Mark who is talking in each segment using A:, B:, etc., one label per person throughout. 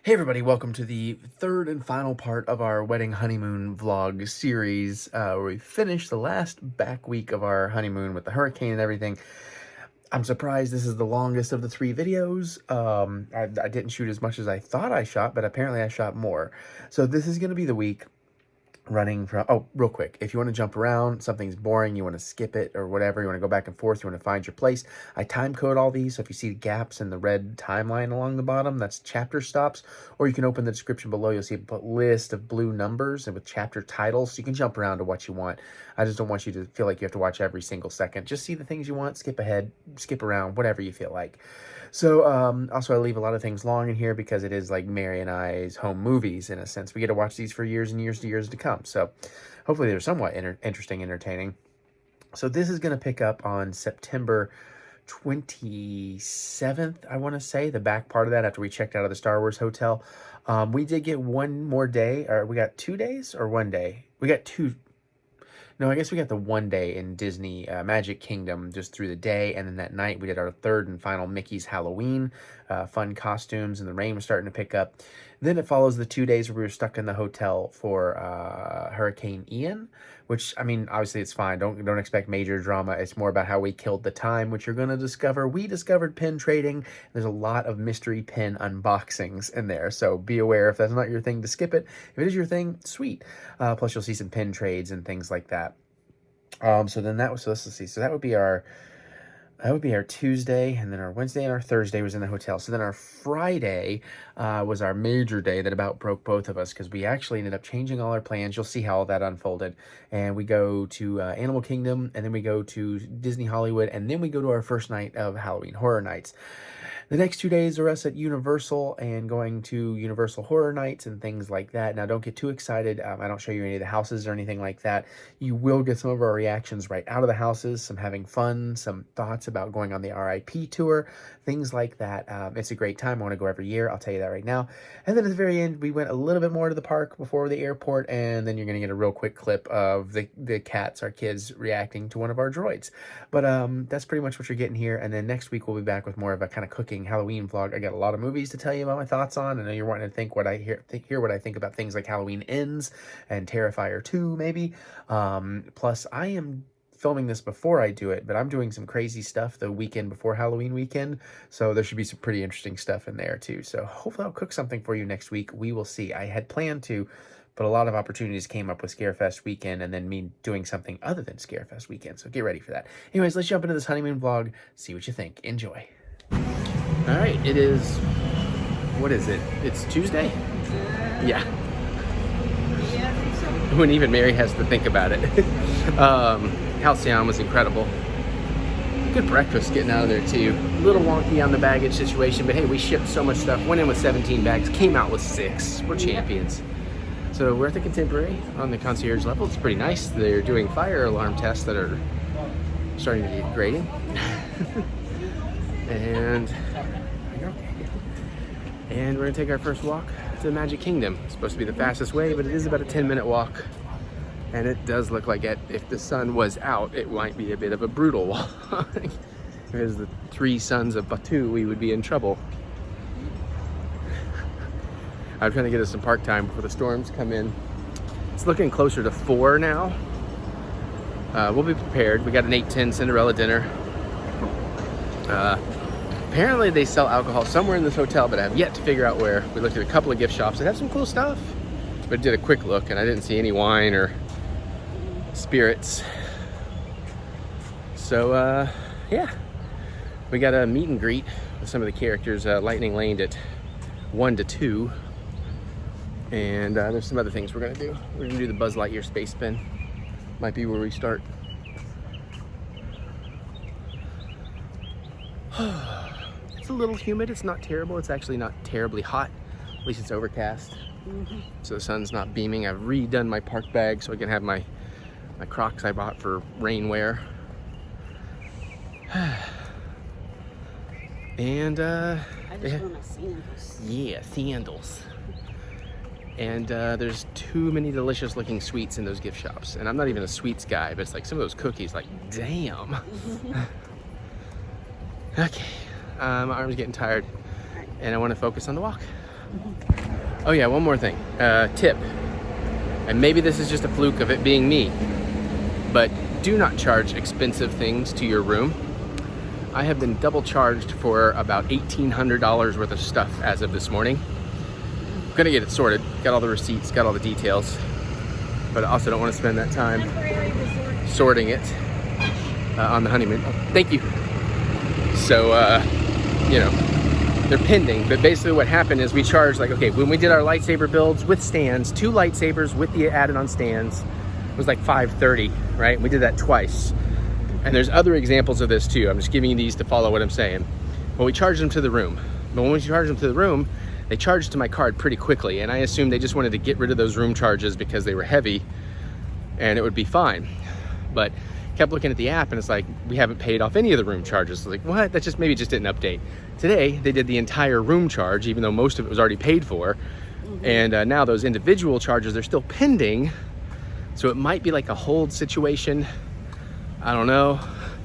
A: Hey everybody, welcome to the third and final part of our wedding honeymoon vlog series, where we finished the last back week of our honeymoon with the hurricane and everything. I'm surprised this is the longest of the three videos. I didn't shoot as much as I thought I shot, but apparently I shot more. So this is going to be the week running from, oh, real quick, if you want to jump around, something's boring, you want to skip it or whatever, you want to go back and forth, you want to find your place, I time code all these, so if you see gaps in the red timeline along the bottom, that's chapter stops, or you can open the description below, you'll see a list of blue numbers and with chapter titles, so you can jump around to what you want. I just don't want you to feel like you have to watch every single second. Just see the things you want, skip ahead, skip around, whatever you feel like. So, also I leave a lot of things long in here because it is like Mary and I's home movies in a sense. We get to watch these for years and years to come. So hopefully they're somewhat interesting, entertaining. So this is going to pick up on September 27th, I want to say, the back part of that after we checked out of the Star Wars hotel. We did get one more day, or we got 2 days or 1 day? We got two. No, I guess we got the 1 day in Disney Magic Kingdom just through the day, and then that night we did our third and final Mickey's Halloween, fun costumes, and the rain was starting to pick up. Then it follows the 2 days where we were stuck in the hotel for Hurricane Ian, which, I mean, obviously it's fine. Don't expect major drama. It's more about how we killed the time, which you're going to discover. We discovered pin trading. There's a lot of mystery pin unboxings in there, so be aware if that's not your thing to skip it. If it is your thing, sweet. Plus you'll see some pin trades and things like that. So let's see. So that would be our Tuesday, and then our Wednesday and our Thursday was in the hotel. So then our Friday was our major day that about broke both of us because we actually ended up changing all our plans. You'll see how all that unfolded. And we go to Animal Kingdom, and then we go to Disney Hollywood, and then we go to our first night of Halloween Horror Nights. The next 2 days are us at Universal and going to Universal Horror Nights and things like that. Now, don't get too excited. I don't show you any of the houses or anything like that. You will get some of our reactions right out of the houses, some having fun, some thoughts about going on the RIP tour, things like that. It's a great time. I want to go every year. I'll tell you that right now. And then at the very end, we went a little bit more to the park before the airport, and then you're going to get a real quick clip of the cats, our kids, reacting to one of our droids. But that's pretty much what you're getting here. And then next week, we'll be back with more of a kind of cooking Halloween vlog. I got a lot of movies to tell you about my thoughts on. I know you're wanting to think what I hear what I think about things like Halloween Ends and Terrifier 2 maybe. Plus I am filming this before I do it, but I'm doing some crazy stuff the weekend before Halloween weekend, so there should be some pretty interesting stuff in there too. So hopefully I'll cook something for you next week. We will see. I had planned to, but a lot of opportunities came up with Scarefest weekend and then me doing something other than Scarefest weekend, so get ready for that. Anyways, let's jump into this honeymoon vlog, see what you think. Enjoy. All right, it is, what is it? It's Tuesday? Yeah.
B: Yeah, I think so.
A: When even Mary has to think about it. Halcyon was incredible. Good breakfast getting out of there too. A little wonky on the baggage situation, but hey, we shipped so much stuff. Went in with 17 bags, came out with 6. We're champions. So we're at the Contemporary on the concierge level. It's pretty nice. They're doing fire alarm tests that are starting to get grading. And we're gonna take our first walk to the Magic Kingdom. It's supposed to be the fastest way, but it is about a 10-minute walk. And it does look like if the sun was out, it might be a bit of a brutal walk. If it was the 3 sons of Batuu, we would be in trouble. I'm trying to get us some park time before the storms come in. It's looking closer to 4 now. We'll be prepared. We got an 8:10 Cinderella dinner. Apparently they sell alcohol somewhere in this hotel, but I have yet to figure out where. We looked at a couple of gift shops that have some cool stuff, but did a quick look and I didn't see any wine or spirits. So yeah, we got a meet and greet with some of the characters. Lightning Lane at 1 to 2, and there's some other things we're gonna do. We're gonna do the Buzz Lightyear space spin. Might be where we start. It's a little humid. It's not terrible. It's actually not terribly hot. At least it's overcast. So the sun's not beaming. I've redone my park bag so I can have my Crocs I bought for rain wear. And
B: I just want my sandals.
A: yeah, sandals. And there's too many delicious looking sweets in those gift shops. And I'm not even a sweets guy, but it's like some of those cookies, like, damn. Okay, my arm's getting tired and I want to focus on the walk. Oh yeah, one more thing. Tip. And maybe this is just a fluke of it being me, but do not charge expensive things to your room. I have been double charged for about $1,800 worth of stuff as of this morning. I'm gonna get it sorted. Got all the receipts, got all the details, but I also don't want to spend that time sorting it on the honeymoon. Oh, thank you. So, you know, they're pending, but basically what happened is we charged, like, okay, when we did our lightsaber builds with stands, 2 lightsabers with the added on stands, it was like $530, right? We did that twice. And there's other examples of this too. I'm just giving you these to follow what I'm saying. Well, we charged them to the room. But when we charged them to the room, they charged to my card pretty quickly. And I assumed they just wanted to get rid of those room charges because they were heavy and it would be fine. But kept looking at the app and it's like, we haven't paid off any of the room charges. So like, what? That just maybe just didn't update. Today, they did the entire room charge, even though most of it was already paid for. And now those individual charges, they're still pending. So it might be like a hold situation. I don't know.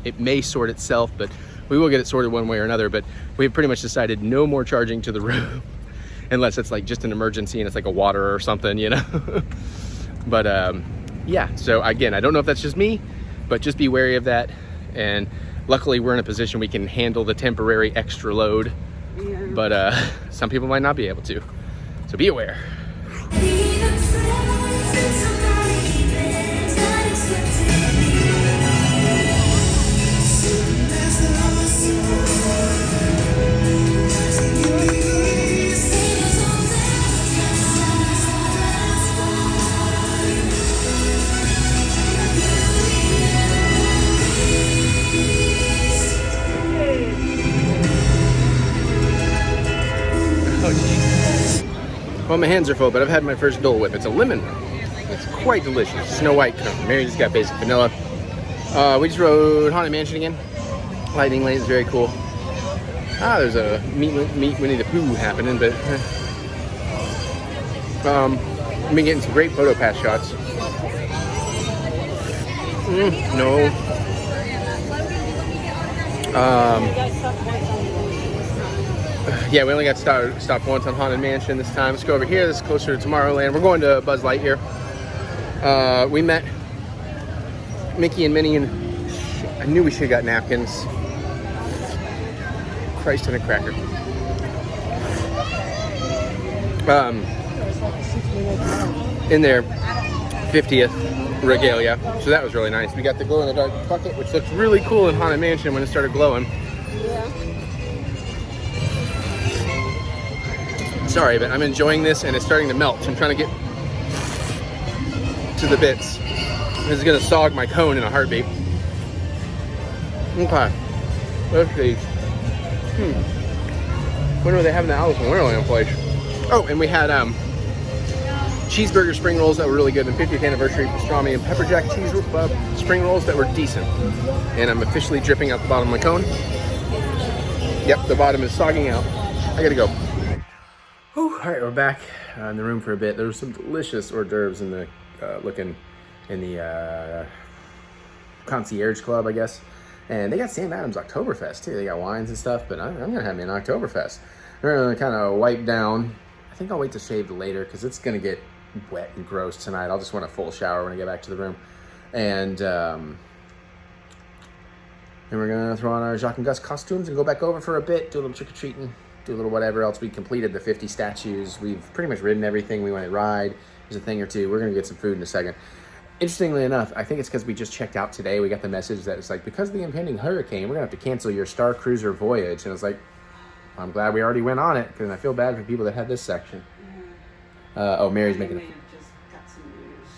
A: It may sort itself, but we will get it sorted one way or another. But we've pretty much decided no more charging to the room unless it's like just an emergency and it's like a water or something, you know? But yeah, so again, I don't know if that's just me, but just be wary of that. And luckily we're in a position we can handle the temporary extra load, but some people might not be able to. So be aware. Well, my hands are full, but I've had my first Dole Whip. It's a lemon one. It's quite delicious. Snow White cone. Mary just got basic vanilla. We just rode Haunted Mansion again. Lightning Lane is very cool. There's a meet Winnie the Pooh happening, but I've been getting some great photo pass shots. No. Yeah, we only got stopped once on Haunted Mansion this time. Let's go over here. This is closer to Tomorrowland. We're going to Buzz Lightyear. We met Mickey and Minnie, and I knew we should have got napkins. Christ and a cracker. In their 50th regalia. So that was really nice. We got the glow-in-the-dark bucket, which looks really cool in Haunted Mansion when it started glowing. Sorry, but I'm enjoying this and it's starting to melt. So I'm trying to get to the bits. This is gonna sog my cone in a heartbeat. Okay, let's see. When were they having the Alice in Wonderland place? Oh, and we had cheeseburger spring rolls that were really good, and 50th anniversary pastrami and pepper jack cheese spring rolls that were decent. And I'm officially dripping out the bottom of my cone. Yep, the bottom is sogging out. I gotta go. Whew. All right, we're back in the room for a bit. There was some delicious hors d'oeuvres in the concierge club, I guess. And they got Sam Adams Oktoberfest too. They got wines and stuff, but I'm gonna have me an Oktoberfest. We're gonna kind of wipe down. I think I'll wait to shave later because it's gonna get wet and gross tonight. I'll just want a full shower when I get back to the room. And then we're gonna throw on our Jacques and Gus costumes and go back over for a bit, do a little trick-or-treating, do a little whatever else. We completed the 50 statues. We've pretty much ridden everything. We went to ride. There's a thing or two. We're gonna get some food in a second. Interestingly enough, I think it's because we just checked out today. We got the message that it's like, because of the impending hurricane, we're gonna have to cancel your Star Cruiser voyage. And it's like, I'm glad we already went on it, because I feel bad for people that had this section. Oh, Mary's making a...
B: just got some news.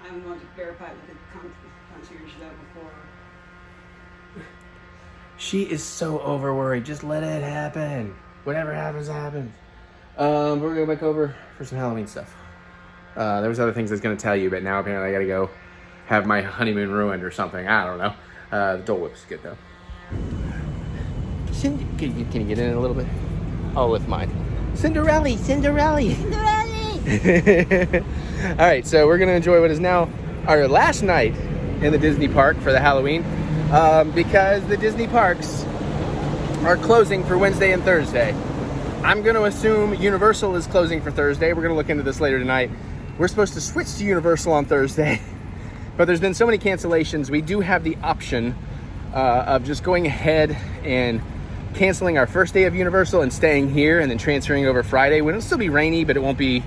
B: I want to verify with the concierge though before.
A: She is so over worried. Just let it happen. Whatever happens, happens. We're gonna go back over for some Halloween stuff. There was other things I was gonna tell you, but now apparently I gotta go have my honeymoon ruined or something. I don't know. The Dole Whip's good though. Can you get in a little bit? I'll lift mine. Cinderella. All right, so we're gonna enjoy what is now our last night in the Disney park for the Halloween, because the Disney parks are closing for Wednesday and Thursday. I'm going to assume Universal is closing for Thursday. We're going to look into this later tonight. We're supposed to switch to Universal on Thursday, but there's been so many cancellations. We do have the option of just going ahead and canceling our first day of Universal and staying here and then transferring over Friday when it'll still be rainy, but it won't be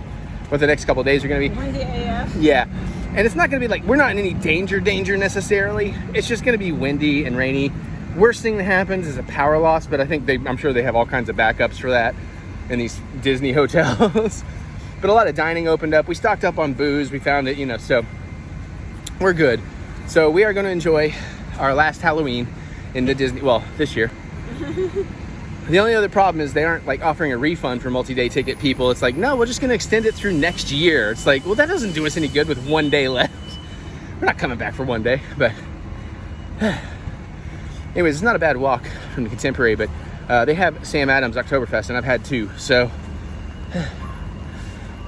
A: what the next couple of days are going to be.
B: Windy AF.
A: Yeah. And it's not going to be like, we're not in any danger necessarily. It's just going to be windy and rainy. Worst thing that happens is a power loss, but I think I'm sure they have all kinds of backups for that in these Disney hotels. But a lot of dining opened up. We stocked up on booze. We found it, so we're good. So we are going to enjoy our last Halloween in the Disney, well, this year. The only other problem is they aren't like offering a refund for multi-day ticket people. It's like, no, we're just going to extend it through next year. It's like, well, that doesn't do us any good with 1 day left. We're not coming back for 1 day, but anyways, it's not a bad walk from the Contemporary, but they have Sam Adams Oktoberfest, and I've had 2, so.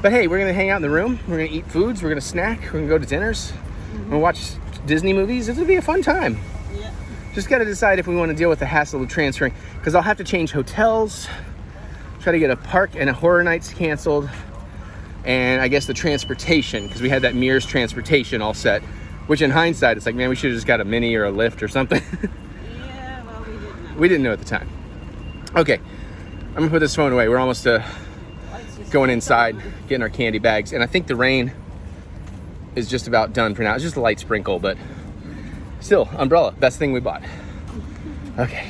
A: But hey, we're going to hang out in the room. We're going to eat foods. We're going to snack. We're going to go to dinners. We're going to watch Disney movies. It's going to be a fun time.
B: Yeah.
A: Just got to decide if we want to deal with the hassle of transferring, because I'll have to change hotels, try to get a park and a horror nights canceled, and I guess the transportation, because we had that Mears transportation all set, which in hindsight, it's like, man, we should have just got a mini or a lift or something.
B: Yeah, well, we didn't know.
A: We didn't know at the time. Okay, I'm going to put this phone away. We're almost going inside, getting our candy bags, and I think the rain is just about done for now. It's just a light sprinkle, but still, umbrella, best thing we bought. Okay.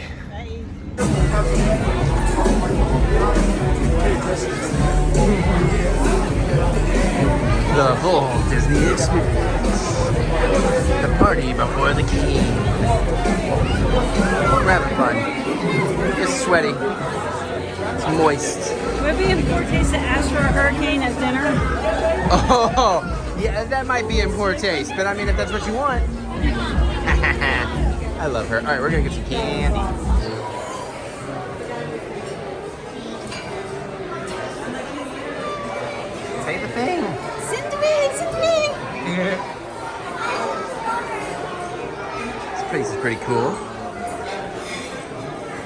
A: The full Disney experience. The party before the king. We're having fun. It's sweaty. It's moist.
B: Would it be in poor taste to ask for a hurricane at dinner?
A: Oh, yeah, that might be in poor taste, but I mean, if that's what you want. I love her. All right, we're gonna get some candy. Say the thing.
B: Cinderella.
A: This place is pretty cool.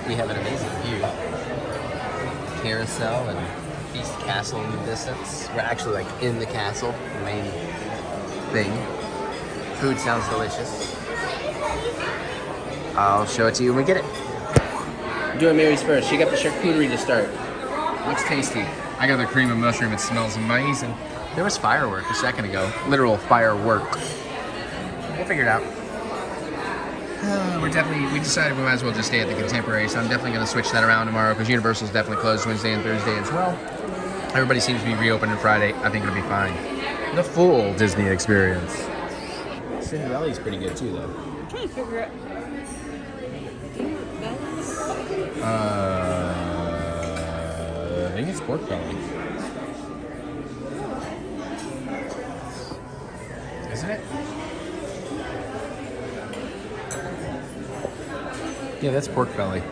A: We have an amazing view. Carousel and Feast Castle in the distance. We're actually like in the castle, the main thing. Food sounds delicious. I'll show it to you when we get it. Doing Mary's first. She got the charcuterie to start. Looks tasty. I got the cream of mushroom. It smells amazing. There was firework a second ago. Literal firework. We'll figure it out. We decided we might as well just stay at the Contemporary, so I'm definitely going to switch that around tomorrow because Universal's definitely closed Wednesday and Thursday as well. Everybody seems to be reopening Friday. I think it'll be fine. The full Disney experience. Cinderella's pretty good too, though.
B: I'm trying to figure out.
A: I think it's pork belly. Isn't it? Yeah, that's pork belly.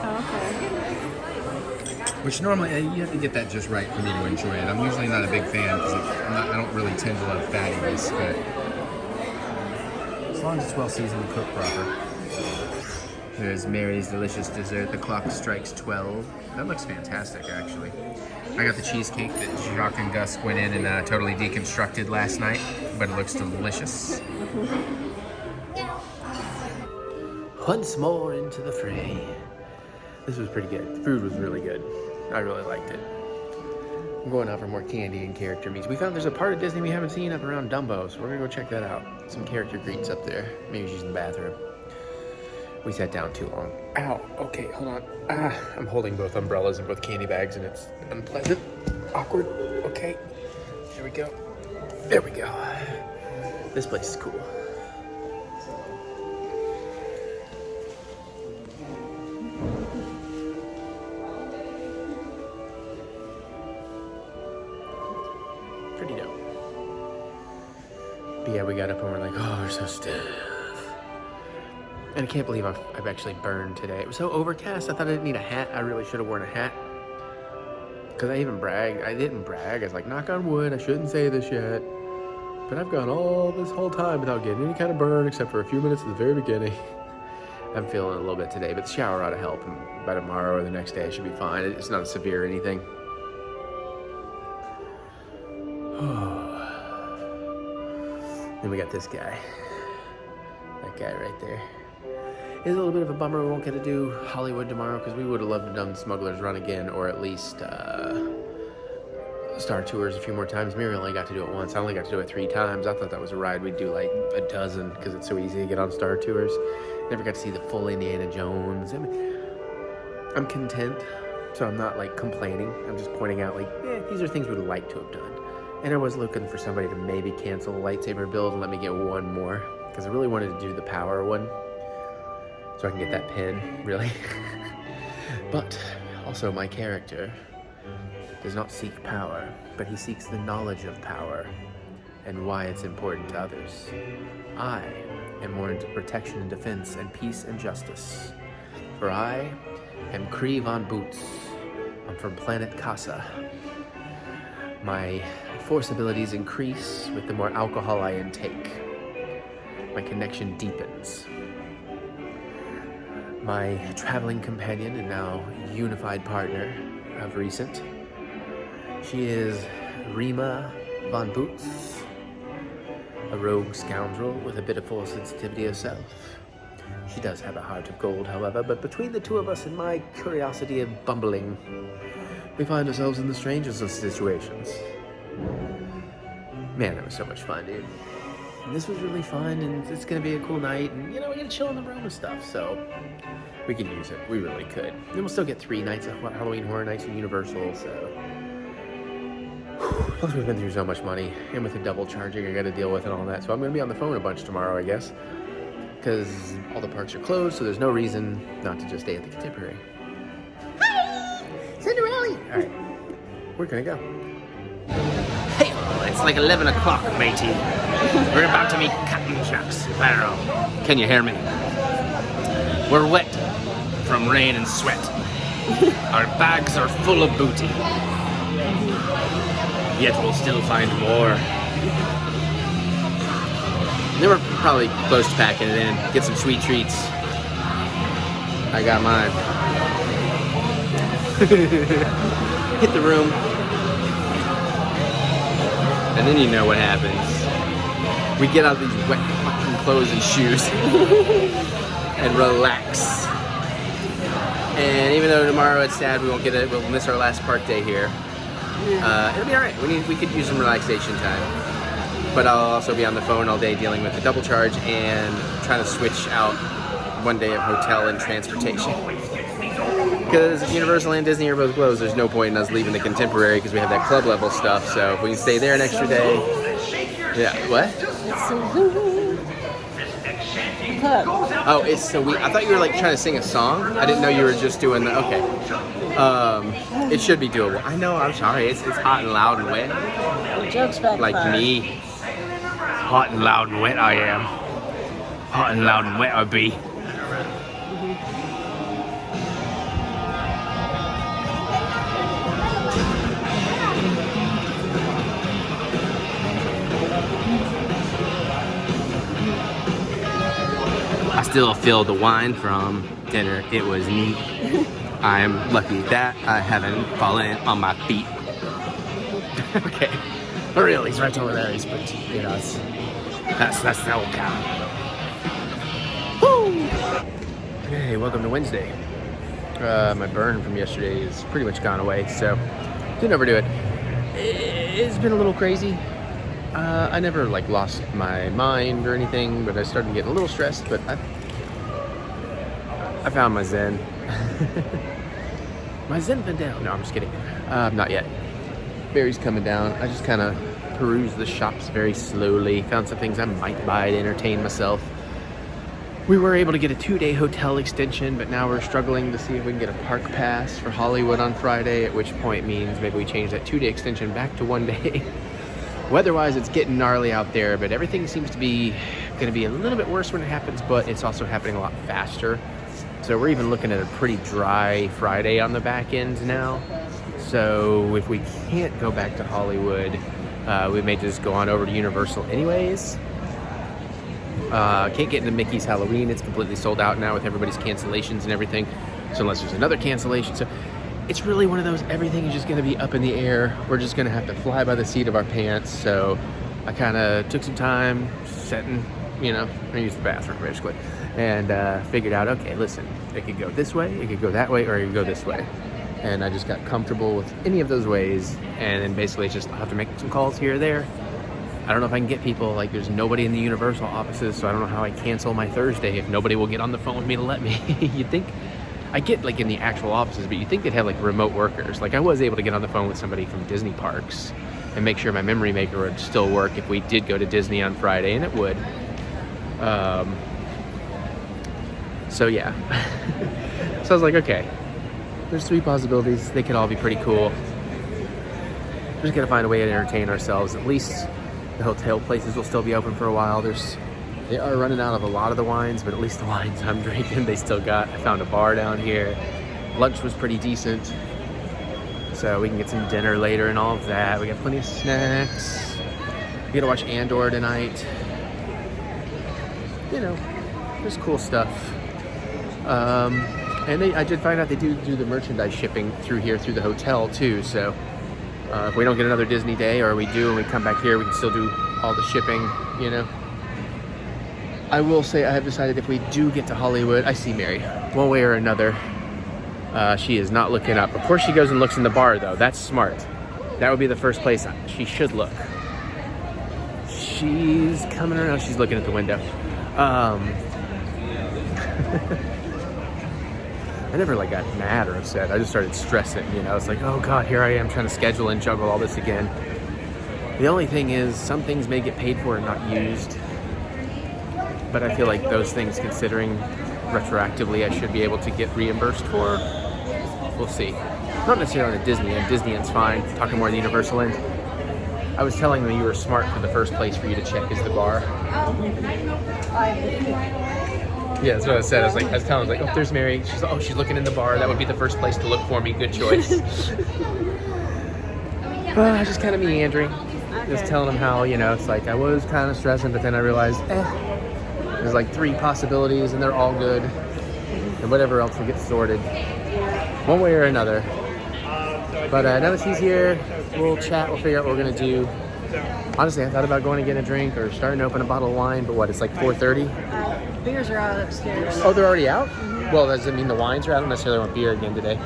B: Oh, okay.
A: Which normally, you have to get that just right for me to enjoy it. I'm usually not a big fan because I don't really tend to love fattiness, but as long as it's well seasoned and cooked proper. There's Mary's delicious dessert. The clock strikes 12. That looks fantastic, actually. I got the cheesecake that Jacques and Gus went in and totally deconstructed last night, but it looks delicious. Once more into the fray. This was pretty good. The food was really good. I really liked it. I'm going out for more candy and character meets. We found there's a part of Disney we haven't seen up around Dumbo, so we're gonna go check that out. Some character greets up there. Maybe she's in the bathroom. We sat down too long. Ow, okay, hold on. I'm holding both umbrellas and both candy bags and it's unpleasant. Awkward, okay. There we go. There we go. This place is cool. Pretty dope. But yeah, we got up and we're like, oh, we're so stiff. And I can't believe I've actually burned today. It was so overcast. I thought I didn't need a hat. I really should have worn a hat. Because I even bragged. I didn't brag. I was like, knock on wood. I shouldn't say this yet. But I've gone all this whole time without getting any kind of burn except for a few minutes at the very beginning. I'm feeling it a little bit today, but the shower ought to help. And by tomorrow or the next day, I should be fine. It's not severe or anything. Then we got this guy. That guy right there. It's a little bit of a bummer we won't get to do Hollywood tomorrow because we would have loved to have done Smuggler's Run again, or at least Star Tours a few more times. Mary only got to do it once. I only got to do it 3 times. I thought that was a ride we'd do like a dozen because it's so easy to get on Star Tours. Never got to see the full Indiana Jones. I mean, I'm content, so I'm not like complaining. I'm just pointing out like, these are things we'd like to have done. And I was looking for somebody to maybe cancel the lightsaber build and let me get one more because I really wanted to do the power one so I can get that pin, really. But also my character does not seek power, but he seeks the knowledge of power and why it's important to others. I am more into protection and defense and peace and justice. For I am Kree Von Boots. I'm from planet Casa. My force abilities increase with the more alcohol I intake. My connection deepens. My traveling companion and now unified partner of recent, she is Rima Von Boots, a rogue scoundrel with a bit of full sensitivity of self. She does have a heart of gold, however, but between the two of us and my curiosity of bumbling, we find ourselves in the strangest of situations. Man, that was so much fun, dude. And this was really fun, and it's gonna be a cool night, and you know, we gotta chill in the room and stuff, so we could use it. We really could. And we'll still get 3 nights of Halloween Horror Nights at Universal, so. Plus, we've been through so much money, and with the double charging, I gotta deal with and all that, so I'm gonna be on the phone a bunch tomorrow, I guess, because all the parks are closed, so there's no reason not to just stay at the Contemporary. Hi! Cinderella! All right, we're gonna go.
C: Hey, it's like 11 o'clock, matey. We're about to meet Captain Jack Sparrow. Can you hear me? We're wet from rain and sweat. Our bags are full of booty. Yet we'll still find more.
A: Then we're probably close to packing it in. Get some sweet treats. I got mine. Hit the room. And then you know what happens. We get out of these wet fucking clothes and shoes and relax. And even though tomorrow it's sad, we won't get it. We'll miss our last park day here. It'll be all right. We could use some relaxation time. But I'll also be on the phone all day dealing with the double charge and trying to switch out one day of hotel and transportation. Because Universal and Disney are both closed, there's no point in us leaving the Contemporary because we have that club level stuff. So if we can stay there an extra day. Yeah, what? Oh, it's so we. I thought you were like trying to sing a song. I didn't know you were just doing the. Okay. It should be doable. I know. I'm sorry. It's hot and loud and wet.
D: Jokes back
A: Like me.
C: Hot and loud and wet I am. Hot and loud and wet I be. I still feel the wine from dinner. It was neat. I am lucky that I haven't fallen on my feet. Okay. For real, he's right over there. He's pretty, you know, that's the old cow. Woo!
A: Hey, welcome to Wednesday. My burn from yesterday is pretty much gone away, so didn't overdo it. It's been a little crazy. I never like lost my mind or anything, but I started getting a little stressed, but I found my zen. My zen been down. No, I'm just kidding. Not yet. Barry's coming down. I just kind of perused the shops very slowly, found some things I might buy to entertain myself. We were able to get a 2-day hotel extension, but now we're struggling to see if we can get a park pass for Hollywood on Friday, at which point means maybe we change that 2-day extension back to 1 day. Weather-wise, it's getting gnarly out there, but everything seems to be going to be a little bit worse when it happens, but it's also happening a lot faster. So we're even looking at a pretty dry Friday on the back end now. So if we can't go back to Hollywood, we may just go on over to Universal anyways.
C: Can't get into Mickey's Halloween. It's completely sold out now with everybody's cancellations and everything. So unless there's another cancellation. So it's really one of those, everything is just going to be up in the air. We're just going to have to fly by the seat of our pants. So I kind of took some time, setting, you know, I used the bathroom basically, and figured out, okay, listen, it could go this way, it could go that way, or it could go this way. And I just got comfortable with any of those ways. And then basically it's just, I'll have to make some calls here or there. I don't know if I can get people, like there's nobody in the Universal offices, so I don't know how I cancel my Thursday if nobody will get on the phone with me to let me. You'd think, I get like in the actual offices, but you'd think they'd have like remote workers. Like I was able to get on the phone with somebody from Disney parks and make sure my memory maker would still work if we did go to Disney on Friday, and it would. So yeah. So I was like, okay, there's 3 possibilities. They could all be pretty cool. We're just gonna find a way to entertain ourselves. At least the hotel places will still be open for a while. They are running out of a lot of the wines, but at least the wines I'm drinking, they still got. I found a bar down here. Lunch was pretty decent. So we can get some dinner later and all of that. We got plenty of snacks. We gotta watch Andor tonight. You know, there's cool stuff. And I did find out they do the merchandise shipping through here, through the hotel too. So if we don't get another Disney day, or we do and we come back here, we can still do all the shipping, you know. I will say I have decided if we do get to Hollywood, I see Mary, one way or another. She is not looking up. Of course she goes and looks in the bar though. That's smart. That would be the first place she should look. She's coming around. She's looking at the window. I never like got mad or upset. I just started stressing, you know. It's like, oh God, here I am trying to schedule and juggle all this again. The only thing is some things may get paid for and not used. But I feel like those things, considering retroactively I should be able to get reimbursed for, we'll see. Not necessarily on the Disney end. Disney end's fine. Talking more the Universal end. I was telling them you were smart for the first place for you to check is the bar. Yeah, that's what I said. I was telling her, oh, there's Mary. She's like, oh, she's looking in the bar. That would be the first place to look for me. Good choice. Just kind of meandering. Okay. Just telling them how, you know, it's like I was kind of stressing, but then I realized, there's like 3 possibilities and they're all good. And whatever else will get sorted one way or another. But now that she's here, we'll chat, we'll figure out what we're going to do. Honestly, I thought about going and getting a drink or starting to open a bottle of wine, but what, it's like 4:30?
B: Beers are out upstairs.
C: Oh, they're already out? Mm-hmm. Well, does it mean the wines are out? I don't necessarily want beer again today.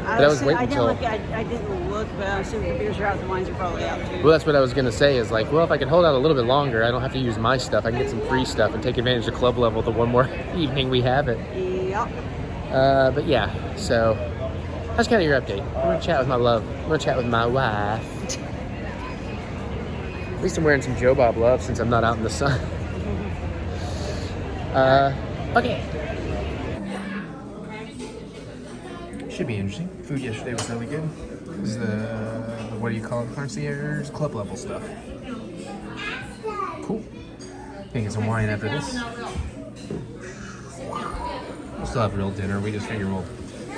C: But I was waiting until...
B: I didn't look, but I'm assuming the beers are out, the wines are probably out too.
C: Well, that's what I was going to say is like, well, if I can hold out a little bit longer, I don't have to use my stuff. I can get some free stuff and take advantage of club level the one more evening we have it.
B: Yep.
C: But yeah, so that's kind of your update. I'm going to chat with my love. I'm going to chat with my wife. At least I'm wearing some Joe Bob Love since I'm not out in the sun. Okay. Should be interesting. Food yesterday was really good. This is the what do you call it? Concierge club level stuff. Cool. Gonna get some wine after this. We'll still have real dinner. We just figure we'll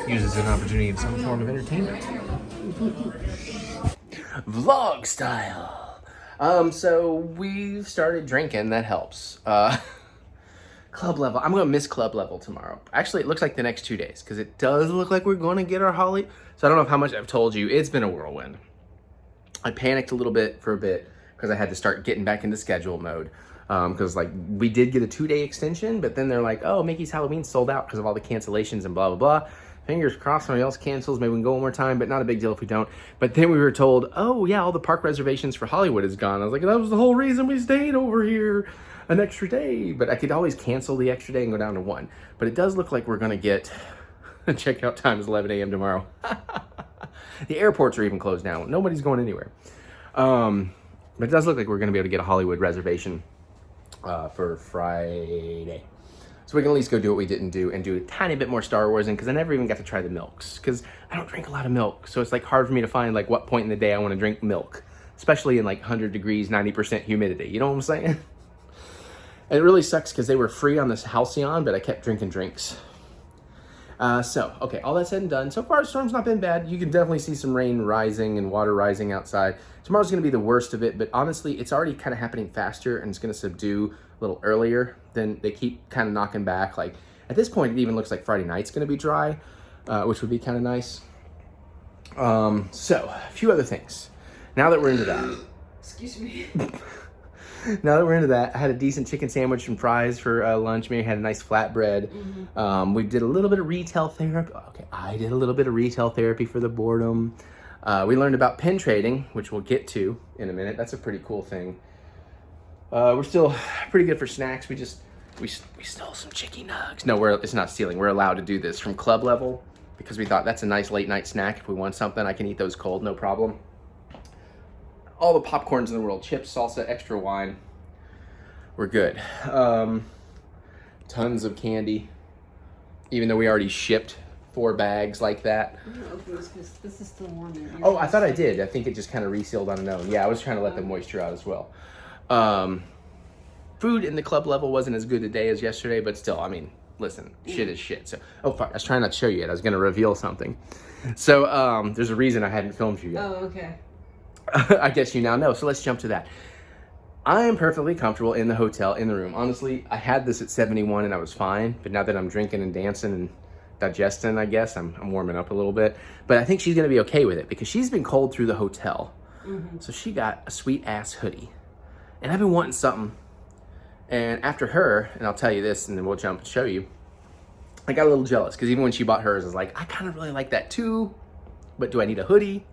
C: use it as an opportunity of some form of entertainment. Vlog style. So we've started drinking. That helps. Club level. I'm going to miss club level tomorrow. Actually, it looks like the next 2 days because it does look like we're going to get our Holly. So I don't know how much I've told you. It's been a whirlwind. I panicked a little bit for a bit because I had to start getting back into schedule mode. Because like we did get a 2-day extension, but then they're like, oh, Mickey's Halloween sold out because of all the cancellations and blah, blah, blah. Fingers crossed somebody else cancels. Maybe we can go one more time, but not a big deal if we don't. But then we were told, oh yeah, all the park reservations for Hollywood is gone. I was like, that was the whole reason we stayed over here an extra day. But I could always cancel the extra day and go down to 1. But it does look like we're gonna get checkout time is 11 a.m. tomorrow. The airports are even closed now. Nobody's going anywhere. But it does look like we're gonna be able to get a Hollywood reservation for Friday. So we can at least go do what we didn't do and do a tiny bit more Star Wars in, because I never even got to try the milks because I don't drink a lot of milk. So it's like hard for me to find like what point in the day I want to drink milk, especially in like 100 degrees, 90% humidity. You know what I'm saying? And it really sucks because they were free on this Halcyon, but I kept drinking drinks. Okay, all that said and done. So far, the storm's not been bad. You can definitely see some rain rising and water rising outside. Tomorrow's going to be the worst of it, but honestly, it's already kind of happening faster, and it's going to subdue a little earlier. Then they keep kind of knocking back. Like, at this point, it even looks like Friday night's going to be dry, which would be kind of nice. So, a few other things. Now that we're into that.
B: Excuse me.
C: Now that we're into that, I had a decent chicken sandwich and fries for lunch. Mary had a nice flatbread. We did a little bit of retail therapy. Okay, I did a little bit of retail therapy for the boredom. We learned about pin trading, which we'll get to in a minute. That's a pretty cool thing. We're still pretty good for snacks. We stole some chicky nugs. No, it's not stealing. We're allowed to do this from club level because we thought that's a nice late night snack. If we want something, I can eat those cold, no problem. All the popcorns in the world, chips, salsa, extra wine. We're good. Tons of candy, even though we already shipped 4 bags like that.
B: I'm gonna open this because this is still warm.
C: Oh, I thought I did. I think it just kind of resealed on its own. Yeah, I was trying to let the moisture out as well. Food in the club level wasn't as good today as yesterday, but still, I mean, listen, shit is shit. So, oh, fuck, I was trying not to show you yet. I was going to reveal something. So, there's a reason I hadn't filmed you yet.
B: Oh, okay.
C: I guess you now know. So let's jump to that. I am perfectly comfortable in the hotel, in the room. Honestly, I had this at 71 and I was fine. But now that I'm drinking and dancing and digesting, I guess, I'm warming up a little bit. But I think she's going to be okay with it because she's been cold through the hotel. So she got a sweet ass hoodie. And I've been wanting something. And after her, and I'll tell you this and then we'll jump and show you, I got a little jealous because even when she bought hers, I was like, I kind of really like that too. But do I need a hoodie?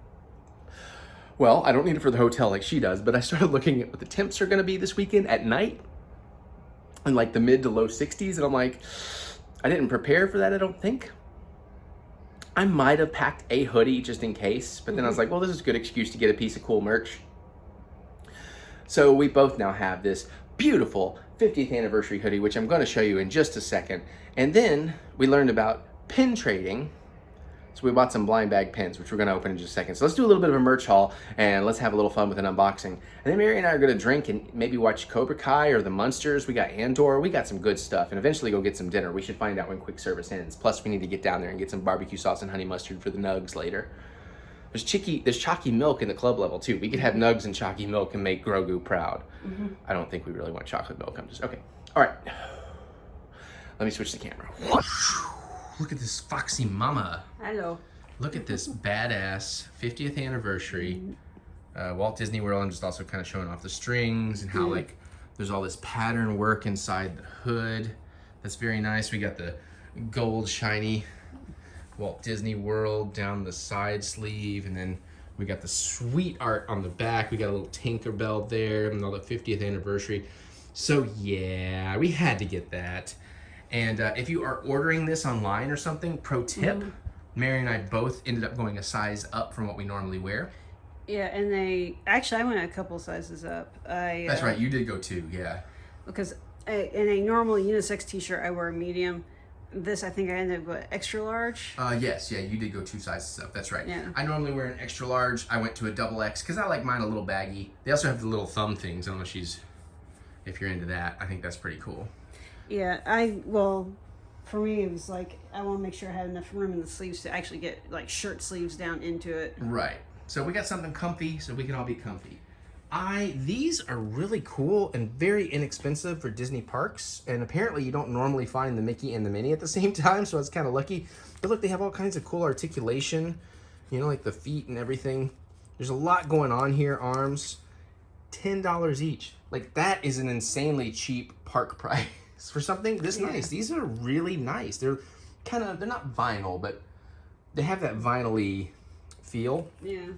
C: Well, I don't need it for the hotel like she does, but I started looking at what the temps are going to be this weekend at night in like the mid to low 60s. And I'm like, I didn't prepare for that, I don't think. I might have packed a hoodie just in case, but then I was like, well, this is a good excuse to get a piece of cool merch. So we both now have this beautiful 50th anniversary hoodie, which I'm going to show you in just a second. And then we learned about pin trading. So we bought some blind bag pins, which we're going to open in just a second. So let's do a little bit of a merch haul and let's have a little fun with an unboxing. And then Mary and I are going to drink and maybe watch Cobra Kai or the Munsters. We got Andor. We got some good stuff and eventually go get some dinner. We should find out when quick service ends. Plus we need to get down there and get some barbecue sauce and honey mustard for the nugs later. There's chalky milk in the club level too. We could have nugs and chalky milk and make Grogu proud. I don't think we really want chocolate milk. Okay. All right. Let me switch the camera. Look at this foxy mama.
B: Hello.
C: Look at this badass 50th anniversary Walt Disney World. I'm just also kind of showing off the strings and how like there's all this pattern work inside the hood. That's very nice. We got the gold shiny Walt Disney World down the side sleeve, and then we got the sweet art on the back. We got a little Tinkerbell there and all the 50th anniversary. So yeah, we had to get that. And if you are ordering this online or something, pro tip, Mary and I both ended up going a size up from what we normally wear.
B: Yeah, and I went a couple sizes up.
C: That's right, you did go too, yeah.
B: Because in a normal unisex t-shirt, I wear a medium. This, I think I ended up with extra large.
C: Yes, yeah, you did go 2 sizes up, that's right.
B: Yeah.
C: I normally wear an extra large. I went to a double X because I like mine a little baggy. They also have the little thumb things. I don't know if you're into that. I think that's pretty cool.
B: Yeah, for me, it was like, I want to make sure I had enough room in the sleeves to actually get like shirt sleeves down into it.
C: Right. So we got something comfy so we can all be comfy. These are really cool and very inexpensive for Disney parks. And apparently you don't normally find the Mickey and the Minnie at the same time, so I was kind of lucky. But look, they have all kinds of cool articulation, you know, like the feet and everything. There's a lot going on here. Arms, $10 each. Like, that is an insanely cheap park price for something this nice. These are really nice. They're not vinyl, but they have that vinyl-y feel.
B: Yeah.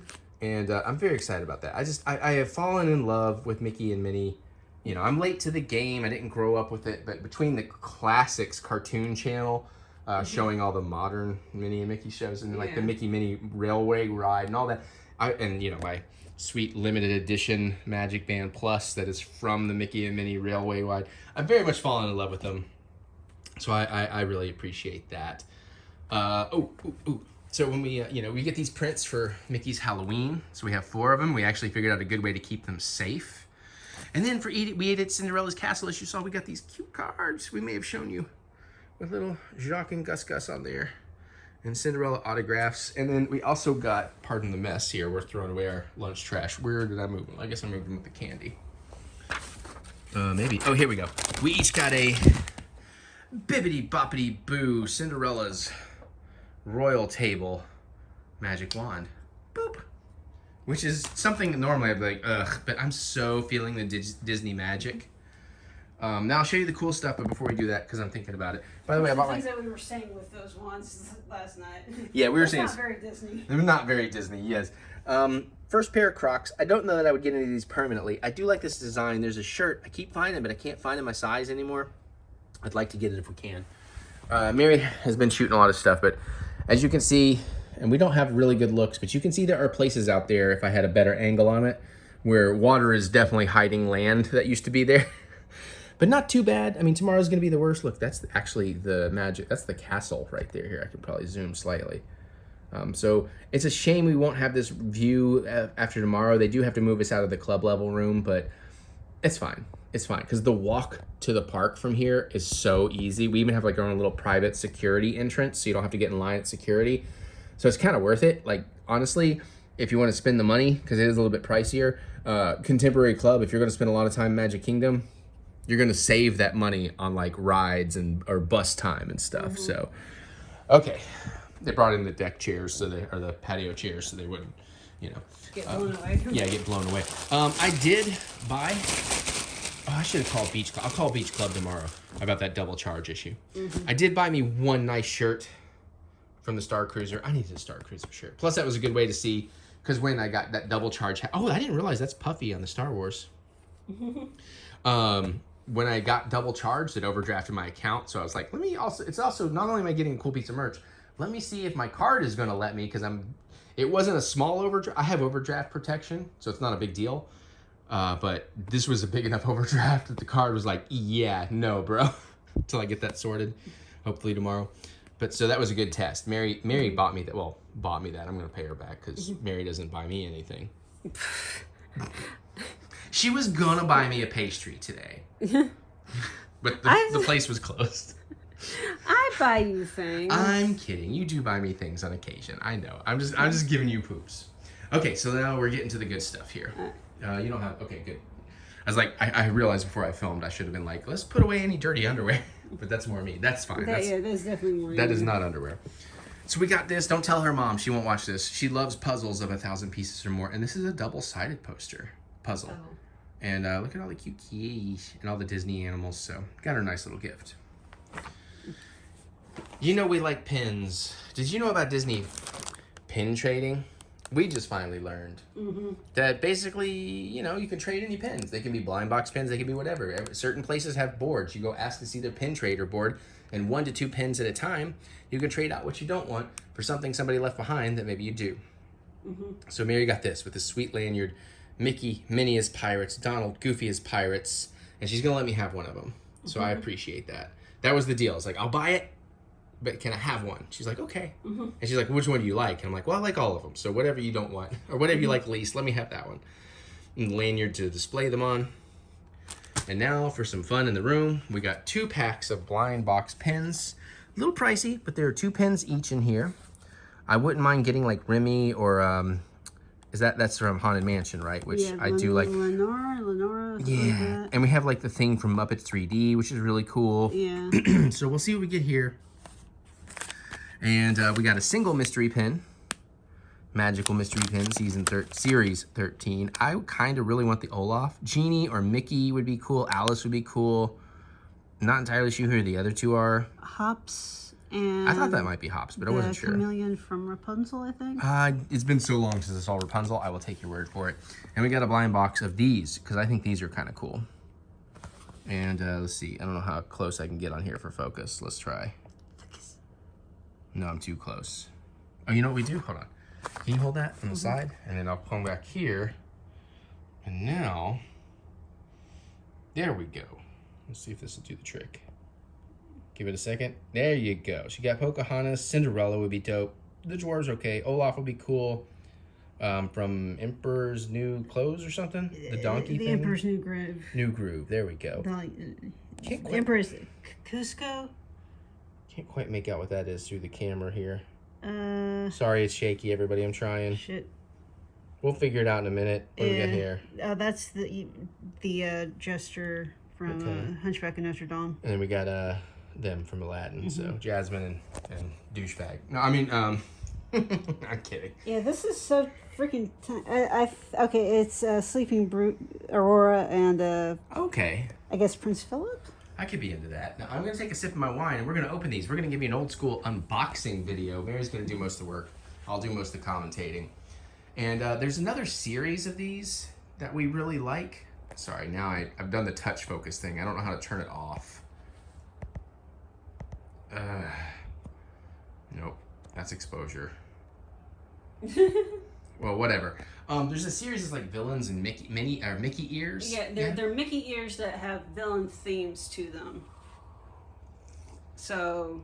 C: And I'm very excited about that. I have fallen in love with Mickey and Minnie. You know, I'm late to the game. I didn't grow up with it, but between the classics cartoon channel showing all the modern Minnie and Mickey shows, and then like the Mickey Minnie Railway Ride and all that, and you know, my sweet limited edition Magic Band Plus that is from the Mickey and Minnie Railway Ride, I've very much fallen in love with them. So I really appreciate that. So when we, we get these prints for Mickey's Halloween, so we have 4 of them. We actually figured out a good way to keep them safe. And then we ate at Cinderella's castle, as you saw, we got these cute cards. We may have shown you. with little Jacques and Gus Gus on there. And Cinderella autographs. And then we also got, pardon the mess here, we're throwing away our lunch trash. Where did I move them? I guess I moved them with the candy. Maybe. Oh, here we go. We each got a Bibbidi Boppity Boo Cinderella's Royal Table Magic Wand. Boop. Which is something normally I'd be like, ugh, but I'm so feeling the Disney magic. Now I'll show you the cool stuff, but before we do that, because I'm thinking about it. By the way, I bought
B: things that we were saying with those wands last night.
C: Yeah, we were saying
B: not very Disney.
C: They're not very Disney, yes. First pair of Crocs. I don't know that I would get any of these permanently. I do like this design. There's a shirt. I keep finding it, but I can't find it in my size anymore. I'd like to get it if we can. Mary has been shooting a lot of stuff, but as you can see, and we don't have really good looks, but you can see there are places out there, if I had a better angle on it, where water is definitely hiding land that used to be there. But not too bad. I mean, tomorrow's going to be the worst. Look, that's actually the magic. That's the castle right there. Here, I could probably zoom slightly. So it's a shame we won't have this view after tomorrow. They do have to move us out of the club level room, but it's fine. It's fine because the walk to the park from here is so easy. We even have like our own little private security entrance, so you don't have to get in line at security. So it's kind of worth it. Like, honestly, if you want to spend the money, because it is a little bit pricier, Contemporary Club, if you're going to spend a lot of time in Magic Kingdom, you're going to save that money on like rides or bus time and stuff. So, okay. They brought in the deck chairs, or the patio chairs, so they wouldn't,
B: Get blown away.
C: Yeah, get blown away. I did buy, I should have called Beach Club. I'll call Beach Club tomorrow about that double charge issue. I did buy me one nice shirt from the Star Cruiser. I needed a Star Cruiser shirt. Plus, that was a good way to see, because when I got that double charge, oh, I didn't realize that's Puffy on the Star Wars. When I got double charged, it overdrafted my account. So I was like, it's also, not only am I getting a cool piece of merch, let me see if my card is going to let me, because it wasn't a small overdraft. I have overdraft protection, so it's not a big deal. But this was a big enough overdraft that the card was like, yeah, no, bro, until I get that sorted, hopefully tomorrow. But so that was a good test. Mary bought me that. Well, bought me that. I'm going to pay her back because Mary doesn't buy me anything. She was going to buy me a pastry today. But the place was closed.
B: I buy you things.
C: I'm kidding. You do buy me things on occasion. I know. I'm just giving you poops. Okay, so now we're getting to the good stuff here. You don't have... Okay, good. I was like, I realized before I filmed, I should have been like, let's put away any dirty underwear. But that's more me. That's fine.
B: That's definitely more.
C: That is not underwear. So we got this. Don't tell her mom. She won't watch this. She loves puzzles of 1,000 pieces or more. And this is a double-sided puzzle. Oh. And look at all the cute kitties and all the Disney animals. So got her a nice little gift. You know we like pins. Did you know about Disney pin trading? We just finally learned that basically, you can trade any pins. They can be blind box pins. They can be whatever. Certain places have boards. You go ask to see their pin trader board, and 1 to 2 pins at a time, you can trade out what you don't want for something somebody left behind that maybe you do. So Mary got this with this sweet lanyard. Mickey, Minnie as pirates, Donald, Goofy as pirates, and she's gonna let me have one of them. So I appreciate that. That was the deal. I was like, I'll buy it, but can I have one? She's like, okay. And she's like, which one do you like? And I'm like, well, I like all of them. So whatever you don't want, or whatever you like least, let me have that one. And lanyard to display them on. And now for some fun in the room, we got 2 packs of blind box pins. A little pricey, but there are 2 pins each in here. I wouldn't mind getting like Remy or that's from Haunted Mansion, right? Which I do like.
B: Lenora.
C: Yeah,
B: Like
C: and we have like the thing from Muppets 3D, which is really cool.
B: Yeah.
C: So we'll see what we get here. And we got a single mystery pin, Magical Mystery Pin, Series 13. I kind of really want the Olaf. Genie or Mickey would be cool. Alice would be cool. Not entirely sure who the other 2 are.
B: Hops. And
C: I thought that might be Hops, but I wasn't sure.
B: Chameleon from Rapunzel, I think.
C: It's been so long since I saw Rapunzel. I will take your word for it. And we got a blind box of these, because I think these are kind of cool. And let's see. I don't know how close I can get on here for focus. Let's try. Focus. No, I'm too close. Oh, you know what we do? Hold on. Can you hold that on the side? And then I'll come back here. And now, there we go. Let's see if this will do the trick. Give it a second. There you go. She got Pocahontas. Cinderella would be dope. The dwarves okay. Olaf would be cool. From Emperor's New Clothes or something. The donkey thing.
B: The Emperor's New Groove.
C: New Groove. There we go.
B: Emperor's Cusco.
C: Can't quite make out what that is through the camera here.
B: Sorry,
C: it's shaky, everybody. I'm trying.
B: Shit.
C: We'll figure it out in a minute. What do we got here?
B: That's the gesture from Hunchback of Notre Dame.
C: And then we got them from Aladdin. So Jasmine and douchebag. No, I mean I'm kidding.
B: Yeah, this is so freaking. Okay, it's Sleeping Brute, Aurora, and
C: Okay.
B: I guess Prince Philip.
C: I could be into that. Now, I'm going to take a sip of my wine, and we're going to open these. We're going to give you an old school unboxing video. Mary's going to do most of the work. I'll do most of the commentating. And there's another series of these that we really like. Sorry, now I've done the touch focus thing. I don't know how to turn it off. Nope, that's exposure. Well, whatever. There's a series of like villains and Mickey ears.
B: Yeah, they're Mickey ears that have villain themes to them. So.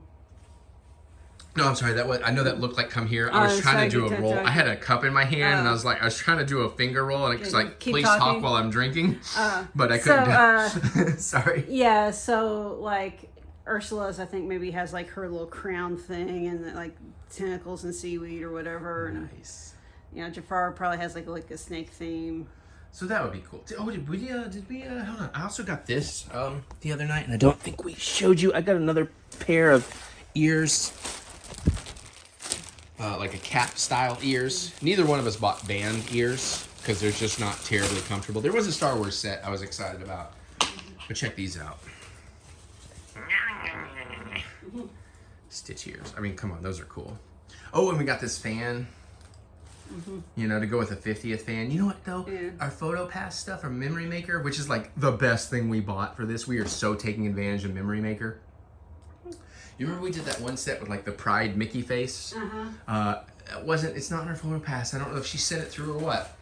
C: No, I'm sorry. I know that looked like come here. I was trying to do a roll. I had a cup in my hand and I was trying to do a finger roll and it's like, please talk while I'm drinking. But I couldn't. Sorry.
B: Yeah, so like Ursula's, I think maybe has like her little crown thing and like tentacles and seaweed or whatever.
C: Nice.
B: You know, Jafar probably has like a snake theme.
C: So that would be cool. Did we hold on. I also got this the other night and I don't think we showed you. I got another pair of ears. Like a cap style ears. Neither one of us bought band ears because they're just not terribly comfortable. There was a Star Wars set I was excited about. But check these out. Stitch ears. I mean, come on, those are cool. Oh, and we got this fan. You know, to go with a 50th fan. You know what, though? Yeah. Our PhotoPass stuff, our Memory Maker, which is like the best thing we bought for this. We are so taking advantage of Memory Maker. You remember we did that one set with like the Pride Mickey face? It's not in our PhotoPass. I don't know if she sent it through or what.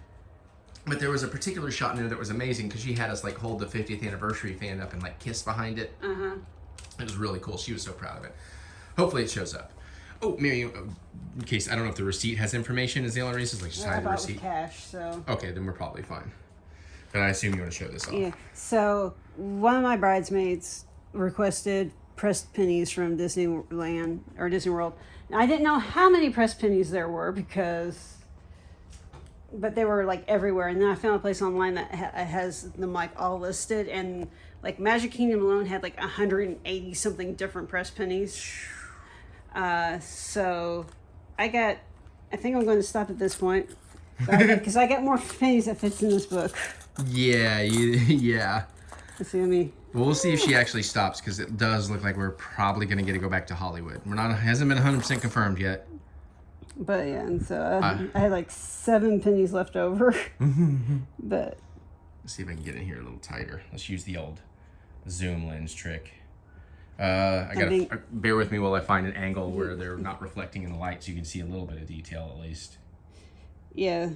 C: But there was a particular shot in there that was amazing because she had us like hold the 50th anniversary fan up and like kiss behind it. It was really cool. She was so proud of it. Hopefully it shows up. Oh, Mary, in case I don't know if the receipt has information, is the only reason. Like just hide the receipt.
B: Cash, so.
C: Okay, then we're probably fine. But I assume you want to show this off.
B: Yeah. So one of my bridesmaids requested pressed pennies from Disneyland or Disney World. Now, I didn't know how many pressed pennies there were but they were like everywhere. And then I found a place online that has them like all listed, and like Magic Kingdom alone had like 180 something different pressed pennies. So I think I'm going to stop at this point because I got more pennies that fits in this book.
C: Yeah, yeah.
B: Let's see,
C: Well, we'll see if she actually stops because it does look like we're probably going to get to go back to Hollywood. Hasn't been 100% confirmed yet.
B: But yeah, and so I had like 7 pennies left over. But
C: let's see if I can get in here a little tighter. Let's use the old zoom lens trick. Bear with me while I find an angle where they're not reflecting in the light so you can see a little bit of detail at least.
B: Yeah.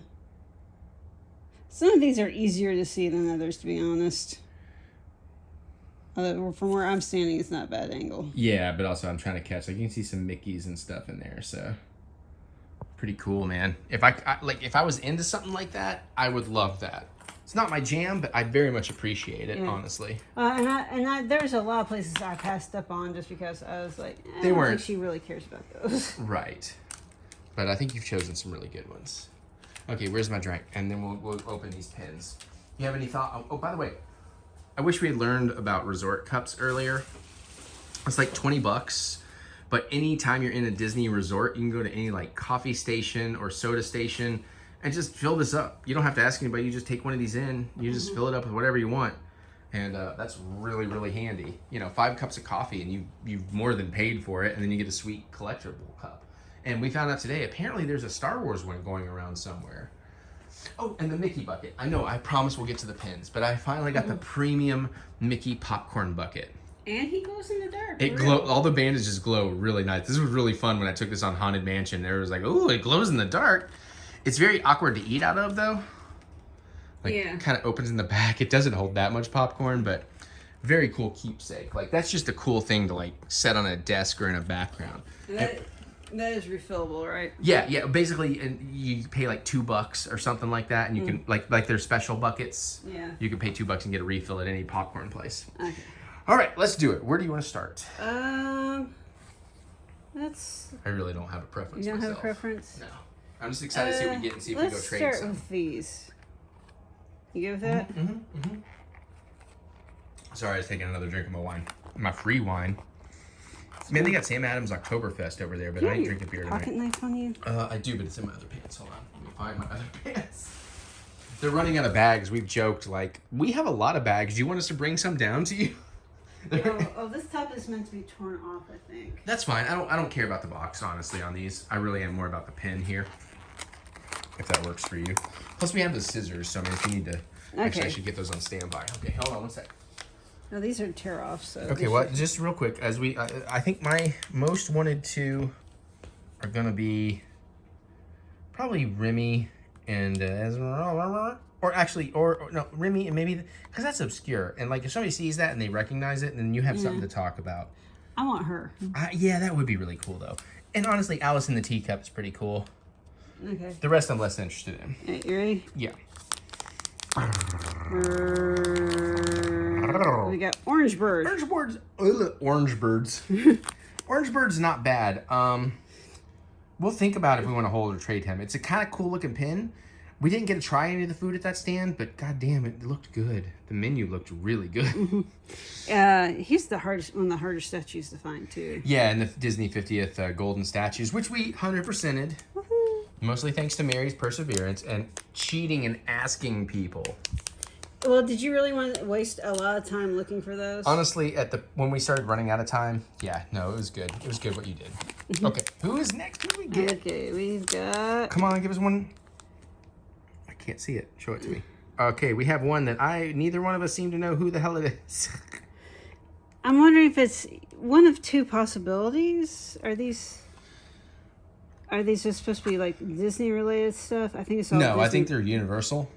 B: Some of these are easier to see than others, to be honest. Although from where I'm standing, it's not a bad angle.
C: Yeah, but also I'm trying to catch. Like you can see some Mickeys and stuff in there, so pretty cool, man. If I was into something like that, I would love that. It's not my jam, but I very much appreciate it, honestly.
B: There's a lot of places I passed up on just because I was like, I
C: don't
B: think she really cares about those.
C: Right. But I think you've chosen some really good ones. Okay, where's my drink? And then we'll open these pins. You have any thought? Oh, by the way, I wish we had learned about resort cups earlier. It's like $20, but anytime you're in a Disney resort, you can go to any like coffee station or soda station and just fill this up. You don't have to ask anybody. You just take one of these in. You just fill it up with whatever you want. And that's really, really handy. 5 cups of coffee and you've more than paid for it. And then you get a sweet collectible cup. And we found out today, apparently there's a Star Wars one going around somewhere. Oh, and the Mickey bucket. I know, I promise we'll get to the pins, but I finally got the premium Mickey popcorn bucket.
B: And he glows in the dark.
C: It all the bandages glow really nice. This was really fun when I took this on Haunted Mansion. There was like, oh, it glows in the dark. It's very awkward to eat out of though. Kind of opens in the back. It doesn't hold that much popcorn, but very cool keepsake. Like that's just a cool thing to like set on a desk or in a background.
B: That is refillable, right?
C: Yeah. Basically, and you pay like $2 or something like that, and you can like their special buckets.
B: Yeah. You
C: can pay $2 and get a refill at any popcorn place.
B: Okay.
C: All right, let's do it. Where do you want to start?
B: That's.
C: I really don't have a preference.
B: You don't
C: myself.
B: have a preference?
C: No. I'm just excited to see what we get and see if we go
B: Let's
C: trade
B: start
C: some.
B: with these. You good with that?
C: Sorry, I was taking another drink of my wine. My free wine. Man, they got Sam Adams Oktoberfest over there, but I ain't drinking beer tonight.
B: Pocket knife on you?
C: I do, but it's in my other pants. Hold on. Let me find my other pants. They're running out of bags. We've joked, like, we have a lot of bags. Do you want us to bring some down to you?
B: Oh, this top is meant to be torn off, I think.
C: That's fine. I don't care about the box, honestly, on these. I really am more about the pin here. If that works for you. Plus, we have the scissors, so I mean, if you need to... Actually, I should get those on standby. Okay, hold on one sec.
B: No, these are tear off, so...
C: Okay, well, just real quick, as we... I think my most wanted two are going to be probably Remy and Esmeralda. Or actually, or no, Remy and maybe... Because that's obscure. And, like, if somebody sees that and they recognize it, then you have something to talk about.
B: I want her.
C: Yeah, that would be really cool, though. And honestly, Alice in the Teacup is pretty cool.
B: Okay.
C: The rest I'm less interested in.
B: Right, you ready?
C: Yeah.
B: We got Orange Bird.
C: Orange birds. Orange birds. Orange bird's not bad. We'll think about if we want to hold or trade him. It's a kind of cool looking pin. We didn't get to try any of the food at that stand, but goddamn, it looked good. The menu looked really good.
B: He's the hardest, one of the hardest statues to find too.
C: Yeah, and the Disney 50th golden statues, which we 100%ed. Mostly thanks to Mary's perseverance and cheating and asking people.
B: Well, did you really want to waste a lot of time looking for those?
C: Honestly, when we started running out of time, yeah, no, it was good. It was good what you did. Okay, who is next? Who do we get?
B: Okay, we've got...
C: Come on, give us one. I can't see it. Show it to me. Okay, we have one that neither one of us seem to know who the hell it is.
B: I'm wondering if it's one of two possibilities. Are these just supposed to be like Disney related stuff? I think it's all
C: No,
B: Disney.
C: I think they're Universal.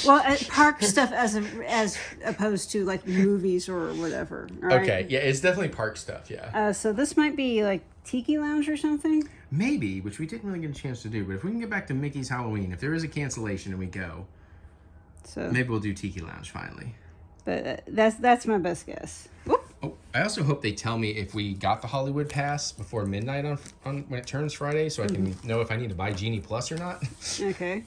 B: Well, park stuff as opposed to like movies or whatever. Right?
C: Okay, yeah, it's definitely park stuff, yeah.
B: So this might be like Tiki Lounge or something.
C: Maybe, which we didn't really get a chance to do, but if we can get back to Mickey's Halloween, if there is a cancellation and we go,
B: so
C: maybe we'll do Tiki Lounge finally.
B: But that's my best guess. Whoop.
C: Oh, I also hope they tell me if we got the Hollywood pass before midnight on when it turns Friday, so I can know if I need to buy Genie Plus or not.
B: Okay.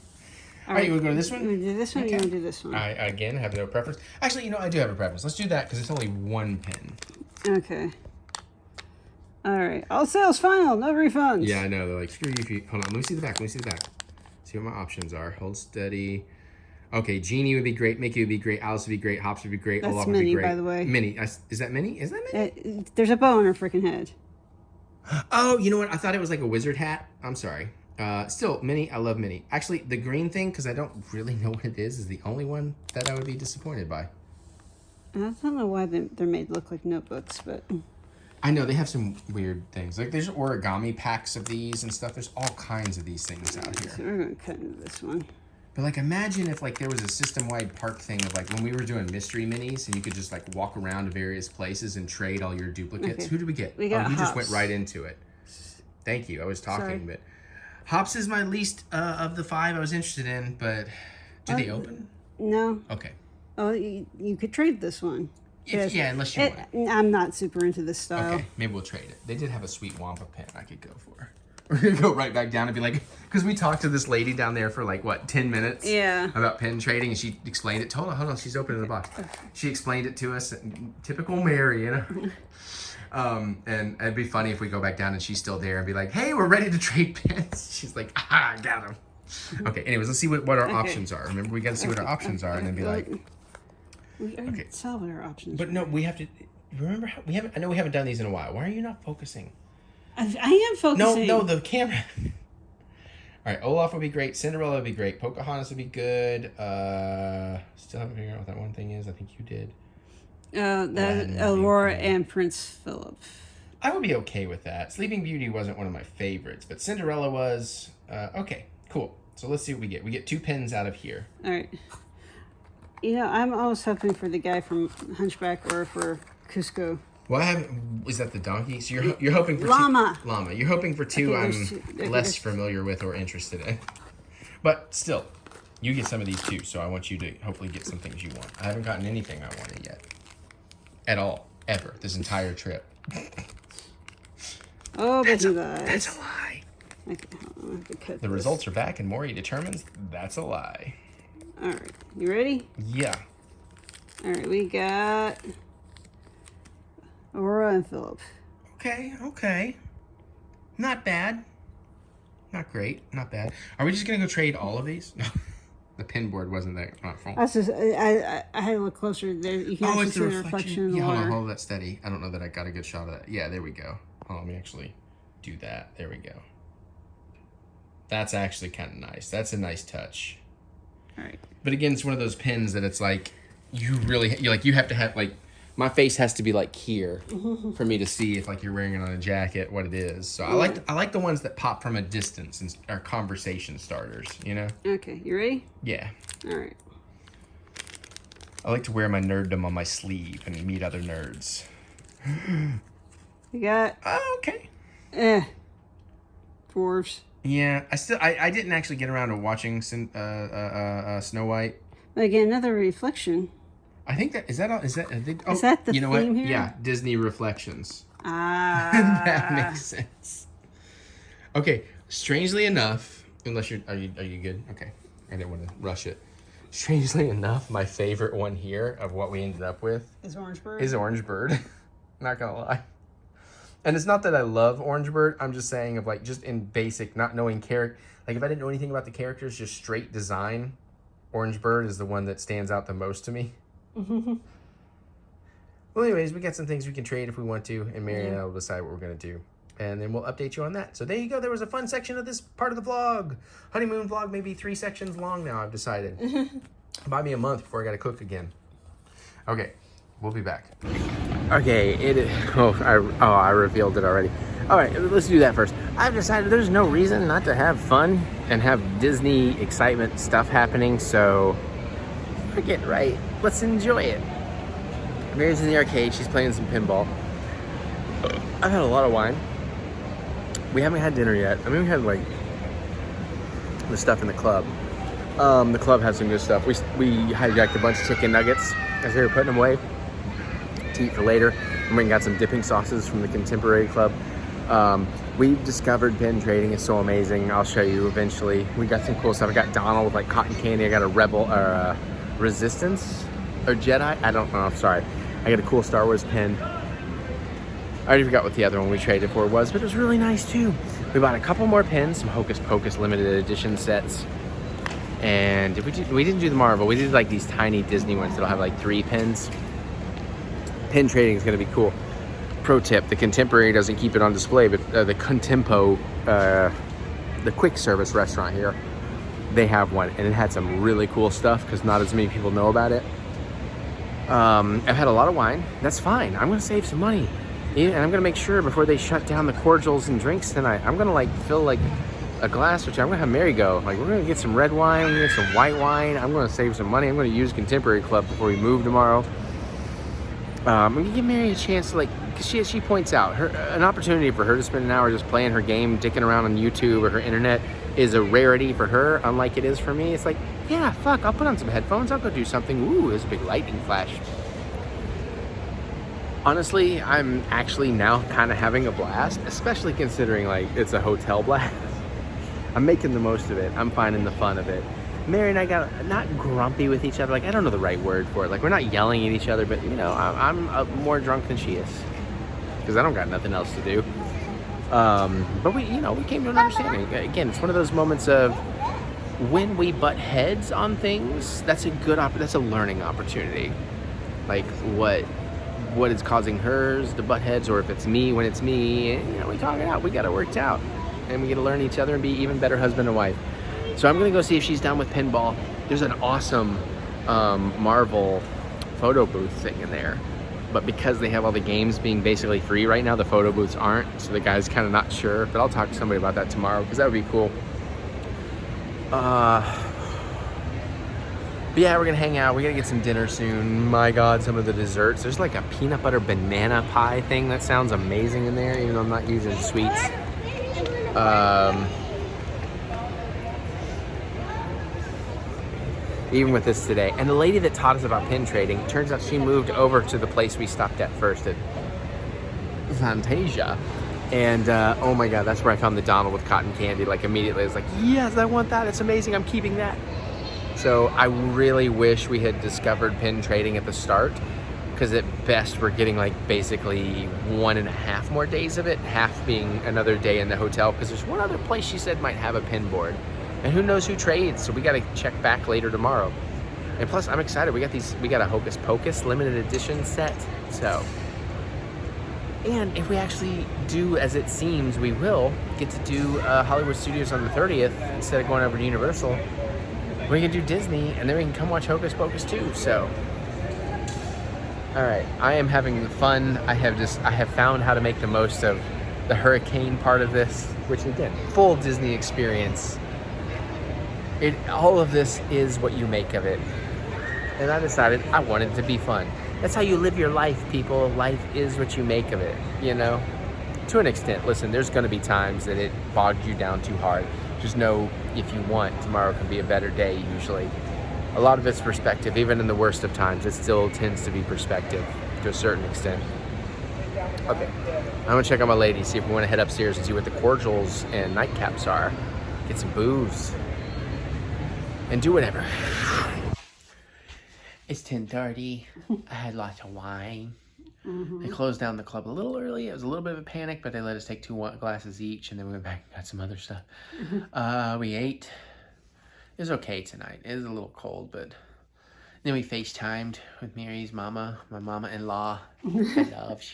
C: All right, you want to go to this one?
B: You want to do this one?
C: Okay.
B: Or you want to do this one?
C: I, again, have no preference. Actually, I do have a preference. Let's do that because it's only one pin.
B: Okay. All right. All sales final. No refunds.
C: Yeah, I know. They're like, screw you if you... Hold on. Let me see the back. See what my options are. Hold steady. Okay, Genie would be great. Mickey would be great. Alice would be great. Hops would be great.
B: That's
C: Olaf would
B: Minnie,
C: be great.
B: by the way.
C: Minnie. Is that Minnie? Is that Minnie?
B: There's a bow on her freaking head.
C: Oh, you know what? I thought it was like a wizard hat. I'm sorry. Still, Minnie. I love Minnie. Actually, the green thing, because I don't really know what it is the only one that I would be disappointed by.
B: I don't know why they're made to look like notebooks, but...
C: I know, they have some weird things. Like, there's origami packs of these and stuff. There's all kinds of these things out here.
B: So we're going to cut into this one.
C: But, like, imagine if, like, there was a system-wide park thing of, like, when we were doing mystery minis and you could just, like, walk around to various places and trade all your duplicates.
B: Okay.
C: Who did we get?
B: We got
C: you just
B: Hops.
C: went right into it. Thank you. I was talking,
B: Sorry.
C: but... Hops is my least of the 5 I was interested in, but... Do they open?
B: No.
C: Okay.
B: Oh, you could trade this one.
C: Yeah, unless you want it.
B: I'm not super into this style.
C: Okay, maybe we'll trade it. They did have a sweet Wampa pen I could go for. We're going to go right back down and be like... Because we talked to this lady down there for like, what, 10 minutes?
B: Yeah.
C: About pen trading, and she explained it. Hold on, she's opening the box. She explained it to us. Typical Mary, And it'd be funny if we go back down and she's still there and be like, hey, we're ready to trade pens. She's like, I got them. Okay, anyways, let's see what our options are. Remember, we got to see what our options are and then be like...
B: We already saw what our options
C: But no, we have to... Remember, how we haven't... I know we haven't done these in a while. Why are you not focusing?
B: I am focusing.
C: No, the camera. All right, Olaf would be great. Cinderella would be great. Pocahontas would be good. Still haven't figured out what that one thing is. I think you did.
B: That Aurora and Prince Philip.
C: I would be okay with that. Sleeping Beauty wasn't one of my favorites, but Cinderella was. Okay, cool. So let's see what we get. We get 2 pins out of here.
B: All right. I'm always hoping for the guy from Hunchback or for Cusco.
C: Well, is that the donkey? So you're hoping for
B: Llama.
C: Llama. You're hoping for 2
B: Okay,
C: I'm
B: there's two. Okay,
C: less
B: there's-
C: familiar with or interested in. But still, you get some of these too, so I want you to hopefully get some things you want. I haven't gotten anything I wanted yet.
A: at all, ever, this entire trip.
B: Oh, but he
A: That's
B: lies.
A: a lie.
B: Okay, hold on, I have to cut
A: The
B: this.
A: results are back and Maury determines that's a lie.
B: All right, you ready?
A: Yeah.
B: All right, we got Aurora and Philip.
A: Okay. Not bad. Not great. Not bad. Are we just gonna go trade all of these? No. The pin board wasn't there. Not full.
B: That's just I had to look closer. There, you can actually
A: it's
B: see the reflection in the
A: Yeah,
B: water.
A: hold that steady. I don't know that I got a good shot of that. Yeah, there we go. Hold on, let me actually do that. There we go. That's actually kind of nice. That's a nice touch.
B: All right.
A: But again, it's one of those pins that it's like you have to have like my face has to be like here for me to see if like you're wearing it on a jacket what it is. So I like the ones that pop from a distance and are conversation starters, you know?
B: Okay, you ready?
A: Yeah.
B: All right.
A: I like to wear my nerddom on my sleeve and meet other nerds.
B: You got
A: Oh, okay.
B: dwarves.
A: Yeah, I didn't actually get around to watching Snow White.
B: Again, another reflection.
A: I think that is that
B: Is that the
A: you know
B: theme
A: what?
B: here?
A: Yeah, Disney reflections.
B: Ah.
A: That makes sense. Okay, strangely enough, unless are you good? Okay, I didn't want to rush it. Strangely enough, my favorite one here of what we ended up with
B: Is Orange Bird?
A: is Orange Bird. Not gonna lie. And it's not that I love Orange Bird. I'm just saying of like just in basic, not knowing character. Like if I didn't know anything about the characters, just straight design, Orange Bird is the one that stands out the most to me. Well, anyways, we got some things we can trade if we want to, and Mary and I will decide what we're gonna do, and then we'll update you on that. So there you go. There was a fun section of this part of the vlog. Honeymoon vlog, maybe 3 sections long now. I've decided. Buy me a month before I gotta cook again. Okay, we'll be back. Okay, I revealed it already. All right, let's do that first. I've decided there's no reason not to have fun and have Disney excitement stuff happening, so forget it, right? Let's enjoy it. Mary's in the arcade. She's playing some pinball. I've had a lot of wine. We haven't had dinner yet. I mean, we had like the stuff in the club. The club had some good stuff. We hijacked a bunch of chicken nuggets as we were putting them away to eat for later. And we got some dipping sauces from the Contemporary Club. We've discovered pin trading is so amazing. I'll show you eventually. We got some cool stuff. I got Donald with like cotton candy. I got a Rebel or Resistance or Jedi. I don't know. I'm sorry. I got a cool Star Wars pin. I already forgot what the other one we traded for was, but it was really nice too. We bought a couple more pins, some Hocus Pocus limited edition sets. And we didn't do the Marvel. We did like these tiny Disney ones that'll have like 3 pins. Pin trading is going to be cool. Pro tip, the Contemporary doesn't keep it on display, but the Contempo, the quick service restaurant here, they have one, and it had some really cool stuff because not as many people know about it. I've had a lot of wine. That's fine. I'm going to save some money. And I'm going to make sure before they shut down the cordials and drinks tonight, I'm going to like fill like a glass or two. I'm going to have Mary go. Like we're going to get some red wine, we're going to get some white wine. I'm going to save some money. I'm going to use Contemporary Club before we move tomorrow. I'm going to give Mary a chance to like, because she points out, an opportunity for her to spend an hour just playing her game, dicking around on YouTube or her internet is a rarity for her, unlike it is for me. It's like, yeah, fuck, I'll put on some headphones, I'll go do something. Ooh, there's a big lightning flash. Honestly, I'm actually now kind of having a blast, especially considering like it's a hotel blast. I'm making the most of it. I'm finding the fun of it. Mary and I got not grumpy with each other. Like, I don't know the right word for it. Like, we're not yelling at each other, but, you know, I'm more drunk than she is. Because I don't got nothing else to do. But we came to an understanding. Again, it's one of those moments of when we butt heads on things, that's a learning opportunity. Like, what is causing hers to butt heads, or if it's me when it's me, we talk it out. We got it worked out. And we get to learn each other and be even better husband and wife. So I'm going to go see if she's down with pinball. There's an awesome Marvel photo booth thing in there. But because they have all the games being basically free right now, the photo booths aren't. So the guy's kind of not sure. But I'll talk to somebody about that tomorrow because that would be cool. But yeah, we're going to hang out. We got to get some dinner soon. My God, some of the desserts. There's like a peanut butter banana pie thing that sounds amazing in there, even though I'm not using sweets.
C: even with this today. And the lady that taught us about pin trading, turns out she moved over to the place we stopped at first at Fantasia. And oh my God, that's where I found the Donald with cotton candy. Like immediately, I was like, yes, I want that. It's amazing. I'm keeping that. So I really wish we had discovered pin trading at the start, because at best we're getting like basically 1.5 more days of it, half being another day in the hotel, because there's one other place she said might have a pin board. And who knows who trades, so we got to check back later tomorrow. And plus, I'm excited. We got a Hocus Pocus limited edition set. So, and if we actually do as it seems, we will get to do Hollywood Studios on the 30th instead of going over to Universal. We can do Disney, and then we can come watch Hocus Pocus too. So, all right, I am having fun. I have found how to make the most of the hurricane part of this, which again, full Disney experience. All of this is what you make of it. And I decided I wanted it to be fun. That's how you live your life, people. Life is what you make of it, you know? To an extent. Listen, there's gonna be times that it bogs you down too hard. Just know, if you want, tomorrow can be a better day usually. A lot of it's perspective. Even in the worst of times, it still tends to be perspective to a certain extent. Okay, I'm gonna check on my lady, see if we wanna head upstairs and see what the cordials and nightcaps are. Get some booze. And do whatever. It's 10:30. I had lots of wine. They closed down the club a little early. It was a little bit of a panic, but they let us take 2 glasses each, and then we went back and got some other stuff. We ate. It was okay tonight. It was a little cold, but then we FaceTimed with Mary's mama, my mama-in-law. I love.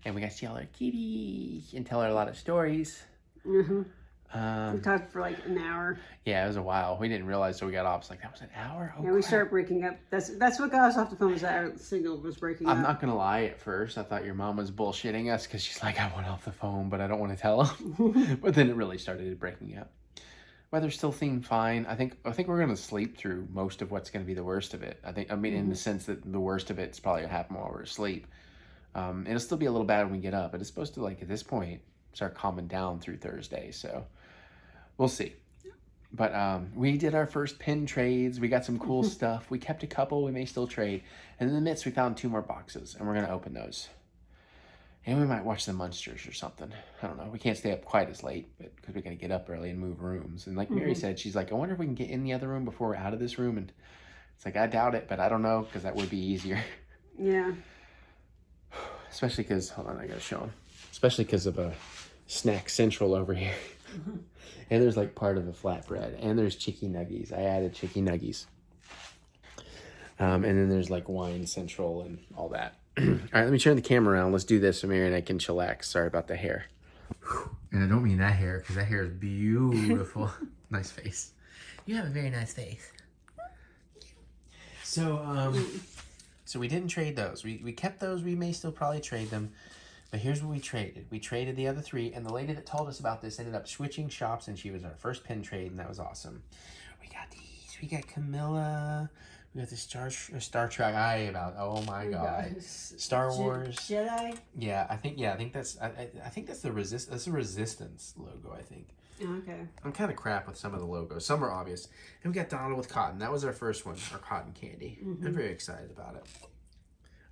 C: And we got to see all our kitties and tell her a lot of stories.
B: We talked for like an hour.
C: Yeah, it was a while. We didn't realize till we got off. It's like, that was an hour? Oh,
B: yeah, we started breaking up. That's what got us off the phone, was that our signal was breaking up.
C: I'm not going to lie, at first, I thought your mom was bullshitting us, because she's like, I went off the phone, but I don't want to tell them. But then it really started breaking up. Weather still seemed fine. I think we're going to sleep through most of what's going to be the worst of it. I mean, in the sense that the worst of it's probably going to happen while we're asleep. It'll still be a little bad when we get up, but it's supposed to, like, at this point, start calming down through Thursday, so we'll see. But we did our first pin trades. We got some cool stuff. We kept a couple. We may still trade. And in the midst, we found 2 more boxes, and we're going to open those. And we might watch the Munsters or something. I don't know. We can't stay up quite as late, but because we're going to get up early and move rooms. And like Mary said, she's like, I wonder if we can get in the other room before we're out of this room. And it's like, I doubt it, but I don't know, because that would be easier.
B: Yeah.
C: Especially because, hold on, I got to show them. Especially because of a Snack Central over here. And there's like part of the flatbread, and there's chicky nuggies. I added chicky nuggies. And then there's like wine central and all that. All right, let me turn the camera around. Let's do this so Mary and I can chillax. Sorry about the hair. And I don't mean that hair, because that hair is beautiful. Nice face. You have a very nice face. So, so we didn't trade those. We kept those. We may still probably trade them. But here's what we traded. We traded the other 3, and the lady that told us about this ended up switching shops, and she was our first pin trade, and that was awesome. We got these. We got Camilla. We got the Star Trek. Oh my God. Star Wars.
B: Jedi?
C: Yeah, I think that's the Resistance logo, I think.
B: Okay.
C: I'm kind of crap with some of the logos. Some are obvious. And we got Donald with cotton. That was our first one, our cotton candy. I'm very excited about it.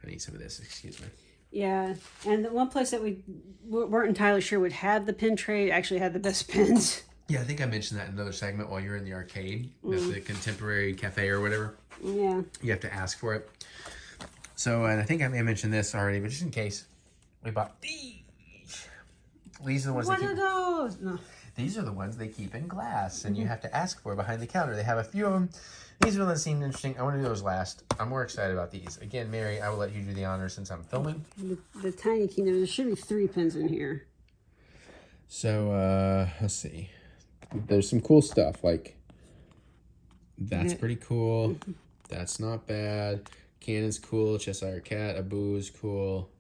C: I need some of this, excuse me.
B: Yeah, and the one place that we weren't entirely sure would have the pin trade actually had the best pins.
C: Yeah, I think I mentioned that in another segment while you're in the arcade, the Contemporary Cafe or whatever.
B: Yeah.
C: You have to ask for it. So, and I think I may have mentioned this already, but just in case, we bought these. These are the ones
B: What are those? No.
C: These are the ones they keep in glass, and you have to ask for behind the counter. They have a few of them. These are the ones that seemed interesting. I want to do those last. I'm more excited about these. Again, Mary, I will let you do the honors since I'm filming.
B: The Tiny Kingdom, there should be 3 pins in here.
C: So, let's see. There's some cool stuff, like, that's pretty cool. That's not bad. Cannon's cool. Cheshire Cat. Abu's cool.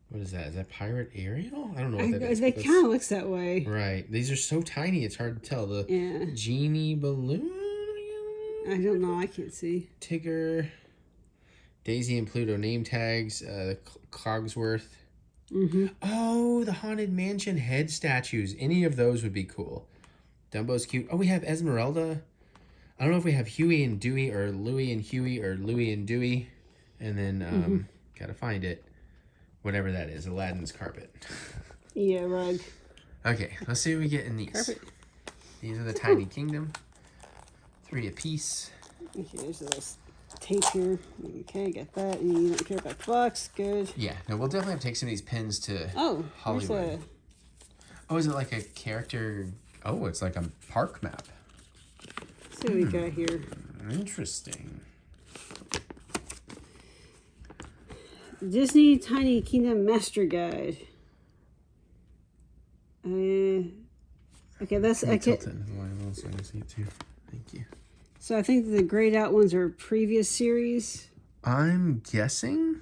C: What is that? Is that Pirate Ariel? I don't know what that is.
B: They kind of looks that way.
C: Right. These are so tiny, it's hard to tell. The Genie Balloon?
B: I don't know. I can't see.
C: Tigger. Daisy and Pluto name tags. The Cogsworth. Oh, the Haunted Mansion head statues. Any of those would be cool. Dumbo's cute. Oh, we have Esmeralda.
A: I don't know if we have Huey and Dewey or Louie and Huey or Louie and Dewey. And then, gotta find it. Whatever that is, Aladdin's carpet.
B: Yeah, rug.
A: Okay, let's see what we get in these.
B: Carpet.
A: These are the Tiny Kingdom. 3 apiece.
B: Okay, there's a little tape here. Okay, got that. And you don't care about the box. Good.
A: Yeah, no, we'll definitely have to take some of these pins to Hollywood.
B: There's
A: Oh, is it like a character? Oh, it's like a park map.
B: let's see what we got here.
A: Interesting.
B: Disney Tiny Kingdom Master Guide. Okay, that's
A: Can you
B: okay.
A: tilt it into the line so I can see it too? Thank you.
B: So I think the grayed out ones are previous series.
A: I'm guessing.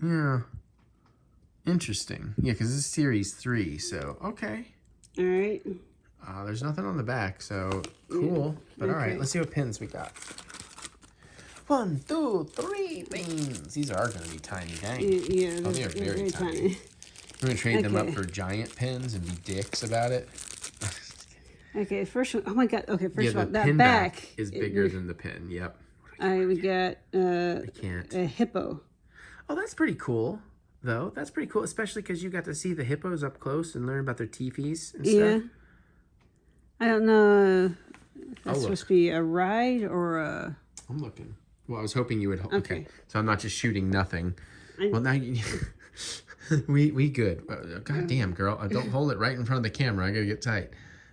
A: Yeah. Interesting. Yeah, because this is series 3, so okay.
B: All right.
A: There's nothing on the back, so cool. But all right,
B: Okay.
A: let's see what pins we got. 1, 2, 3 pins. These are going to be tiny, dang.
B: Yeah,
A: Oh, they are very tiny. We're going to trade them up for giant pins and be dicks about it.
B: Okay, first one. Oh my god. Okay, first
A: Yeah,
B: of all,
A: the
B: that
A: pin
B: back
A: is bigger than the pin. Yep.
B: we got
A: I can't.
B: a hippo.
A: Oh, that's pretty cool, though. That's pretty cool, especially because you got to see the hippos up close and learn about their teepees and
B: Yeah.
A: stuff.
B: I don't know if that's
A: look.
B: supposed to be a ride or a.
A: I'm looking. Well, I was hoping you would. Okay.
B: Okay.
A: So I'm not just shooting nothing.
B: I-
A: Well, now you. we good. God damn, girl. Don't hold it right in front of the camera. I gotta get tight.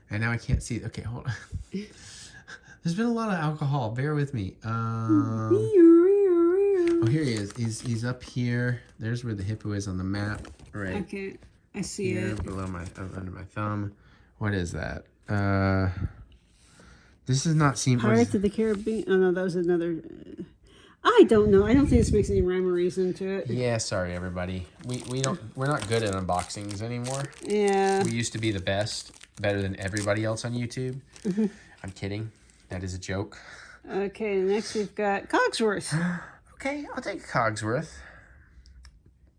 A: And now I can't see. Okay, hold on. There's been a lot of alcohol. Bear with me. Oh, here he is. He's up here. There's where the hippo is on the map. Right
B: Okay, I see
A: here,
B: it.
A: below my under my thumb. What is that? This does not seem.
B: Pirates of the Caribbean. Oh no, that was another. I don't know. I don't think this makes any rhyme or reason to it.
A: Yeah, sorry everybody. We're not good at unboxings anymore.
B: Yeah.
A: We used to be the best, better than everybody else on YouTube. I'm kidding. That is a joke.
B: Okay, next we've got Cogsworth.
A: Okay, I'll take Cogsworth.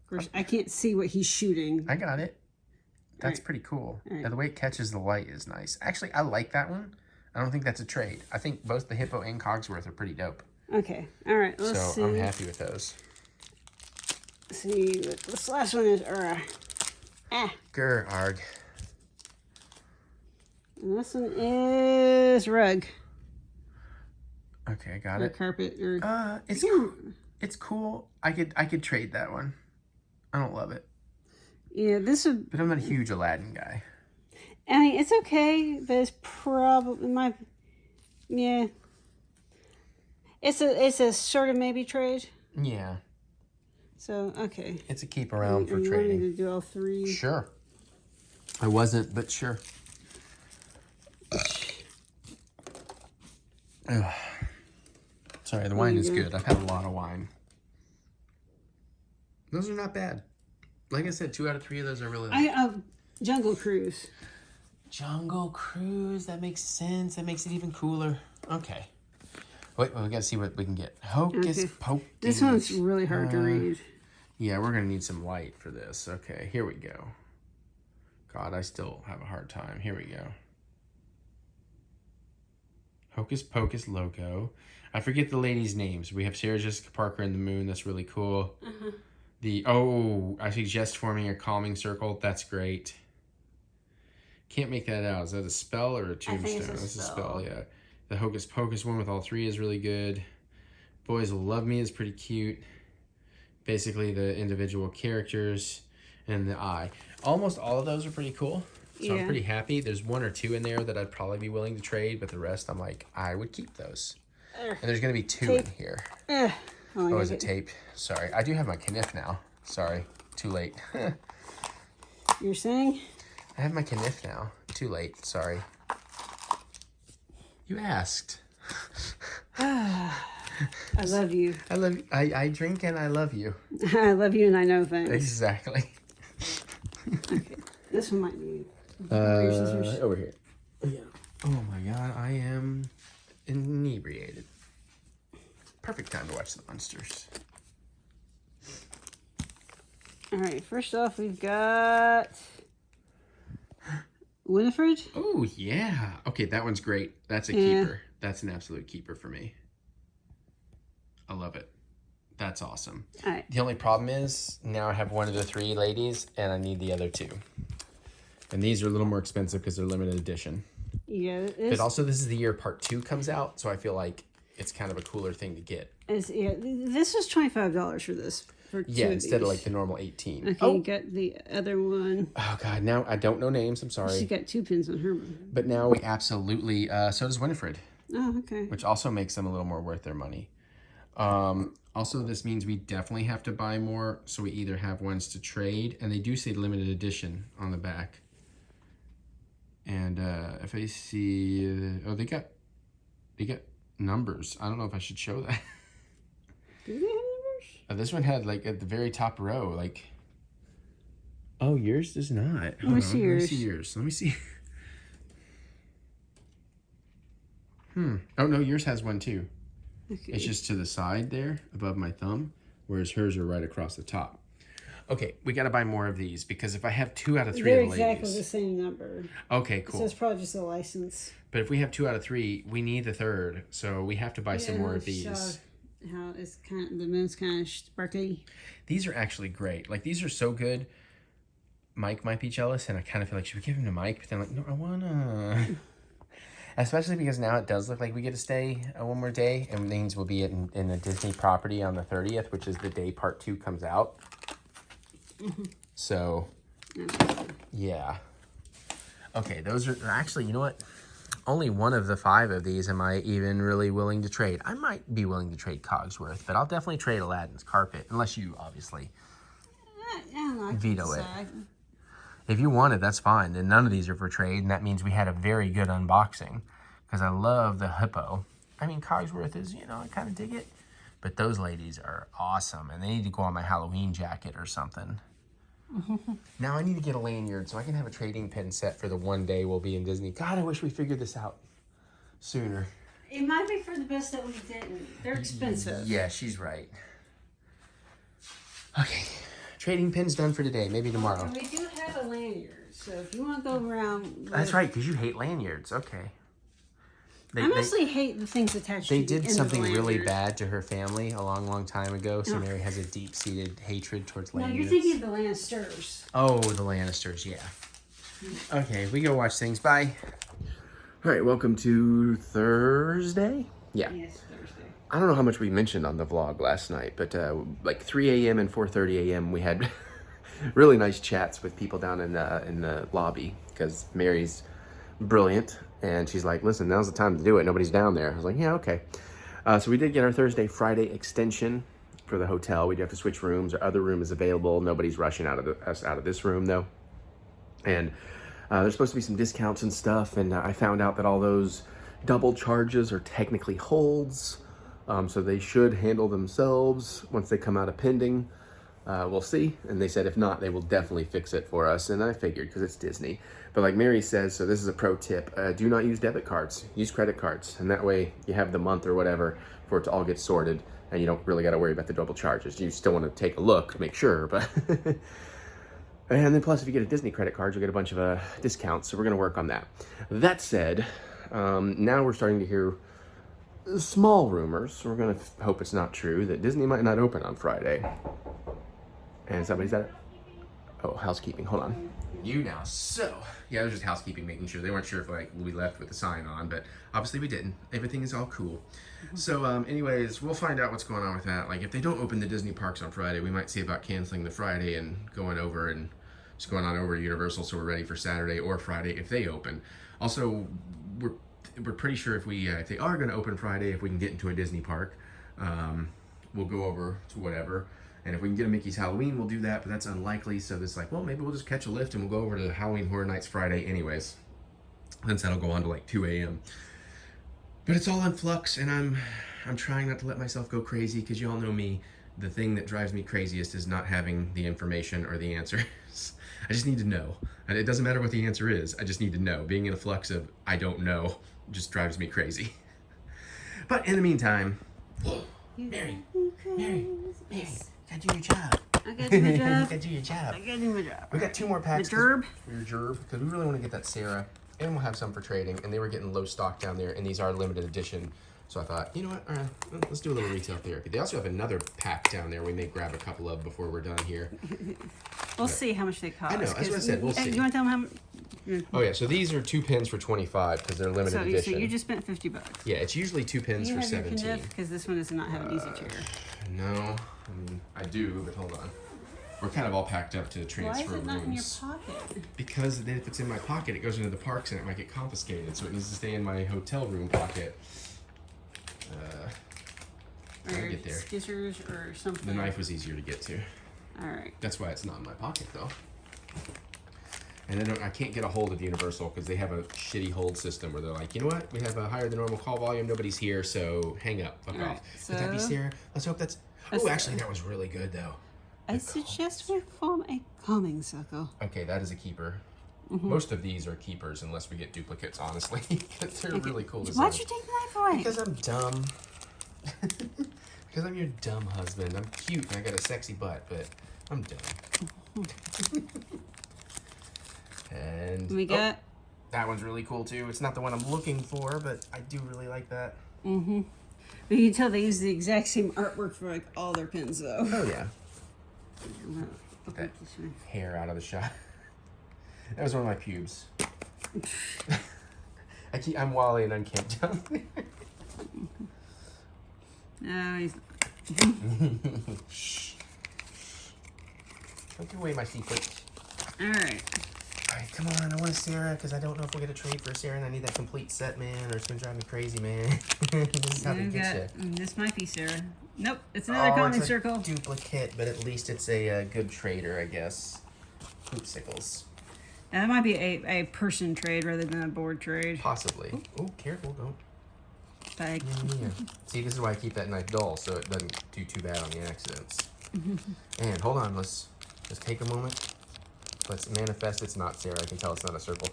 B: Of course, I can't see what he's shooting.
A: I got it. That's
B: Alright.
A: pretty cool.
B: Alright.
A: Now, the way it catches the light is nice. Actually, I like that one. I don't think that's a trade. I think both the hippo and Cogsworth are pretty dope.
B: Okay, all right. Let's
A: So
B: see.
A: I'm happy with those.
B: See what this last one is.
A: Grr, arg.
B: And this one is rug
A: Okay, I got
B: or
A: it.
B: carpet or.
A: It's cool. I could trade that one. I don't love it,
B: Yeah, this would.
A: but I'm not a huge Aladdin guy.
B: I mean, it's okay, but it's probably my. Yeah. It's a sort of maybe trade.
A: Yeah,
B: So okay.
A: it's a keep around for
B: Are you wanting
A: trading.
B: to do all three?
A: Sure. I wasn't, but sure. Ugh. Sorry, the wine is good. I've had a lot of wine. Those are not bad. Like I said, 2 out of 3 of those are really nice.
B: Jungle Cruise.
A: Jungle Cruise, that makes sense. That makes it even cooler. Okay. Wait, we gotta see what we can get. Hocus
B: Okay.
A: Pocus.
B: This one's really hard to read.
A: Yeah, we're gonna need some light for this. Okay, here we go. God, I still have a hard time. Here we go. Hocus Pocus logo. I forget the ladies' names. We have Sarah Jessica Parker and the Moon. That's really cool. I suggest forming a calming circle. That's great. Can't make that out. Is that a spell or a tombstone? That's a spell, yeah. The Hocus Pocus one with all 3 is really good. Boys Will Love Me is pretty cute. Basically the individual characters and the eye. Almost all of those are pretty cool. So I'm pretty happy. There's 1 or 2 in there that I'd probably be willing to trade, but the rest I'm like, I would keep those. And there's going to be 2 in here. Oh, is it tape? Sorry. I do have my kniff now. Sorry. Too late.
B: You're saying?
A: I have my kniff now. Too late. Sorry. You asked.
B: I love you.
A: I love you. I drink and I love you.
B: I love you and I know things.
A: Exactly.
B: Okay. This one might be. Scissors.
A: Over here. Yeah. Oh my god, I am inebriated. Perfect time to watch the monsters.
B: All right. First off, we've got Winifred?
A: Oh, yeah. Okay, that one's great. That's a
B: Yeah.
A: keeper. That's an absolute keeper for me. I love it. That's awesome.
B: All right.
A: The only problem is now I have one of the 3 ladies and I need the other 2. And these are a little more expensive because they're limited edition.
B: Yeah.
A: But also this is the year part 2 comes out, so I feel like it's kind of a cooler thing to get.
B: Yeah, this was $25 for this. For
A: Yeah,
B: two
A: instead of
B: these.
A: like the normal 18.
B: Okay,
A: Oh.
B: you got the other one.
A: Oh God, now I don't know names. I'm
B: She
A: sorry.
B: got 2 pins on her one.
A: But now we absolutely. So does Winifred,
B: Oh, okay.
A: which also makes them a little more worth their money. Also, this means we definitely have to buy more, so we either have ones to trade, and they do say limited edition on the back. And if I see, oh, they got numbers. I don't know if I should show that.
B: Do they have numbers?
A: This one had like at the very top row, like. Oh, yours does not.
B: Let me see yours.
A: Let me see yours. Let me see. Oh no, yours has one too.
B: Okay.
A: It's just to the side there, above my thumb, whereas hers are right across the top. Okay, we got to buy more of these because if I have 2 out of 3
B: They're
A: of the
B: exactly
A: ladies.
B: the same number.
A: Okay,
B: So
A: cool.
B: it's probably just a license.
A: But if we have 2 out of 3, we need the 3rd, so we have to buy some more of these.
B: How it's the moon's kind of sparkly.
A: These are actually great. Like these are so good. Mike might be jealous, and I kind of feel like should we give him to Mike? But then I'm like, no, I wanna. Especially because now it does look like we get to stay one more day, and means we'll be in the Disney property on the 30th, which is the day part 2 comes out. So, yeah. Okay, those are actually, you know what? Only one of the 5 of these am I even really willing to trade. I might be willing to trade Cogsworth, but I'll definitely trade Aladdin's carpet, unless you obviously veto it. If you want it, that's fine. And none of these are for trade, and that means we had a very good unboxing because I love the hippo. I mean, Cogsworth is, I kind of dig it, but those ladies are awesome, and they need to go on my Halloween jacket or something. Now I need to get a lanyard so I can have a trading pin set for the one day we'll be in Disney. God, I wish we figured this out sooner.
B: It might be for the best that we didn't. They're expensive.
A: Yeah, she's right. Okay, trading pin's done for today. Maybe tomorrow.
B: And we do have a lanyard, so if you want to go around.
A: That's right, because you hate lanyards. Okay.
B: I mostly hate the things attached to
A: They
B: the
A: did
B: end of
A: something
B: the
A: really
B: lanyard.
A: bad to her family a long, long time ago, so Mary has a deep-seated hatred towards
B: No,
A: lanyards.
B: you're thinking of the Lannisters.
A: Oh, the Lannisters, yeah. Okay, we go watch things. Bye. All right, welcome to Thursday. Yeah.
B: Yes, Thursday.
A: I don't know how much we mentioned on the vlog last night, but like 3 a.m. and 4:30 a.m. we had really nice chats with people down in the lobby because Mary's brilliant. And she's like, listen, now's the time to do it. Nobody's down there. I was like, yeah, okay. So we did get our Thursday, Friday extension for the hotel. We do have to switch rooms. Our other room is available. Nobody's rushing us out of this room, though. And there's supposed to be some discounts and stuff. And I found out that all those double charges are technically holds. So they should handle themselves once they come out of pending. We'll see. And they said if not, they will definitely fix it for us. And I figured because it's Disney. But like Mary says, so this is a pro tip, do not use debit cards, use credit cards. And that way you have the month or whatever for it to all get sorted and you don't really got to worry about the double charges. You still want to take a look, make sure, but. And then plus if you get a Disney credit card, you'll get a bunch of discounts. So we're going to work on that. That said, now we're starting to hear small rumors. We're going to hope it's not true that Disney might not open on Friday. And somebody's at it. Oh, housekeeping. Hold on. You now. So, yeah, it was just housekeeping, making sure. They weren't sure if we left with the sign on, but obviously we didn't. Everything is all cool. So, anyways, we'll find out what's going on with that. Like, if they don't open the Disney parks on Friday, we might see about canceling the Friday and going over and just going on over to Universal so we're ready for Saturday or Friday if they open. Also, we're pretty sure if they are going to open Friday, if we can get into a Disney park, we'll go over to whatever. And if we can get a Mickey's Halloween, we'll do that, but that's unlikely. So it's like, well, maybe we'll just catch a lift and we'll go over to Halloween Horror Nights Friday anyways. Since that'll go on to like 2 a.m. But it's all on Flux, and I'm trying not to let myself go crazy because you all know me. The thing that drives me craziest is not having the information or the answers. I just need to know. And it doesn't matter what the answer is. I just need to know. Being in a flux of I don't know just drives me crazy. But in the meantime, Mary, gotta do your job.
B: I gotta do my
A: You
B: job.
A: gotta do your job.
B: I gotta do my job.
A: We got 2 more packs.
B: The gerb?
A: For your gerb, because we really want to get that Sarah, and we'll have some for trading. And they were getting low stock down there, and these are limited edition. So I thought, you know what? All right, let's do a little retail therapy. They also have another pack down there. We may grab a couple of before we're done here.
B: We'll see how much they cost.
A: I know. That's what I said. We'll see.
B: You want to tell them how much?
A: Oh yeah. So these are 2 pins for 25 because they're limited
B: So
A: edition.
B: you just spent $50.
A: Yeah, it's usually 2 pins for 17.
B: Because this one does not have an easy chair.
A: No, I mean I do, but hold on. We're kind of all packed up to
B: Why
A: transfer
B: is it not in your
A: rooms.
B: pocket?
A: Because then if it's in my pocket, it goes into the parks and it might get confiscated. So it needs to stay in my hotel room pocket.
B: Or
A: I'll get there.
B: scissors or something.
A: The knife was easier to get to.
B: All right.
A: That's why it's not in my pocket though. And I can't get a hold of Universal because they have a shitty hold system where they're like, you know what? We have a higher than normal call volume. Nobody's here, so hang up. Fuck
B: All
A: off.
B: right,
A: Would that be
B: so-
A: Sarah? Let's hope that's. Oh, actually, that was really good though.
B: I suggest we form a calming circle.
A: Okay, that is a keeper. Most of these are keepers unless we get duplicates, honestly. Because they're really cool design.
B: Why'd you take the knife away?
A: Because I'm dumb. Because I'm your dumb husband. I'm cute and I got a sexy butt, but I'm dumb. And
B: We got...
A: that one's really cool too. It's not the one I'm looking for, but I do really like that.
B: You can tell they use the exact same artwork for like all their pins though.
A: Oh yeah.
B: Okay, this one.
A: Hair out of the shot. That was one of my pubes. I'm Wally and Uncan't down there.
B: No, he's
A: Shh. Don't give away my secrets.
B: all right.
A: Alright, come on, I want a Sarah, because I don't know if we'll get a trade for a Sarah, and I need that complete set, man, or it's gonna drive me crazy, man. This is how they
B: We've
A: get
B: got,
A: you.
B: this might be Sarah. Nope, it's another calming
A: it's a
B: circle.
A: duplicate, but at least it's a good trader, I guess. Poopsicles.
B: That might be a person trade rather than a board trade.
A: Possibly. Oh, careful, don't.
B: Bag.
A: Yeah. See, this is why I keep that knife dull, so it doesn't do too bad on the accidents. And hold on, let's just take a moment. Let's manifest it's not Sarah. I can tell it's not a circle.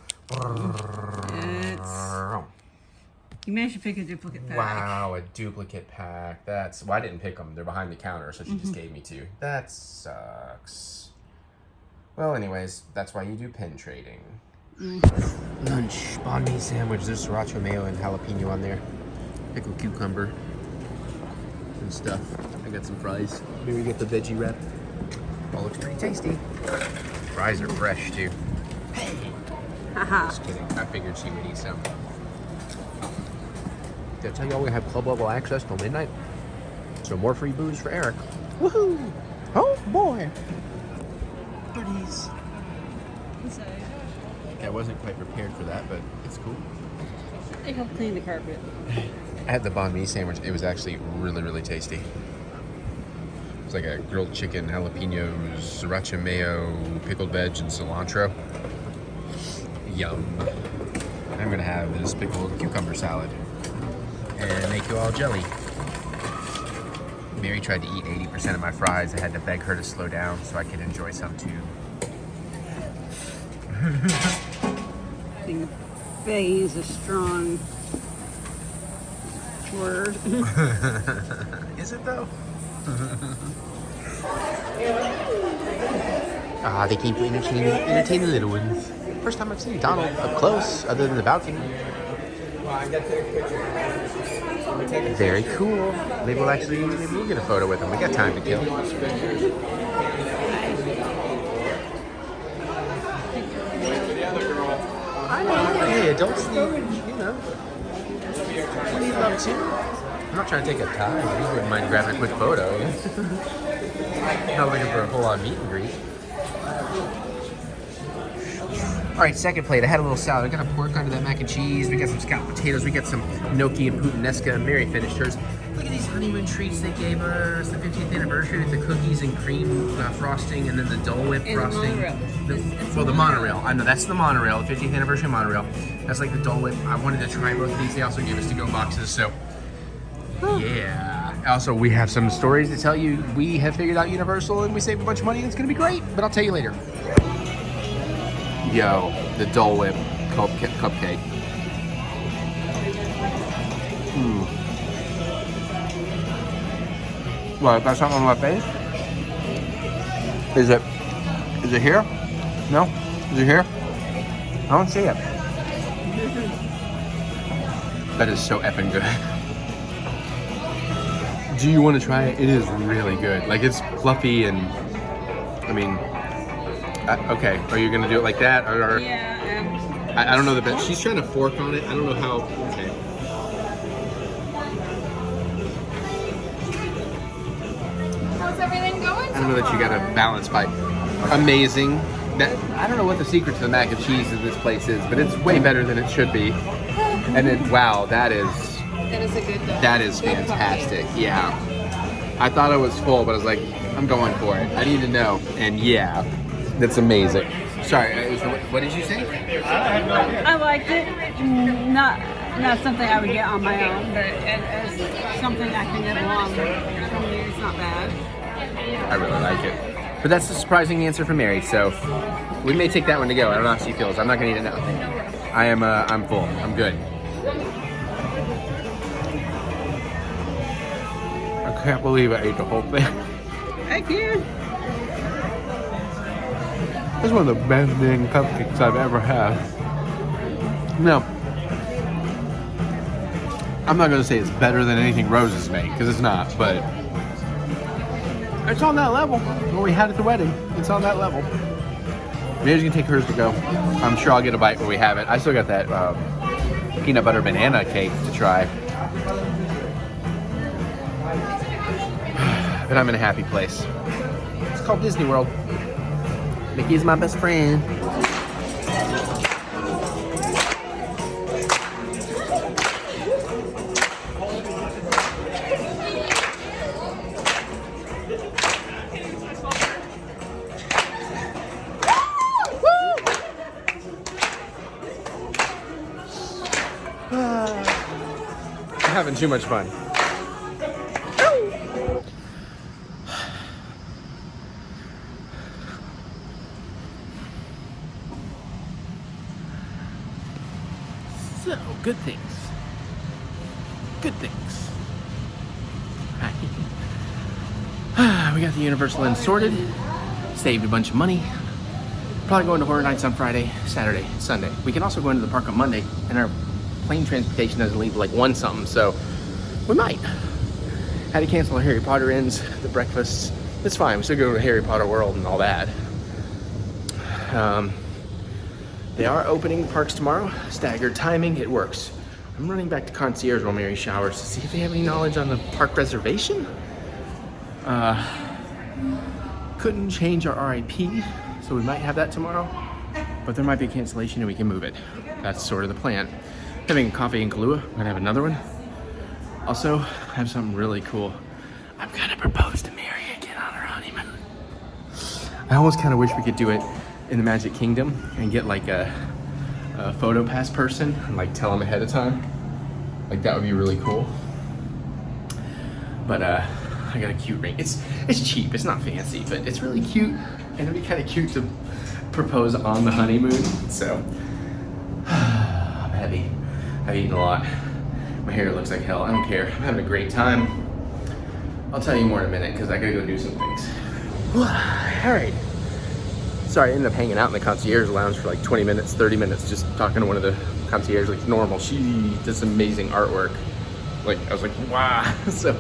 B: You managed to pick a duplicate pack.
A: Wow, a duplicate pack. That's... Well, I didn't pick them. They're behind the counter, so she just gave me 2. That sucks. Well, anyways, that's why you do pin trading. Lunch, banh mi sandwich. There's sriracha mayo and jalapeno on there. Pickled cucumber and stuff. I got some fries. Maybe we get the veggie wrap. All looks pretty tasty. Fries are fresh, too. Hey!
B: Haha.
A: Just kidding. I figured she would eat some. Did I tell you all we have club level access till midnight? So more free booze for Eric. Woohoo! Oh boy! Goodies. I wasn't quite prepared for that, but it's cool.
B: They help clean the carpet.
A: I had the banh mi sandwich. It was actually really, really tasty. It's like a grilled chicken, jalapenos, sriracha mayo, pickled veg, and cilantro. Yum. I'm gonna have this pickled cucumber salad and make you all jelly. Mary tried to eat 80% of my fries. I had to beg her to slow down so I could enjoy some too.
B: I think begging is a strong word.
A: Is it though? They came to entertain the little ones. First time I've seen Donald up close, other than the balcony. Very cool. Maybe we'll get a photo with him. We got time to kill. I know. Hey, adults need, you know. We need love too. I'm not trying to take up time. I wouldn't mind grabbing a quick photo. Not looking for a full-on meet and greet. All right, second plate. I had a little salad. I got a pork under that mac and cheese. We got some scalloped potatoes. We got some gnocchi and puttanesca. Mary finished hers. Look at these honeymoon treats they gave us. The 15th anniversary with the cookies and cream frosting, and then the Dole Whip frosting. The monorail. I know that's the monorail. The 50th anniversary monorail. That's like the Dole Whip. I wanted to try both of these. They also gave us to-go boxes. So, yeah. Also, we have some stories to tell you. We have figured out Universal, and we saved a bunch of money. And it's gonna be great. But I'll tell you later. Yo, the Dole Whip cupcake. What, got something on my face?
C: Is it here? No? Is it here? I don't see it. That is so effing good. Do you want to try it? It is really good. Like, it's fluffy and, I mean, okay. Are you gonna do it like that? Or
B: Yeah.
C: I don't know the best. She's trying to fork on it. I don't know how. Okay.
D: How's everything going?
C: I don't know that you got a balanced bite. Amazing. I don't know what the secret to the mac and cheese in this place is, but it's way better than it should be. And then, wow, that is
D: a good.
C: That is fantastic. Yeah. I thought I was full, but I was like, I'm going for it. I need to know. And yeah, that's amazing. Sorry, what did you say?
B: I liked it. Not something I would get on my own, but as something I can get along with. I mean, it's not bad.
C: I really like it. But that's the surprising answer from Mary, so we may take that one to go. I don't know how she feels. I'm not gonna eat it now. I'm full. I'm good. I can't believe I ate the whole thing.
B: I can.
C: That's one of the best dang cupcakes I've ever had. No. I'm not gonna say it's better than anything Roses make, because it's not, but it's on that level. When we had at the wedding, it's on that level. Mary's gonna take hers to go. I'm sure I'll get a bite when we have it. I still got that peanut butter banana cake to try. But I'm in a happy place. It's called Disney World. Mickey's my best friend. I'm having too much fun. So, good things. Good things. Right. We got the Universal Inn sorted. Saved a bunch of money. Probably going to Horror Nights on Friday, Saturday, Sunday. We can also go into the park on Monday, and our plane transportation doesn't leave like 1 something, so we might. Had to cancel our Harry Potter ins, the breakfasts. It's fine, we still go to Harry Potter World and all that. They are opening the parks tomorrow. Staggered timing, it works. I'm running back to concierge while Mary showers to see if they have any knowledge on the park reservation. Couldn't change our RIP, so we might have that tomorrow. But there might be a cancellation and we can move it. That's sort of the plan. Having a coffee in Kahlua, I'm gonna have another one. Also, I have something really cool. I'm gonna propose to Mary again on our honeymoon. I almost kind of wish we could do it in the Magic Kingdom and get like a photo pass person and like tell them ahead of time. Like that would be really cool. But I got a cute ring. It's cheap, it's not fancy, but it's really cute. And it'd be kind of cute to propose on the honeymoon. So I'm heavy. I've eaten a lot. My hair looks like hell. I don't care. I'm having a great time. I'll tell you more in a minute because I gotta go do some things. All right. Sorry, I ended up hanging out in the concierge lounge for like 20 minutes, 30 minutes, just talking to one of the concierge like normal. She does amazing artwork. Like, I was like, wow. So,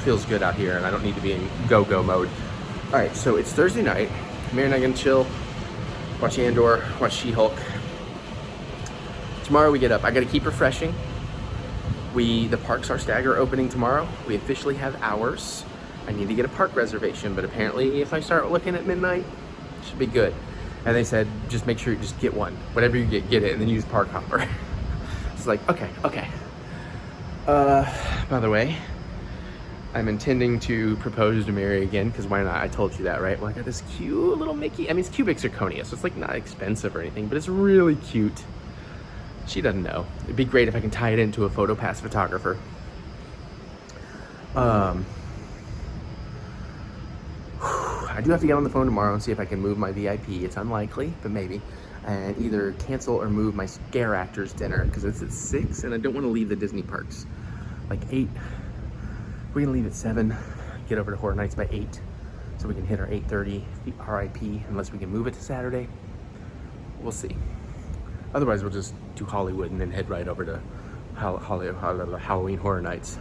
C: feels good out here and I don't need to be in go-go mode. All right, so it's Thursday night. Mary and I gonna chill, watch Andor, watch She-Hulk. Tomorrow we get up. I gotta keep refreshing. The parks are stagger opening tomorrow. We officially have hours. I need to get a park reservation, but apparently if I start looking at midnight, it should be good. And they said, just make sure you just get one. Whatever you get it, and then use Park Hopper. It's like, okay. By the way, I'm intending to propose to Mary again, because why not? I told you that, right? Well, I got this cute little Mickey. I mean, it's cubic zirconia, so it's like not expensive or anything, but it's really cute. She doesn't know. It'd be great if I can tie it into a photo pass photographer. I do have to get on the phone tomorrow and see if I can move my VIP. It's unlikely, but maybe. And either cancel or move my Scare Actors dinner because it's at 6 and I don't want to leave the Disney parks. Like 8. We're gonna leave at 7. get over to Horror Nights by 8 so we can hit our 8:30 RIP, unless we can move it to Saturday. We'll see. Otherwise, we'll just do Hollywood and then head right over to Halloween Horror Nights.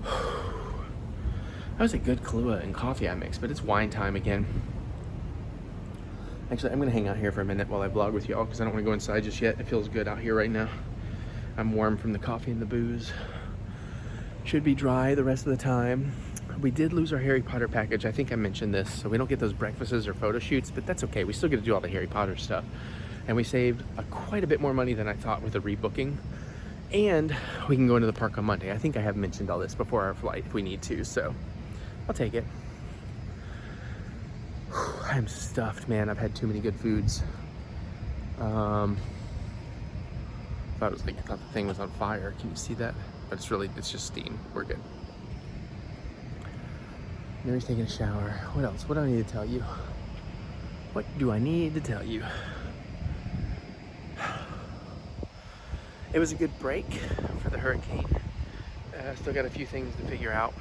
C: That was a good Kahlua and coffee I mixed, but it's wine time again. Actually, I'm gonna hang out here for a minute while I vlog with y'all because I don't want to go inside just yet. It feels good out here right now. I'm warm from the coffee and the booze. Should be dry the rest of the time. We did lose our Harry Potter package. I think I mentioned this, so we don't get those breakfasts or photo shoots, but that's okay. We still get to do all the Harry Potter stuff. And we saved quite a bit more money than I thought with the rebooking. And we can go into the park on Monday. I think I have mentioned all this before our flight if we need to, so I'll take it. I'm stuffed, man. I've had too many good foods. I thought the thing was on fire. Can you see that? But it's just steam. We're good. Mary's taking a shower. What else? What do I need to tell you? What do I need to tell you? It was a good break for the hurricane. Still got a few things to figure out.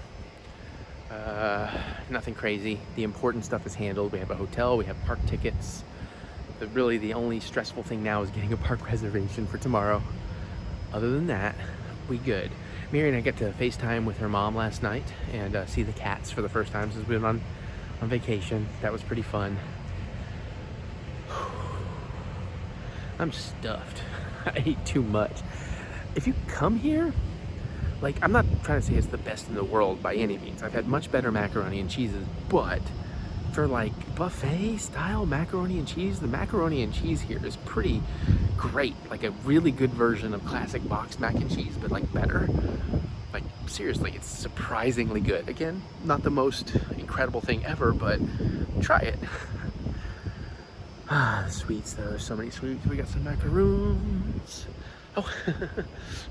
C: Nothing crazy. The important stuff is handled. We have a hotel, we have park tickets. Really the only stressful thing now is getting a park reservation for tomorrow. Other than that, we good. Mary and I got to FaceTime with her mom last night and see the cats for the first time since we've been on vacation. That was pretty fun. I'm stuffed. I ate too much. If you come here, like, I'm not trying to say it's the best in the world by any means. I've had much better macaroni and cheeses, but for like buffet style macaroni and cheese, the macaroni and cheese here is pretty great. Like a really good version of classic boxed mac and cheese, but like better. Like seriously, it's surprisingly good. Again, not the most incredible thing ever, but try it. Ah, sweets though, so many sweets. We got some macaroons. Oh,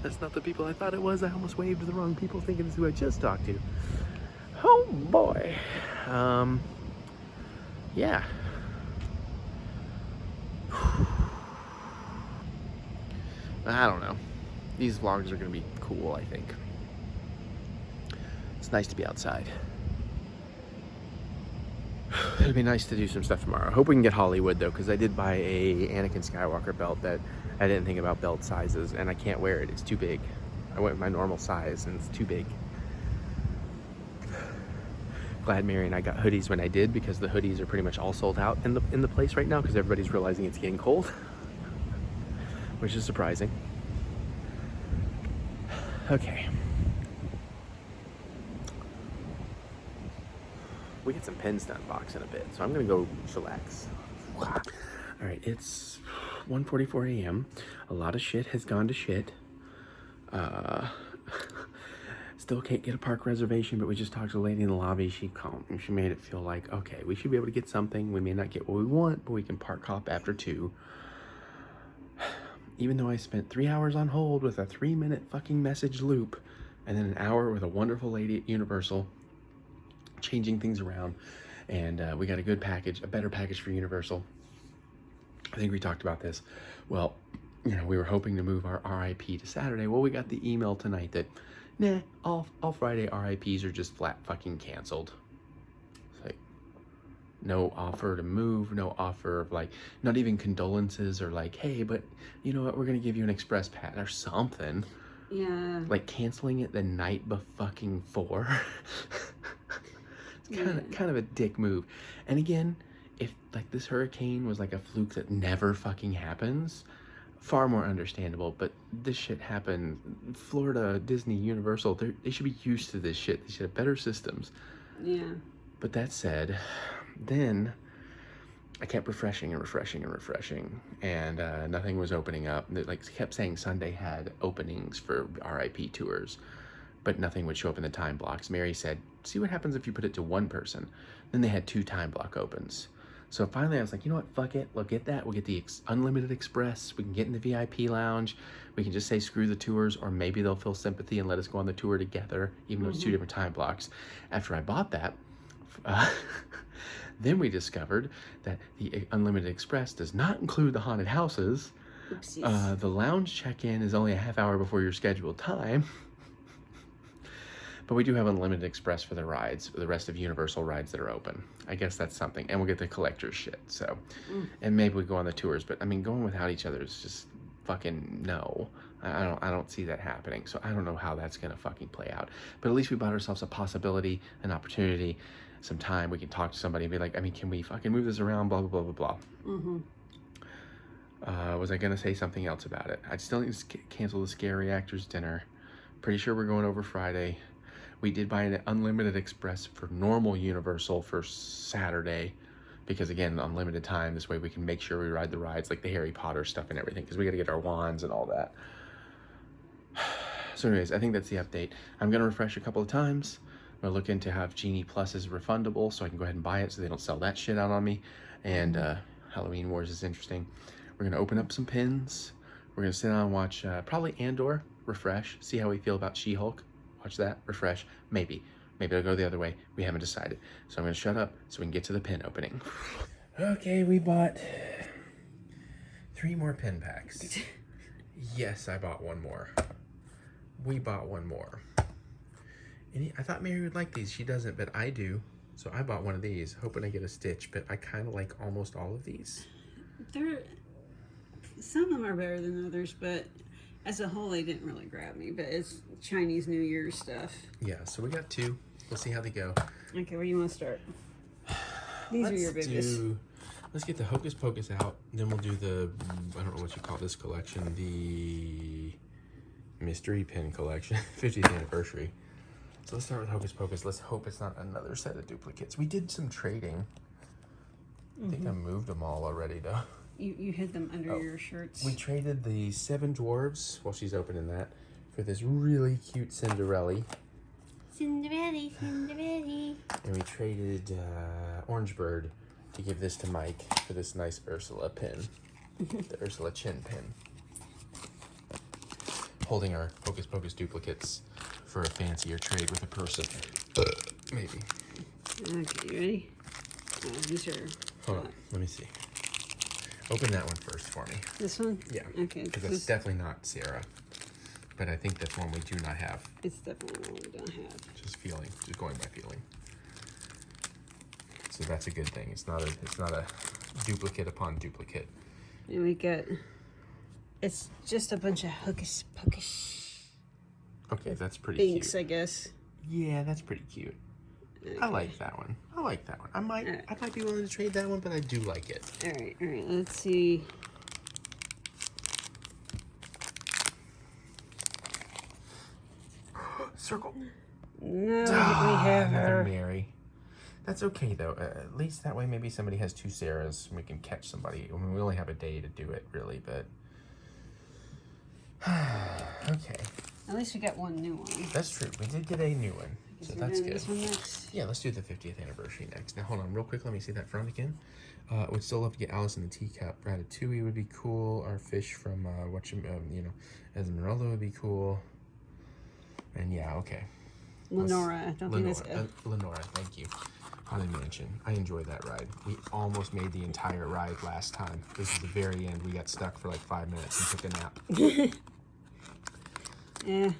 C: that's not the people I thought it was. I almost waved to the wrong people thinking it's who I just talked to. Oh boy. Yeah. I don't know. These vlogs are gonna be cool, I think. It's nice to be outside. It'll be nice to do some stuff tomorrow. I hope we can get Hollywood though, because I did buy a Anakin Skywalker belt that I didn't think about belt sizes, and I can't wear it. It's too big. I went with my normal size, and it's too big. Glad Mary and I got hoodies when I did, because the hoodies are pretty much all sold out in the place right now, because everybody's realizing it's getting cold, which is surprising. Okay. We get some pens to unbox in a bit, so I'm gonna go chillax. All right, it's 1:44 a.m. A lot of shit has gone to shit. Still can't get a park reservation, but we just talked to the lady in the lobby. She called and she made it feel like, okay, we should be able to get something. We may not get what we want, but we can park hop after 2. Even though I spent 3 hours on hold with a 3-minute fucking message loop, and then an hour with a wonderful lady at Universal changing things around, and we got a good package, a better package for Universal. I think we talked about this. Well, you know, we were hoping to move our RIP to Saturday. Well, we got the email tonight that, nah, all Friday RIPs are just flat fucking canceled. It's like, no offer to move, no offer of like, not even condolences or like, hey, but you know what, we're gonna give you an express pass or something.
B: Yeah.
C: Like canceling it the night before. It's kind of a dick move. And again, if like this hurricane was like a fluke that never fucking happens, far more understandable. But this shit happened. Florida, Disney, Universal, they should be used to this shit. They should have better systems.
B: Yeah.
C: But that said, then I kept refreshing, and nothing was opening up. They like kept saying Sunday had openings for RIP tours, but nothing would show up in the time blocks. Mary said, see what happens if you put it to one person. Then they had 2 time block opens. So finally I was like, you know what, fuck it. We'll get that. We'll get the unlimited express. We can get in the VIP lounge. We can just say screw the tours, or maybe they'll feel sympathy and let us go on the tour together, even though it's 2 different time blocks. After I bought that, then we discovered that the unlimited express does not include the haunted houses. The lounge check-in is only a half hour before your scheduled time.
A: But we do have unlimited express for the rides, for the rest of Universal rides that are open. I guess that's something. And we'll get the collector's shit, so. And maybe we go on the tours, but I mean, going without each other is just fucking no. I don't see that happening, so I don't know how that's gonna fucking play out. But at least we bought ourselves a possibility, an opportunity, some time. We can talk to somebody and be like, I mean, can we fucking move this around, blah, blah, blah, blah, blah. Was I gonna say something else about it? I still need to cancel the Scary Actors dinner. Pretty sure we're going over Friday. We did buy an unlimited express for normal Universal for Saturday, because again, unlimited time. This way we can make sure we ride the rides, like the Harry Potter stuff and everything, because we got to get our wands and all that. So anyways, I think that's the update. I'm going to refresh a couple of times. I'm going to look into have Genie Plus is refundable, so I can go ahead and buy it so they don't sell that shit out on me. And Halloween Wars is interesting. We're going to open up some pins. We're going to sit down and watch probably Andor, refresh, see how we feel about She-Hulk. Watch that, refresh, maybe. Maybe I'll go the other way. We haven't decided. So I'm going to shut up so we can get to the pin opening. Okay, we bought 3 more pin packs. Yes, I bought one more. We bought one more. And I thought Mary would like these. She doesn't, but I do. So I bought one of these, hoping I get a Stitch, but I kind of like almost all of these.
B: Some of them are better than others, but as a whole, they didn't really grab me. But it's Chinese New Year stuff.
A: Yeah, so we got 2. We'll see how they go.
B: Okay, where do you want to start? These are your biggest.
A: Let's get the Hocus Pocus out. Then we'll do the, I don't know what you call this collection, the mystery pin collection, 50th anniversary. So let's start with Hocus Pocus. Let's hope it's not another set of duplicates. We did some trading. I think I moved them all already, though.
B: You hid them under your shirts.
A: We traded the 7 dwarves, while she's opening that, for this really cute Cinderella.
D: Cinderella, Cinderella.
A: And we traded Orange Bird to give this to Mike for this nice Ursula pin. The Ursula chin pin. Holding our Hocus Pocus duplicates for a fancier trade with a person. Maybe.
B: Okay, you ready? These are...
A: Hold on, let me see. Open that one first for me.
B: This one?
A: Yeah.
B: Okay.
A: Because that's definitely not Sarah. But I think that's one we do not have.
B: It's definitely one we don't have.
A: Just feeling, just going by feeling. So that's a good thing. It's not a duplicate upon duplicate.
B: And we got, it's just a bunch of Hocus Pocus
A: Okay, that's pretty
B: binks,
A: cute.
B: I guess.
A: Yeah, that's pretty cute.
B: Okay.
A: I like that one. I like that one. I might be willing to trade that one, but I do like it.
B: All right. Let's see.
A: Circle.
B: No, we have
A: Another
B: her.
A: Mary. That's okay though. At least that way, maybe somebody has 2 Sarahs. And we can catch somebody. I mean, we only have a day to do it, really. But okay.
B: At least we got one new one.
A: That's true. We did get a new one, so
B: We're
A: that's
B: doing
A: good.
B: This one next.
A: Yeah, let's do the 50th anniversary next. Now, hold on real quick. Let me see that front again. Would still love to get Alice in the Teacup. Ratatouille would be cool. Our fish from, Esmeralda would be cool. And yeah, okay.
B: Lenora. I don't think that's good.
A: Lenora, thank you. Haunted Mansion. I enjoyed that ride. We almost made the entire ride last time. This is the very end. We got stuck for like 5 minutes and took a nap.
B: Yeah.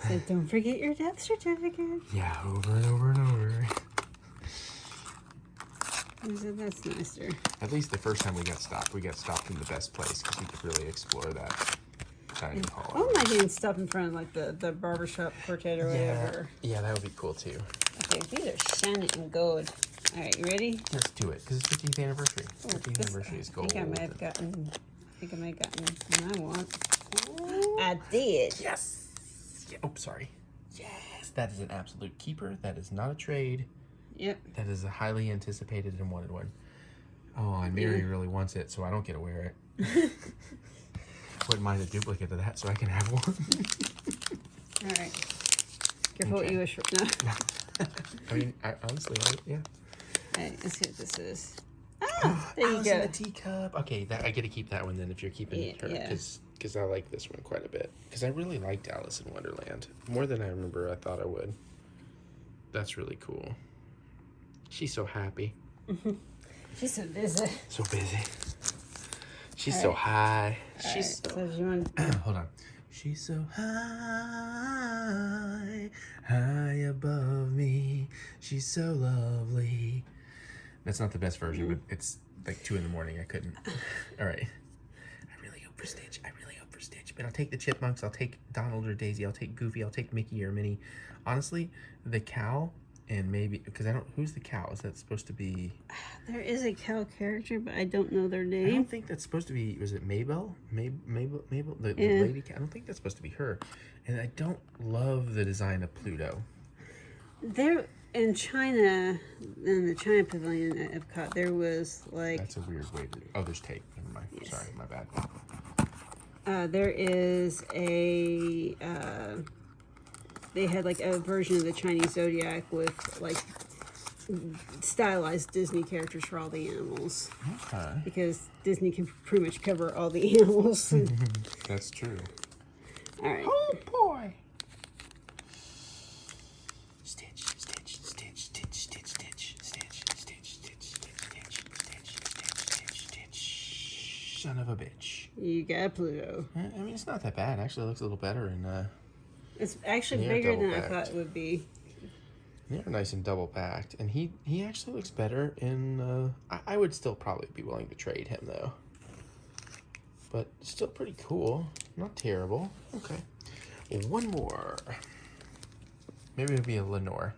B: So don't forget your death certificate.
A: Yeah, over and over and over.
B: That's nicer.
A: At least the first time we got stopped in the best place because we could really explore that dining hall.
B: Oh, my getting stuff in front of like the barbershop quartet or whatever.
A: Yeah, that would be cool too.
B: Okay, these are shiny and gold. All right, you ready?
A: Let's do it because it's 50th anniversary. 50th anniversary is gold.
B: I think I might have gotten one I want. I did.
A: Yes. Yeah. Oh, sorry. Yes, that is an absolute keeper. That is not a trade.
B: Yep.
A: That is a highly anticipated and wanted one. Oh, and Mary really wants it, so I don't get to wear it. Wouldn't mind a duplicate of that, so I can have one.
B: All right. Careful what you wish for. No.
A: I mean, honestly, yeah.
B: All right, let's see what this is. Ah, there you
A: Alice
B: go.
A: in the Teacup. Okay, I get to keep that one then if you're keeping her,
B: Yeah.
A: because I like this one quite a bit. Because I really liked Alice in Wonderland more than I remember I thought I would. That's really cool. She's so happy.
B: She's so busy.
A: So busy. She's so high.
B: She's.
A: So...
B: So if you want.
A: Hold on.
C: She's so high, high above me. She's so lovely. That's not the best version, but it's like 2 in the morning. I couldn't. All right. I really hope for Stitch. But I'll take the Chipmunks. I'll take Donald or Daisy. I'll take Goofy. I'll take Mickey or Minnie. Honestly, the cow and maybe, because I don't, who's the cow? Is that supposed to be?
B: There is a cow character, but I don't know their
C: I
B: name.
C: don't think that's supposed to be, was it Mabel? Mabel, the lady cow? I don't think that's supposed to be her. And I don't love the design of Pluto.
B: There, in China, in the China Pavilion at Epcot, there was like...
C: That's a weird way to, oh, there's tape. Never mind.
B: Yes.
C: Sorry, my bad.
B: There is a... they had like a version of the Chinese Zodiac with like stylized Disney characters for all the animals.
C: Okay.
B: Because Disney can pretty much cover all the animals.
C: That's true.
B: All right.
C: Oh boy. Stitch, Stitch, Stitch, Stitch, Stitch, Stitch, Stitch, Stitch, Stitch, Stitch, Stitch, Stitch, Stitch. Son of a bitch.
B: You got Pluto.
C: I mean, it's not that bad. Actually, it looks a little better in
B: It's actually
C: They're
B: bigger than I
C: double-backed.
B: thought it would be.
C: they're nice and double backed, and he actually looks better in. I would still probably be willing to trade him though, but still pretty cool. Not terrible. Okay, one more. Maybe it'll be a Lenore.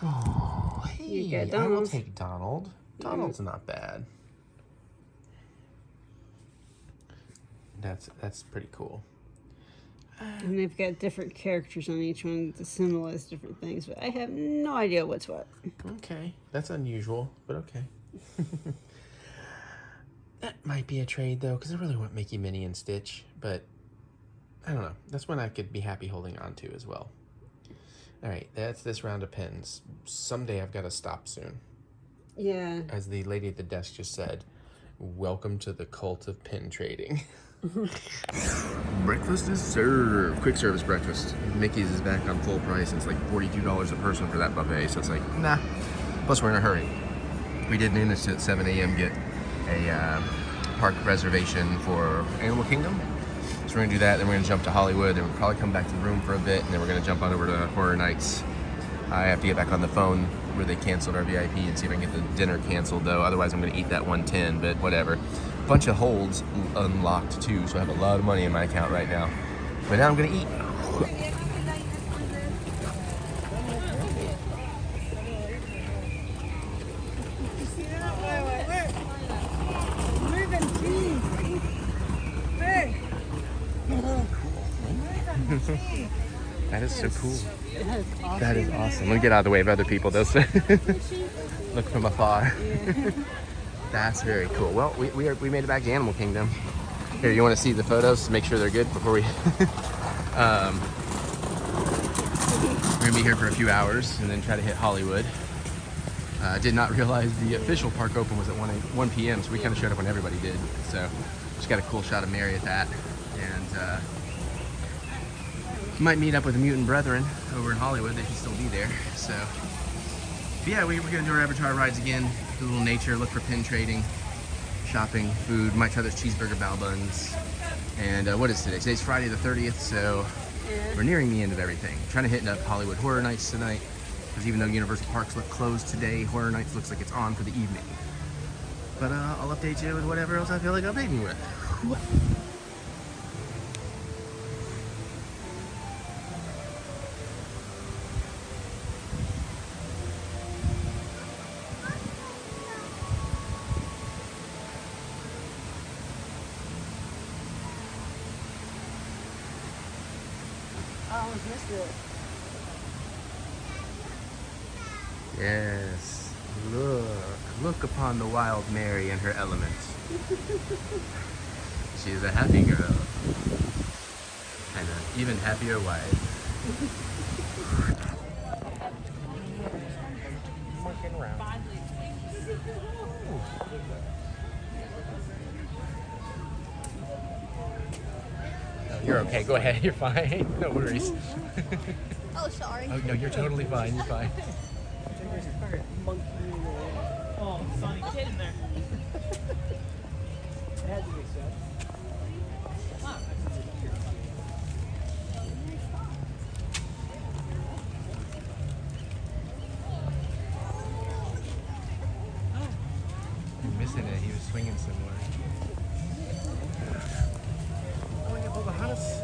C: Oh, hey,
B: You got
C: I will
B: Donald.
C: take Donald. Donald's not bad. That's pretty cool.
B: And they've got different characters on each one to symbolize different things, but I have no idea what's what.
C: Okay, that's unusual, but okay. That might be a trade though, because I really want Mickey, Minnie, and Stitch, but I don't know. That's one I could be happy holding on to as well. All right, that's this round of pins. Someday I've got to stop soon.
B: Yeah.
C: As the lady at the desk just said, welcome to the cult of pin trading. Breakfast is served. Quick service breakfast. Mickey's is back on full price. It's like $42 a person for that buffet, so it's like, nah. Plus, we're in a hurry. We did noon at 7 a.m. get a park reservation for Animal Kingdom. So we're gonna do that, then we're gonna jump to Hollywood, then we'll probably come back to the room for a bit, and then we're gonna jump on over to Horror Nights. I have to get back on the phone where they canceled our VIP and see if I can get the dinner canceled though. Otherwise I'm gonna eat that 110, but whatever. Bunch of holds unlocked too, so I have a lot of money in my account right now. But now I'm gonna eat. That is so cool. That is awesome. Let me get out of the way of other people. Those look from afar. That's very cool. Well, we made it back to Animal Kingdom. Here, you want to see the photos to make sure they're good before we... we're gonna be here for a few hours and then try to hit Hollywood. Did not realize the official park open was at 1 p.m. so we kind of showed up when everybody did. So just got a cool shot of Mary at that, and might meet up with the Mutant Brethren over in Hollywood. They should still be there. So but yeah, we're gonna do our Avatar rides again. Do a little nature, look for pin trading, shopping, food. Might try those cheeseburger bao buns. And what is today? Today's Friday the 30th, so we're nearing the end of everything. Trying to hit up Hollywood Horror Nights tonight, because even though Universal Parks look closed today, Horror Nights looks like it's on for the evening. But I'll update you with whatever else I feel like updating you with.
B: I almost missed it.
C: Yes, look upon the wild Mary in her element. She's a happy girl. And an even happier wife. You're okay, go ahead, you're fine. No worries.
D: Oh, sorry.
C: Oh, no, you're totally fine, you're fine.
E: Oh, Sonny, get in there.
C: I'm missing it. He was swinging somewhere. Oh, yeah, Pocahontas.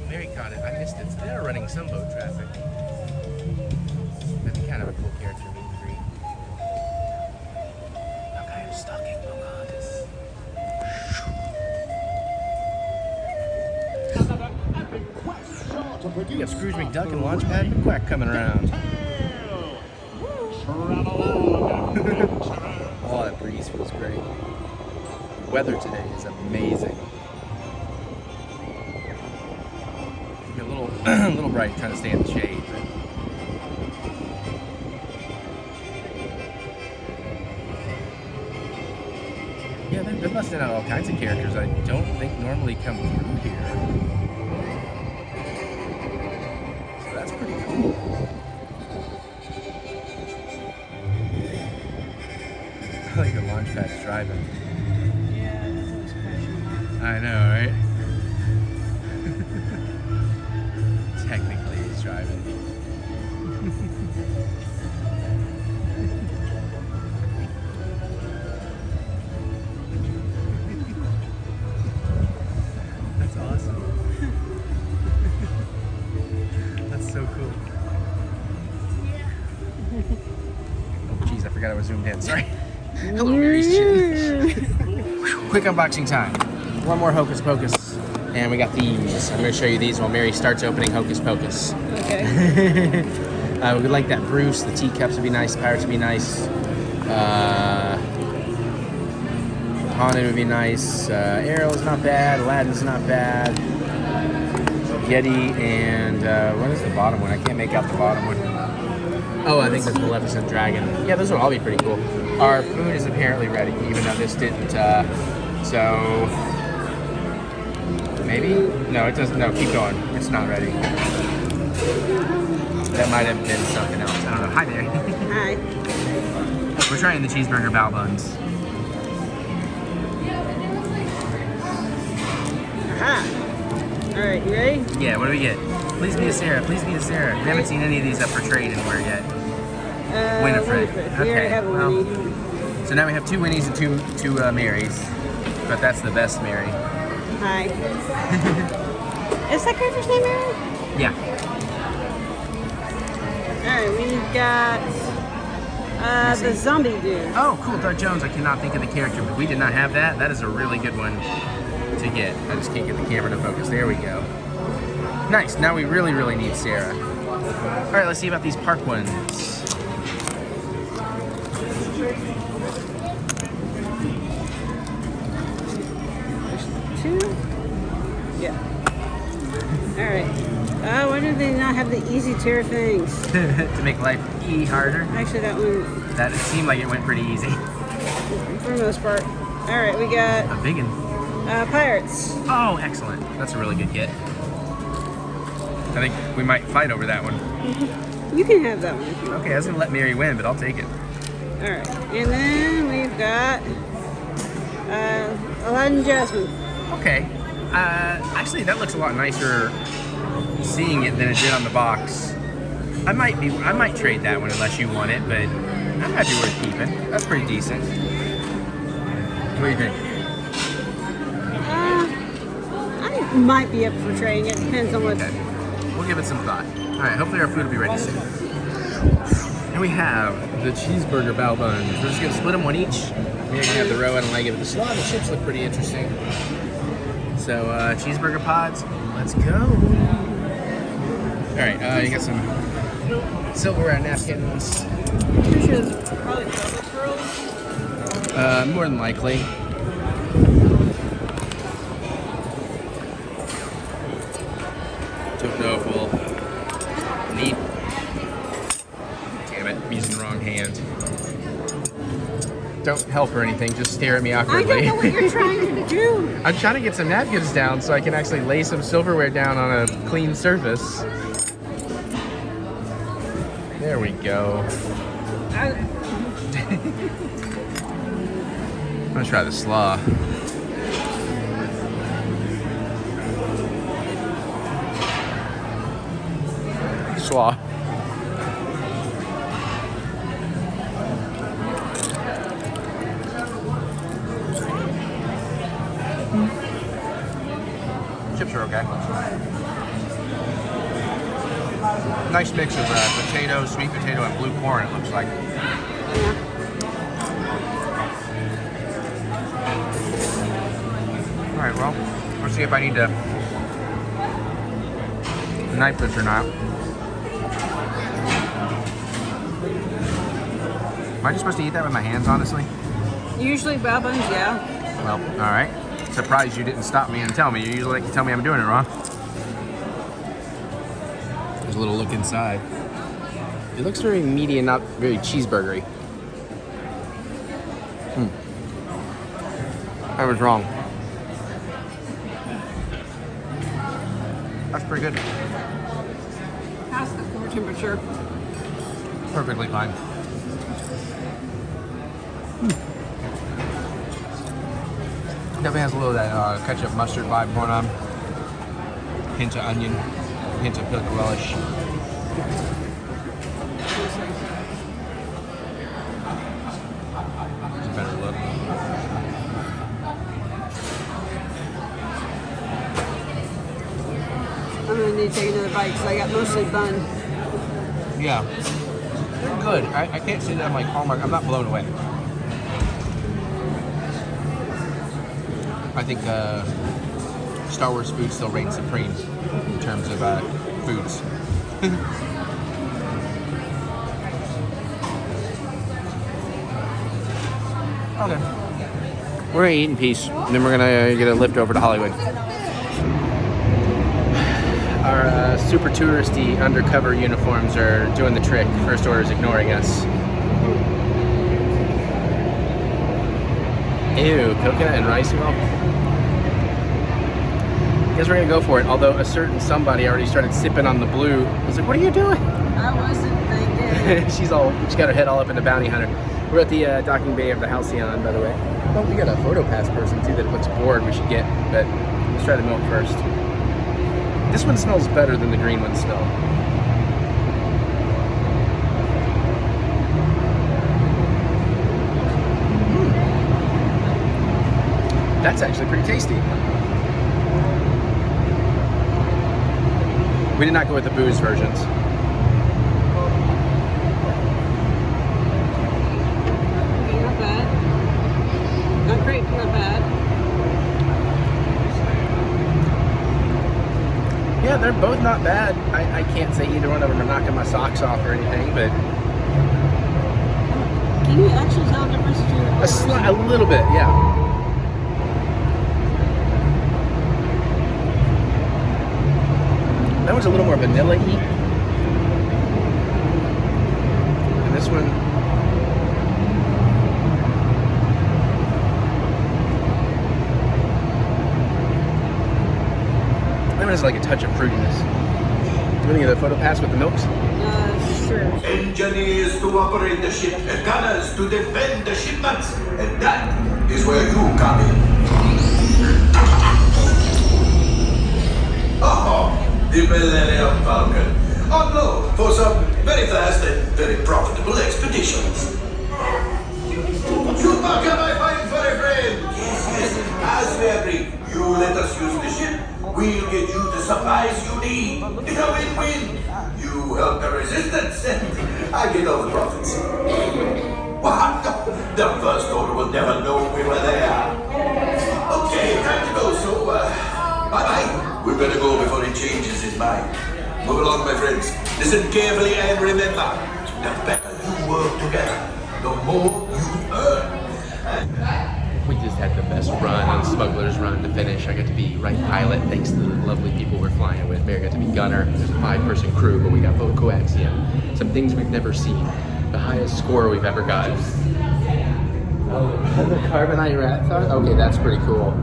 C: Mary caught it. I missed it. So they are running some boat traffic. That'd be kind of a cool character meet and greet. Okay, I'm stalking Pocahontas. You got Scrooge McDuck and Launchpad McQuack coming around. Oh, that breeze feels great. The weather today is amazing. A little, a little bright, trying to stay in the shade. But... yeah, they're busting out all kinds of characters I don't think normally come through here. So that's pretty cool. I like the Launchpad's driving.
B: Yeah, that's what's crashing.
C: I know, right? Technically, he's driving. That's awesome. That's so cool. Oh, jeez, I forgot I was zoomed in. Sorry. Hello, Mary's Chin. Quick unboxing time. One more Hocus Pocus. And we got these. I'm going to show you these while Mary starts opening Hocus Pocus.
B: Okay.
C: We would like that Bruce. The teacups would be nice. Pirates would be nice. Haunted would be nice. Ariel's not bad. Aladdin's not bad. Yeti and what is the bottom one? I can't make out the bottom one. Oh, I think that's Maleficent Dragon. Yeah, those will all be pretty cool. Our food is apparently ready, even though this didn't. So maybe? No, it doesn't. No, keep going. It's not ready. That might have been something else. I don't know. Hi there.
B: Hi.
C: We're trying the cheeseburger bao buns.
B: Aha. All right, you ready?
C: Yeah, what do we get? Please be a Sarah. Please be a Sarah. We haven't seen any of these up for trade anywhere yet. Winifred.
B: We
C: Okay,
B: already have a
C: well,
B: Winnie.
C: So now we have two Winnies and two Marys. But that's the best Mary.
B: Hi. Is that character's name Mary?
C: Yeah.
B: All right, we've got the zombie dude.
C: Oh, cool. Doug Jones. I cannot think of the character, but we did not have that. That is a really good one to get. I just can't get the camera to focus. There we go. Nice. Now we really, really need Sarah. All right, let's see about these park ones.
B: Two? Yeah. All right. Why do they not have the easy tier things?
C: To make life harder.
B: Actually, that one,
C: That it seemed like it went pretty easy.
B: for the most part. All right, we got
C: A big one.
B: pirates.
C: Oh, excellent. That's a really good get. I think we might fight over that one.
B: You can have that one if you want.
C: Okay, I was gonna let Mary win, but I'll take it.
B: All right, and then we've got Aladdin and Jasmine.
C: Okay. Actually, that looks a lot nicer seeing it than it did on the box. I might trade that one unless you want it, but that might be worth keeping. That's pretty decent. What do you think?
B: I might be up for trading. It depends on what.
C: Okay. We'll give it some thought. All right, hopefully our food will be ready soon. And we have the cheeseburger bao buns. We're just gonna split them one each. We're gonna have the roe and a leg of it. The slaw, the chips look pretty interesting. So cheeseburger pods, let's go. All right, you got some silverware napkins.
B: Pretty sure it's probably public girls.
C: More than likely. Don't know if we'll need. Damn it, I'm using the wrong hand. Don't help or anything, just stare at me
B: I
C: awkwardly.
B: don't know what you're trying to do.
C: I'm trying to get some napkins down so I can actually lay some silverware down on a clean surface. There we go. I'm gonna try the slaw. Slaw. Chips are okay. Nice mix of potato, sweet potato, and blue corn, it looks like. Alright, well, we'll see if I need to knife this or not. Am I just supposed to eat that with my hands, honestly?
B: Usually baboons, yeah.
C: Well, alright. Surprised you didn't stop me and tell me. You usually like to tell me I'm doing it wrong. There's a little look inside. It looks very meaty and not very cheeseburgery. I was wrong. That's pretty good.
B: How's the core temperature?
C: Perfectly fine. Definitely has a little of that ketchup mustard vibe going on. Hint of onion, hint of pickle relish. It's a better look.
B: I'm gonna need to take another bite because I got mostly bun.
C: Yeah, they're good. I can't say that I'm like Hallmark. I'm not blown away. I think Star Wars food still reigns supreme in terms of foods. Okay. We're gonna eat in peace, and then we're gonna get a lift over to Hollywood. Our super touristy undercover uniforms are doing the trick. First Order is ignoring us. Ew, coconut and rice milk. I guess we're gonna go for it. Although a certain somebody already started sipping on the blue. I was like, "What are you doing?"
B: I wasn't thinking.
C: She's got her head all up in the bounty hunter. We're at the docking bay of the Halcyon, by the way. Oh, we got a photo pass person too that looks bored. We should get, but let's try the milk first. This one smells better than the green one smelled. That's actually pretty tasty. We did not go with the booze versions.
B: Not bad. Not great, not bad.
C: Yeah, they're both not bad. I can't say either one of them are knocking my socks off or anything, but
B: Can you actually tell the difference between the flavors?
C: a little bit, yeah. That one's a little more vanilla-y. And this one, that one has like a touch of fruitiness. You want to get a photo pass with the milks?
B: Sure.
E: Engineers to operate the ship, and gunners to defend the shipments, and that is where you come in. Oh, the Millennium Falcon, on loan for some very fast and very profitable expeditions. Chupacabra, my fine furry friend! Yes, as we agreed, you let us use the ship, we'll get you the supplies you need. It's a win-win. You help the resistance, and I get all the profits. What? The First Order will never know we were there. Okay, time to go, so, bye-bye. We better go before he changes his mind. Move along, my friends. Listen carefully and remember, the better you work together, the more you earn.
C: We just had the best run on Smuggler's run to finish. I got to be right pilot thanks to the lovely people we're flying with. Peir got to be gunner. There's a 5-person crew, but we got both coaxium. Some things we've never seen. The highest score we've ever gotten. Oh, the carbonite rat thought? Okay, that's pretty cool.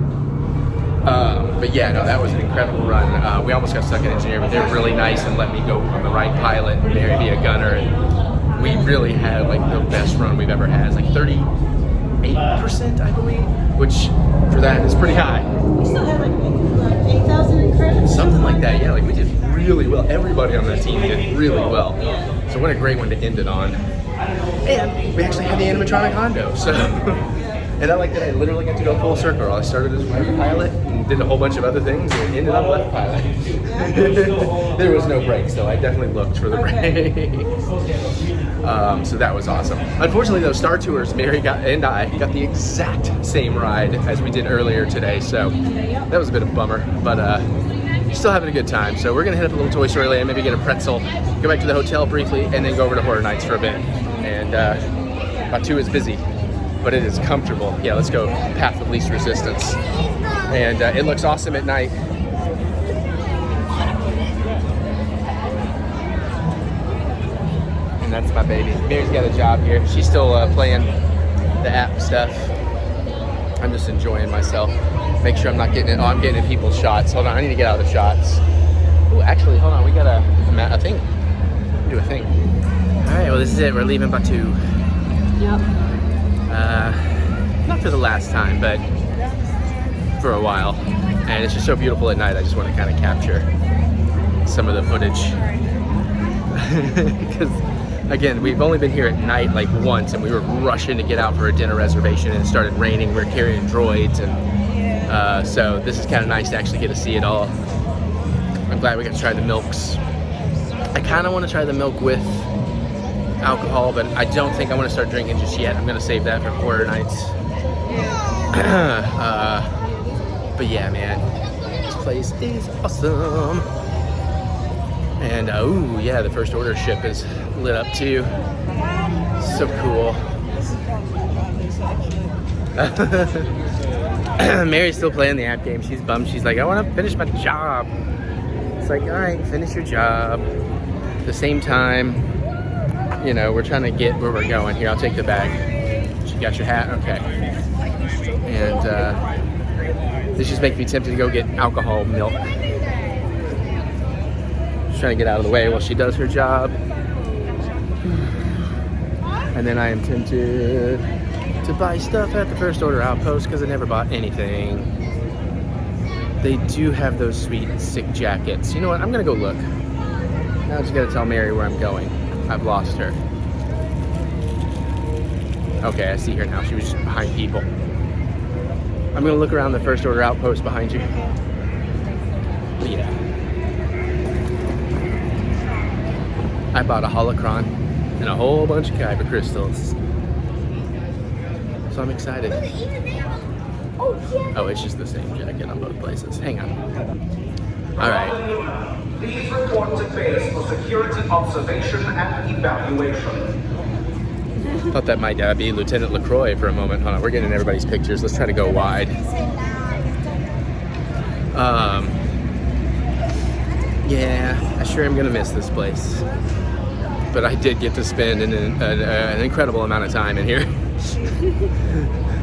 C: But yeah, no, that was an incredible run. We almost got stuck in engineer, but they were really nice and let me go on the right pilot and Peir be a gunner. And we really had like the best run we've ever had. It's like 38%, I believe, which for that is pretty high.
B: We still had like 8,000 in credits.
C: Something like that, yeah. Like we did really well. Everybody on that team did really well. So what a great one to end it on. And we actually had the animatronic Hondo. So, and I like that I literally got to go full circle. I started as right pilot and did a whole bunch of other things and ended up left pilot. There was no brakes, so I definitely looked for the brakes. So that was awesome. Unfortunately, those Star Tours, Mary and I got the exact same ride as we did earlier today. So that was a bit of a bummer, but still having a good time. So we're gonna hit up a little Toy Story Land, maybe get a pretzel, go back to the hotel briefly, and then go over to Horror Nights for a bit. And Batuu is busy, but it is comfortable. Yeah, let's go path of least resistance. And it looks awesome at night. And that's my baby. Mary's got a job here. She's still playing the app stuff. I'm just enjoying myself. Make sure I'm not getting it. Oh, I'm getting in people's shots. Hold on, I need to get out of the shots. Oh, actually, hold on. We got a thing. Do a thing. All right, well, this is it. We're leaving Batuu.
B: Yep.
C: Not for the last time, but for a while. And it's just so beautiful at night. I just want to kind of capture some of the footage. Because, again, we've only been here at night like once, and we were rushing to get out for a dinner reservation, and it started raining. We were carrying droids, and so this is kind of nice to actually get to see it all. I'm glad we got to try the milks. I kind of want to try the milk with alcohol, but I don't think I want to start drinking just yet. I'm going to save that for Horror Nights. But yeah, man, this place is awesome. And oh yeah, the First Order ship is lit up too. So cool. Mary's still playing the app game. She's bummed. She's like, I want to finish my job. It's like, all right, finish your job. At the same time, you know, we're trying to get where we're going. Here, I'll take the bag. You got your hat? Okay. And this just makes me tempted to go get alcohol milk. Just trying to get out of the way while she does her job. And then I am tempted to buy stuff at the First Order Outpost because I never bought anything. They do have those sweet, sick jackets. You know what? I'm going to go look. Now I just got to tell Mary where I'm going. I've lost her. Okay, I see her now. She was just behind people. I'm gonna look around the First Order Outpost behind you. But yeah. I bought a holocron and a whole bunch of kyber crystals. So I'm excited. Oh, it's just the same jacket on both places. Hang on. Alright.
F: Please report to base for security observation and evaluation.
C: Thought that might be Lieutenant LaCroix for a moment. Hold on, we're getting everybody's pictures. Let's try to go wide. Yeah, I sure am gonna miss this place. But I did get to spend an incredible amount of time in here.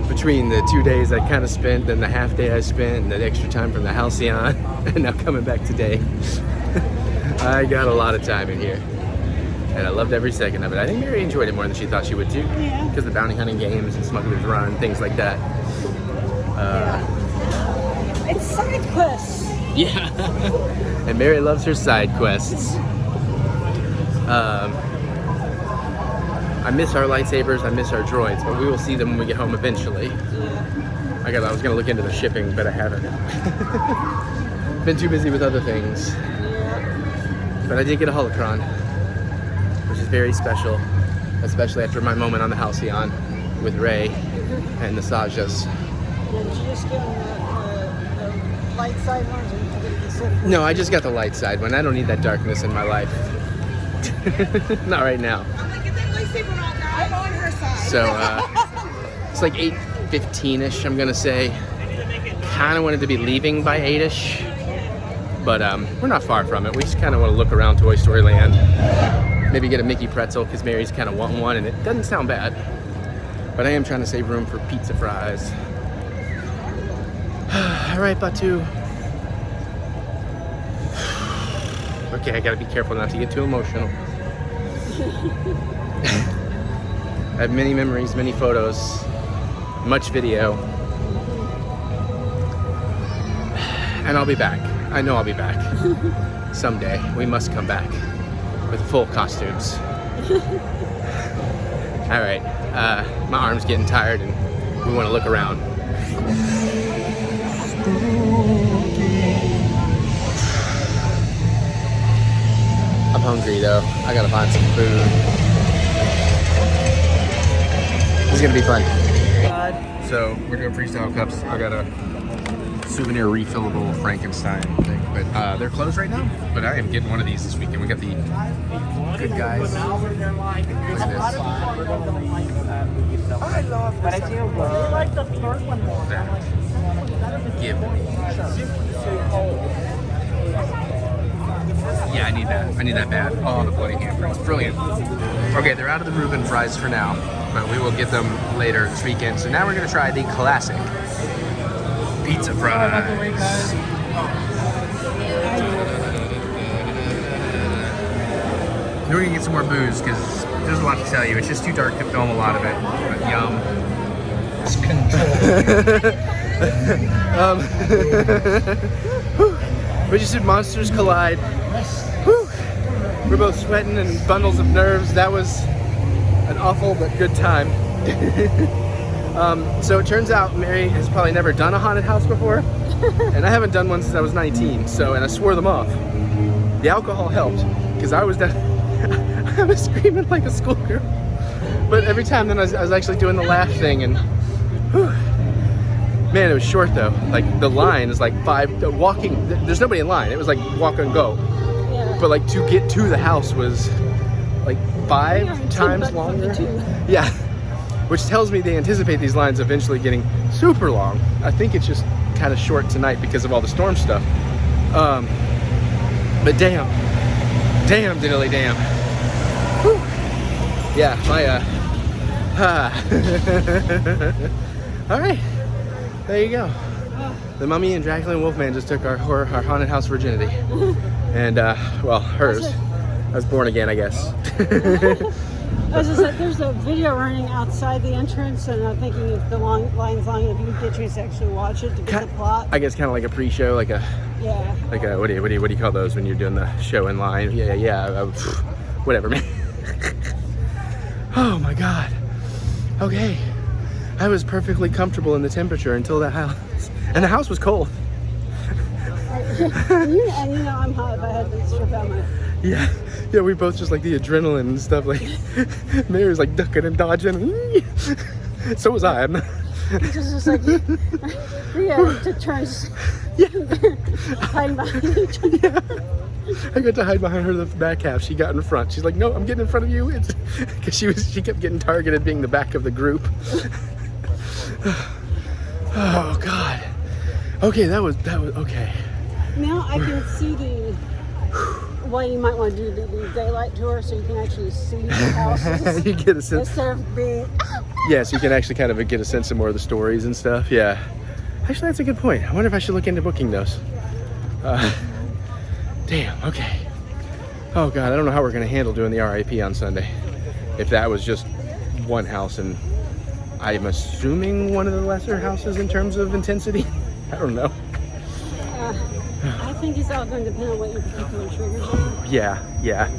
C: Between the 2 days I kind of spent, then the half day I spent, and the extra time from the Halcyon, and now coming back today. I got a lot of time in here. And I loved every second of it. I think Mary enjoyed it more than she thought she would too.
B: Yeah.
C: Because of the bounty hunting games and Smuggler's Run, things like that.
B: It's side quests.
C: Yeah. And Mary loves her side quests. I miss our lightsabers, I miss our droids, but we will see them when we get home eventually. I was gonna look into the shipping, but I haven't. Been too busy with other things. But I did get a holocron, which is very special, especially after my moment on the Halcyon with Rey and the Sajas.
B: Did you just get the light side ones, or did you get the Sith?
C: No, I just got the light side one. I don't need that darkness in my life. Not right now.
B: I'm on her side.
C: So it's like 8:15ish, I'm gonna say. Kind of wanted to be leaving by 8ish, but we're not far from it. We just kind of want to look around Toy Story Land. Maybe get a Mickey pretzel because Mary's kind of wanting one, and it doesn't sound bad. But I am trying to save room for pizza fries. All right, Batuu. Okay, I gotta be careful not to get too emotional. I have many memories, many photos, much video. And I'll be back. I know I'll be back. Someday. We must come back with full costumes. All right. My arm's getting tired and we want to look around. I'm hungry though. I gotta find some food. This is gonna be fun. So we're doing freestyle cups. I got a souvenir refillable Frankenstein thing, but they're closed right now. But I am getting one of these this weekend. We got the Good Guys. Look at this. I love this. I like the first one more. Give me. Yeah, I need that. I need that bad. Oh, the bloody hamburgers. Brilliant. Okay, they're out of the Reuben fries for now, but we will get them later this weekend. So now we're gonna try the classic pizza fries. We're gonna get some more booze because there's a lot to tell you. It's just too dark to film a lot of it. But yum. It's control. We just did Monsters Collide. Whew. We're both sweating and bundles of nerves. That was an awful but good time. So it turns out Mary has probably never done a haunted house before. And I haven't done one since I was 19, and I swore them off. The alcohol helped, because I was screaming like a schoolgirl. But every time then I was actually doing the laugh thing, and whew. Man, it was short though. Like the line is like 5 walking. There's nobody in line. It was like walk and go. Yeah. But like to get to the house was like 5 times longer. Yeah, which tells me they anticipate these lines eventually getting super long. I think it's just kind of short tonight because of all the storm stuff. But damn, diddly damn. Whew. Yeah, my all right. There you go. The Mummy and Dracula and Wolfman just took our haunted house virginity. And, well, hers. I was born again, I guess.
B: There's a video running outside the entrance, and I'm thinking if the line's long enough, you can get you to actually watch it to get the plot.
C: I guess kind of like a pre-show, like a what do you call those when you're doing the show in line? Yeah. Whatever, man. Oh my God. Okay. I was perfectly comfortable in the temperature until that house. And the house was cold.
B: and you know I'm hot if I had to strip out my...
C: Yeah, we both just like the adrenaline and stuff. Like, Mary was like ducking and dodging. So was I.
B: Just like, to turns.
C: Yeah.
B: Hiding behind each other.
C: Yeah. I got to hide behind her the back half. She got in front. She's like, no, I'm getting in front of you. Because she kept getting targeted being the back of the group. Oh God. Okay, that was okay.
B: Now I can see why you might want to do the daylight tour, so you can actually see the houses.
C: You get a sense.
B: Instead of being.
C: Yeah, so you can actually kind of get a sense of more of the stories and stuff. Yeah. Actually, that's a good point. I wonder if I should look into booking those. Damn. Okay. Oh God, I don't know how we're gonna handle doing the RIP on Sunday. If that was just one house, and I'm assuming one of the lesser houses in terms of intensity. I don't know.
B: I think it's all going to depend on what your particular triggers are.
C: Yeah.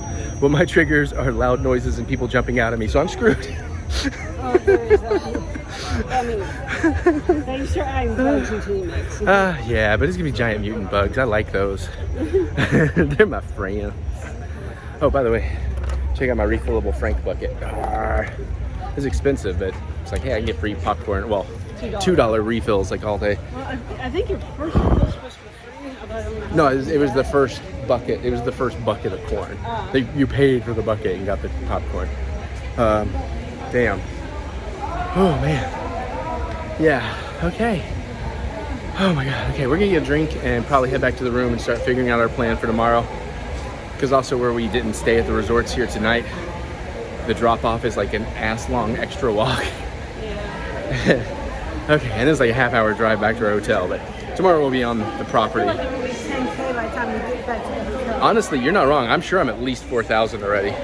C: Well, my triggers are loud noises and people jumping out at me, so I'm screwed.
B: Oh, there is that. I mean, thanks for adding bugs into the mix.
C: Yeah, but it's gonna be giant mutant bugs. I like those. They're my friends. Oh, by the way, check out my refillable Frank bucket. It's expensive, but it's like, hey, I can get free popcorn. Well, $2 refills like all day.
B: Well, I think your first one was supposed to be free.
C: No, it was the first bucket. It was the first bucket of corn. You paid for the bucket and got the popcorn. Damn. Oh man. Yeah. Okay. Oh my God. Okay, we're gonna get a drink and probably head back to the room and start figuring out our plan for tomorrow. Because also where we didn't stay at the resorts here tonight, the drop-off is like an ass-long extra walk. Yeah. Okay, and it's like a half-hour drive back to our hotel, but tomorrow we'll be on the property.
B: I feel like it will be 10K by the time we get back to the hotel.
C: Honestly, you're not wrong. I'm sure I'm at least 4,000 already.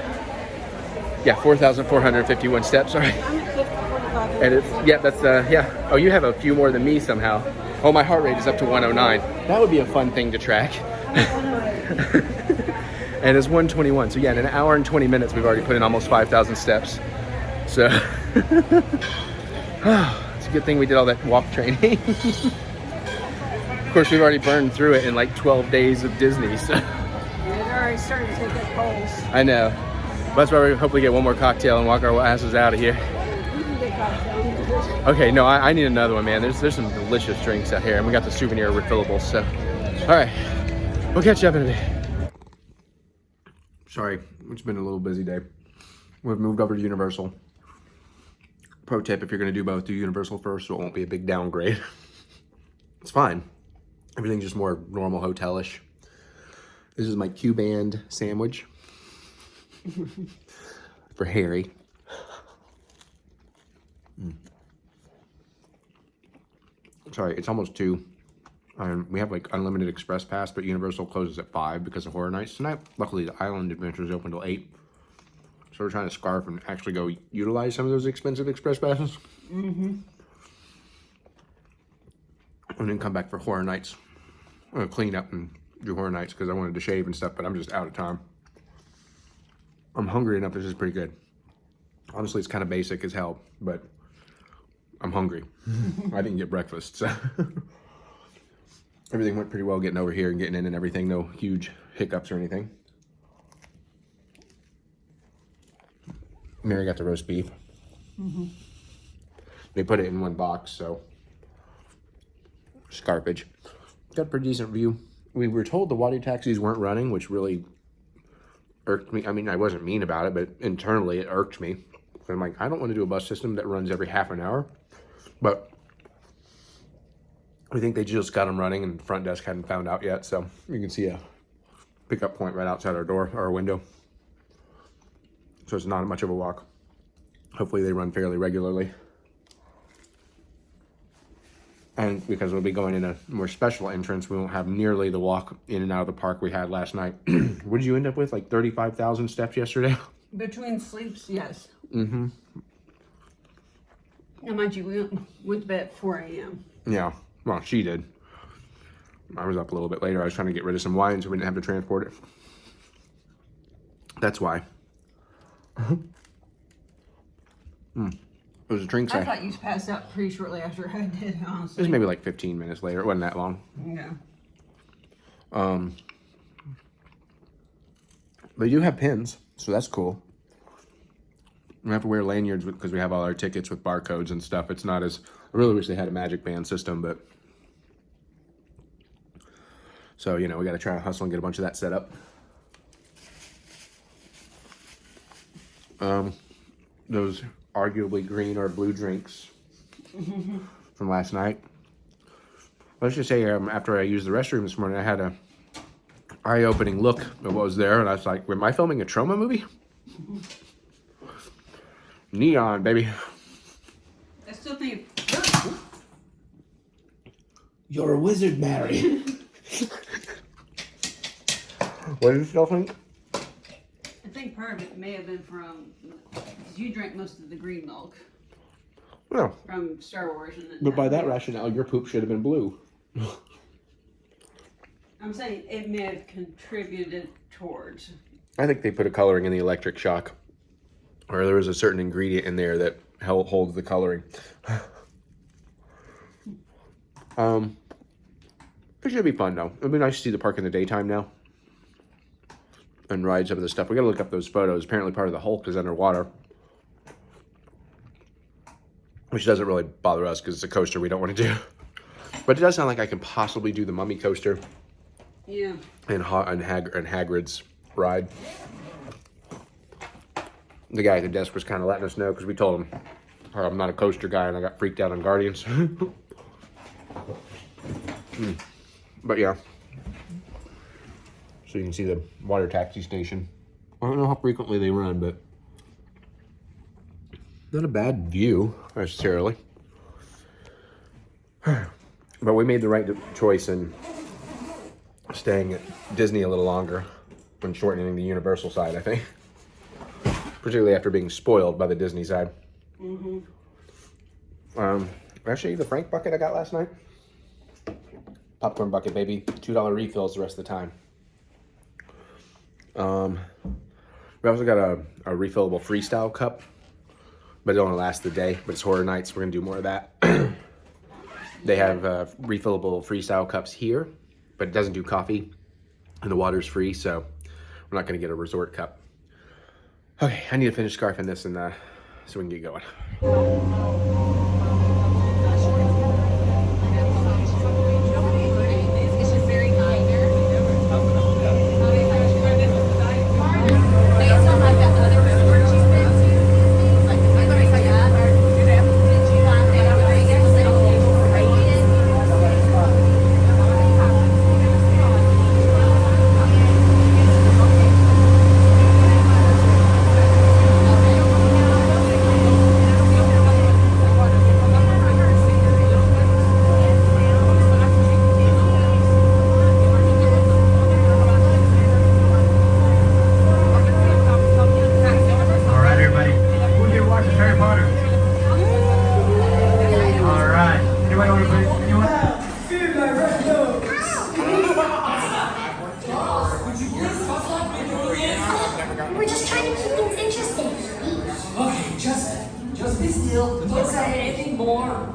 C: Yeah, 4,451 steps. Sorry.
B: I'm at 45.
C: And it's, yeah, that's, yeah. Oh, you have a few more than me somehow. Oh, my heart rate is up to 109. That would be a fun thing to track. And it's 121. So yeah, in an hour and 20 minutes, we've already put in almost 5,000 steps. So it's a good thing we did all that walk training. Of course, we've already burned through it in like 12 days of Disney. So.
B: Yeah, they're already starting to take that pulse.
C: I know. That's why we hopefully get one more cocktail and walk our asses out of here.
B: You can get cocktail.
C: Okay, no, I need another one, man. There's some delicious drinks out here, and we got the souvenir refillables. So, all right, we'll catch you up in a bit. Sorry, it's been a little busy day. We've moved over to Universal. Pro tip, if you're gonna do both, do Universal first so it won't be a big downgrade. It's fine. Everything's just more normal hotel-ish. This is my Q-band sandwich for Harry. Sorry, it's almost 2. We have like unlimited express pass, but Universal closes at 5 because of Horror Nights tonight. Luckily, the Island Adventure is open till 8. So we're trying to scarf and actually go utilize some of those expensive express passes. And then come back for Horror Nights. I'm gonna clean up and do Horror Nights because I wanted to shave and stuff, but I'm just out of time. I'm hungry enough. This is pretty good. Honestly, it's kind of basic as hell, but I'm hungry. I didn't get breakfast, so everything went pretty well getting over here and getting in and everything. No huge hiccups or anything. Mary got the roast beef. They put it in one box, so scarpage. Got a pretty decent view. We were told the water taxis weren't running, which really irked me. I mean, I wasn't mean about it, but internally it irked me. I'm like, I don't want to do a bus system that runs every half an hour. But I think they just got them running and the front desk hadn't found out yet. So you can see a pickup point right outside our door, our window. So it's not much of a walk. Hopefully they run fairly regularly. And because we'll be going in a more special entrance, we won't have nearly the walk in and out of the park we had last night. What did you end up with? Like 35,000 steps yesterday?
B: Between sleeps, yes. Now, mind you, we went to bed at 4 a.m.
C: Yeah. Well, she did. I was up a little bit later. I was trying to get rid of some wine so we didn't have to transport it. That's why. It was a drink.
B: I thought you passed out pretty shortly after I did, honestly.
C: It was maybe like 15 minutes later. It wasn't that long.
B: Yeah.
C: They do have pins, so that's cool. We have to wear lanyards because we have all our tickets with barcodes and stuff. It's not as... I really wish they had a magic band system, but... So, you know, we got to try to hustle and get a bunch of that set up. Those arguably green or blue drinks from last night. Let's just say after I used the restroom this morning, I had a eye-opening look at what was there, and I was like, am I filming a trauma movie? Neon, baby.
B: I still think...
C: You're a wizard, Mary. What did you still think?
B: I think part of it may have been from... You drank most of the green milk.
C: Yeah.
B: From Star Wars. And
C: But by that rationale, your poop should have been blue.
B: I'm saying it may have contributed towards.
C: I think they put a coloring in the electric shock. Or there was a certain ingredient in there that holds the coloring. It should be fun, though. It'll be nice to see the park in the daytime now. And ride some of the stuff. We gotta look up those photos. Apparently part of the Hulk is underwater. Which doesn't really bother us because it's a coaster we don't want to do. But it does sound like I can possibly do the Mummy coaster.
B: Yeah.
C: And Hagrid's ride. The guy at the desk was kind of letting us know because we told him I'm not a coaster guy and I got freaked out on Guardians. But yeah. So you can see the water taxi station. I don't know how frequently they run, but not a bad view necessarily. But we made the right choice in staying at Disney a little longer and shortening the Universal side, I think. particularly after being spoiled by the Disney side. Actually, the Frank bucket I got last night, popcorn bucket, baby, $2 refills the rest of the time. We also got a refillable freestyle cup, but it only lasts the day. But it's horror nights, we're gonna do more of that. They have refillable freestyle cups here, but it doesn't do coffee, and the water's free, so we're not gonna get a resort cup. Okay, I need to finish scarfing this and so we can get going.
D: We're just trying to keep things interesting.
G: Okay, just be still. Don't say anything more.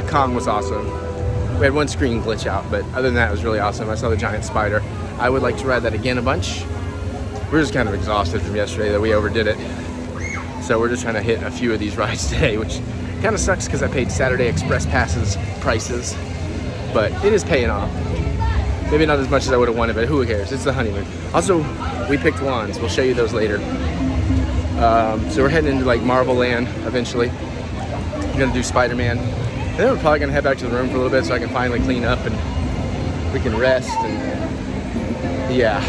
C: Kong was awesome. We had one screen glitch out, but other than that, it was really awesome. I saw the giant spider. I would like to ride that again a bunch. We're just kind of exhausted from yesterday that we overdid it. So we're just trying to hit a few of these rides today, which kind of sucks because I paid Saturday Express passes prices, but it is paying off. Maybe not as much as I would have wanted, but who cares? It's the honeymoon. Also, we picked wands. We'll show you those later. So we're heading into like Marvel Land eventually. We're gonna do Spider-Man. And then we're probably gonna head back to the room for a little bit so I can finally clean up and we can rest and yeah.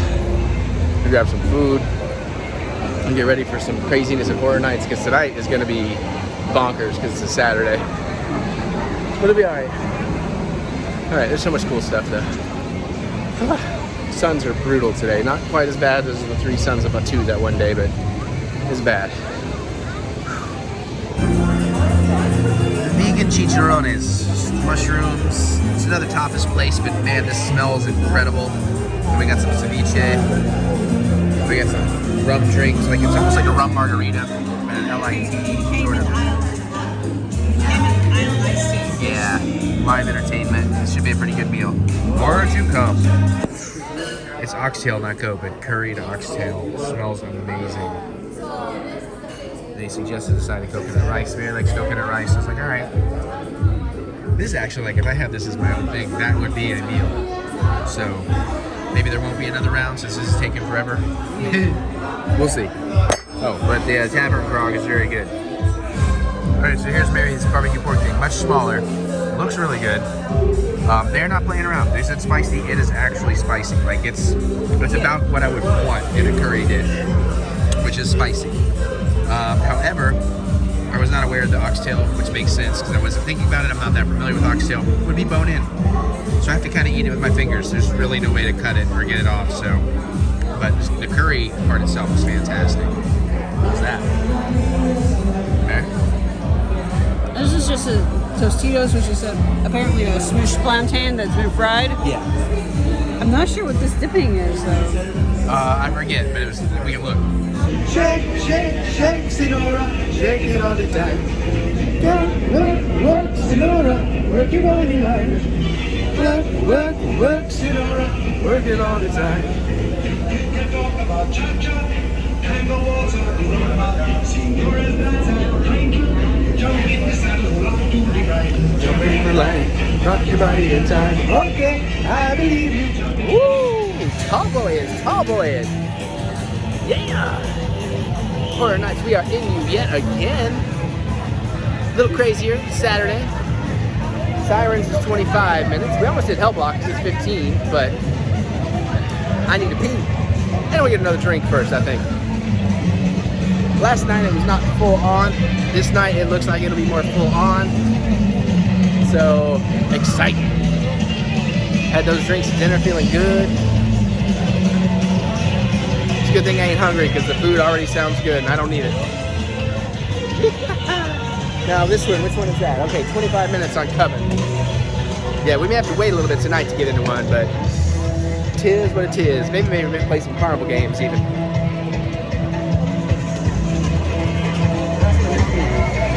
C: We'll grab some food and get ready for some craziness and horror nights because tonight is gonna be bonkers because it's a Saturday. But it'll be alright. Alright, there's so much cool stuff though. Suns are brutal today. Not quite as bad as the 3 suns of Batuu that one day, but it's bad. Vegan chicharrones, mushrooms. It's another tapas place, but man, this smells incredible. And we got some ceviche. We got some rum drinks, like it's almost like a rum margarita, and an LIT sort of. Yeah, live entertainment. This should be a pretty good meal. More to come. It's oxtail, not goat, but curried oxtail. It smells amazing. They suggested a side of coconut rice. Mary likes coconut rice. I was like, all right. This is actually like, if I have this as my own thing, that would be a meal. So maybe there won't be another round since this is taking forever. We'll see. Oh, but the Tavern grog is very good. All right, so here's Mary's barbecue pork thing. Much smaller. Looks really good. They're not playing around. They said spicy. It is actually spicy. Like it's about what I would want in a curry dish, which is spicy. However, I was not aware of the oxtail, which makes sense because I wasn't thinking about it. I'm not that familiar with oxtail. It would be bone in, so I have to kind of eat it with my fingers. There's really no way to cut it or get it off. So, but the curry part itself is fantastic. What's that? Okay.
B: This is just a Tostitos, which is apparently a smooshed plantain that's been fried.
C: Yeah.
B: I'm not sure what this dipping is, though.
C: I forget, but it was. We can look.
H: Shake, shake, shake, Sinora, shake it all the time. Work, Sinora, work your body life. Work, Sinora, work it all the time. You can talk about cha-cha, tango water, Senora's dance and drinking. Jump in the saddle, rock to the right. Jump in the line, rock your body in time. Okay, I believe you.
C: Woo! Tall boys. Yeah! Horror Nights, we are in you yet again. A little crazier, Saturday. Sirens is 25 minutes. We almost did Hellblock because it's 15, but I need to pee. And we get another drink first, I think. Last night it was not full on. This night it looks like it'll be more full on. So, excited. Had those drinks at dinner, feeling good. It's a good thing I ain't hungry because the food already sounds good and I don't need it. Now this one, which one is that? Okay, 25 minutes on Coven. Yeah, we may have to wait a little bit tonight to get into one, but tis what it is. Maybe play some carnival games even.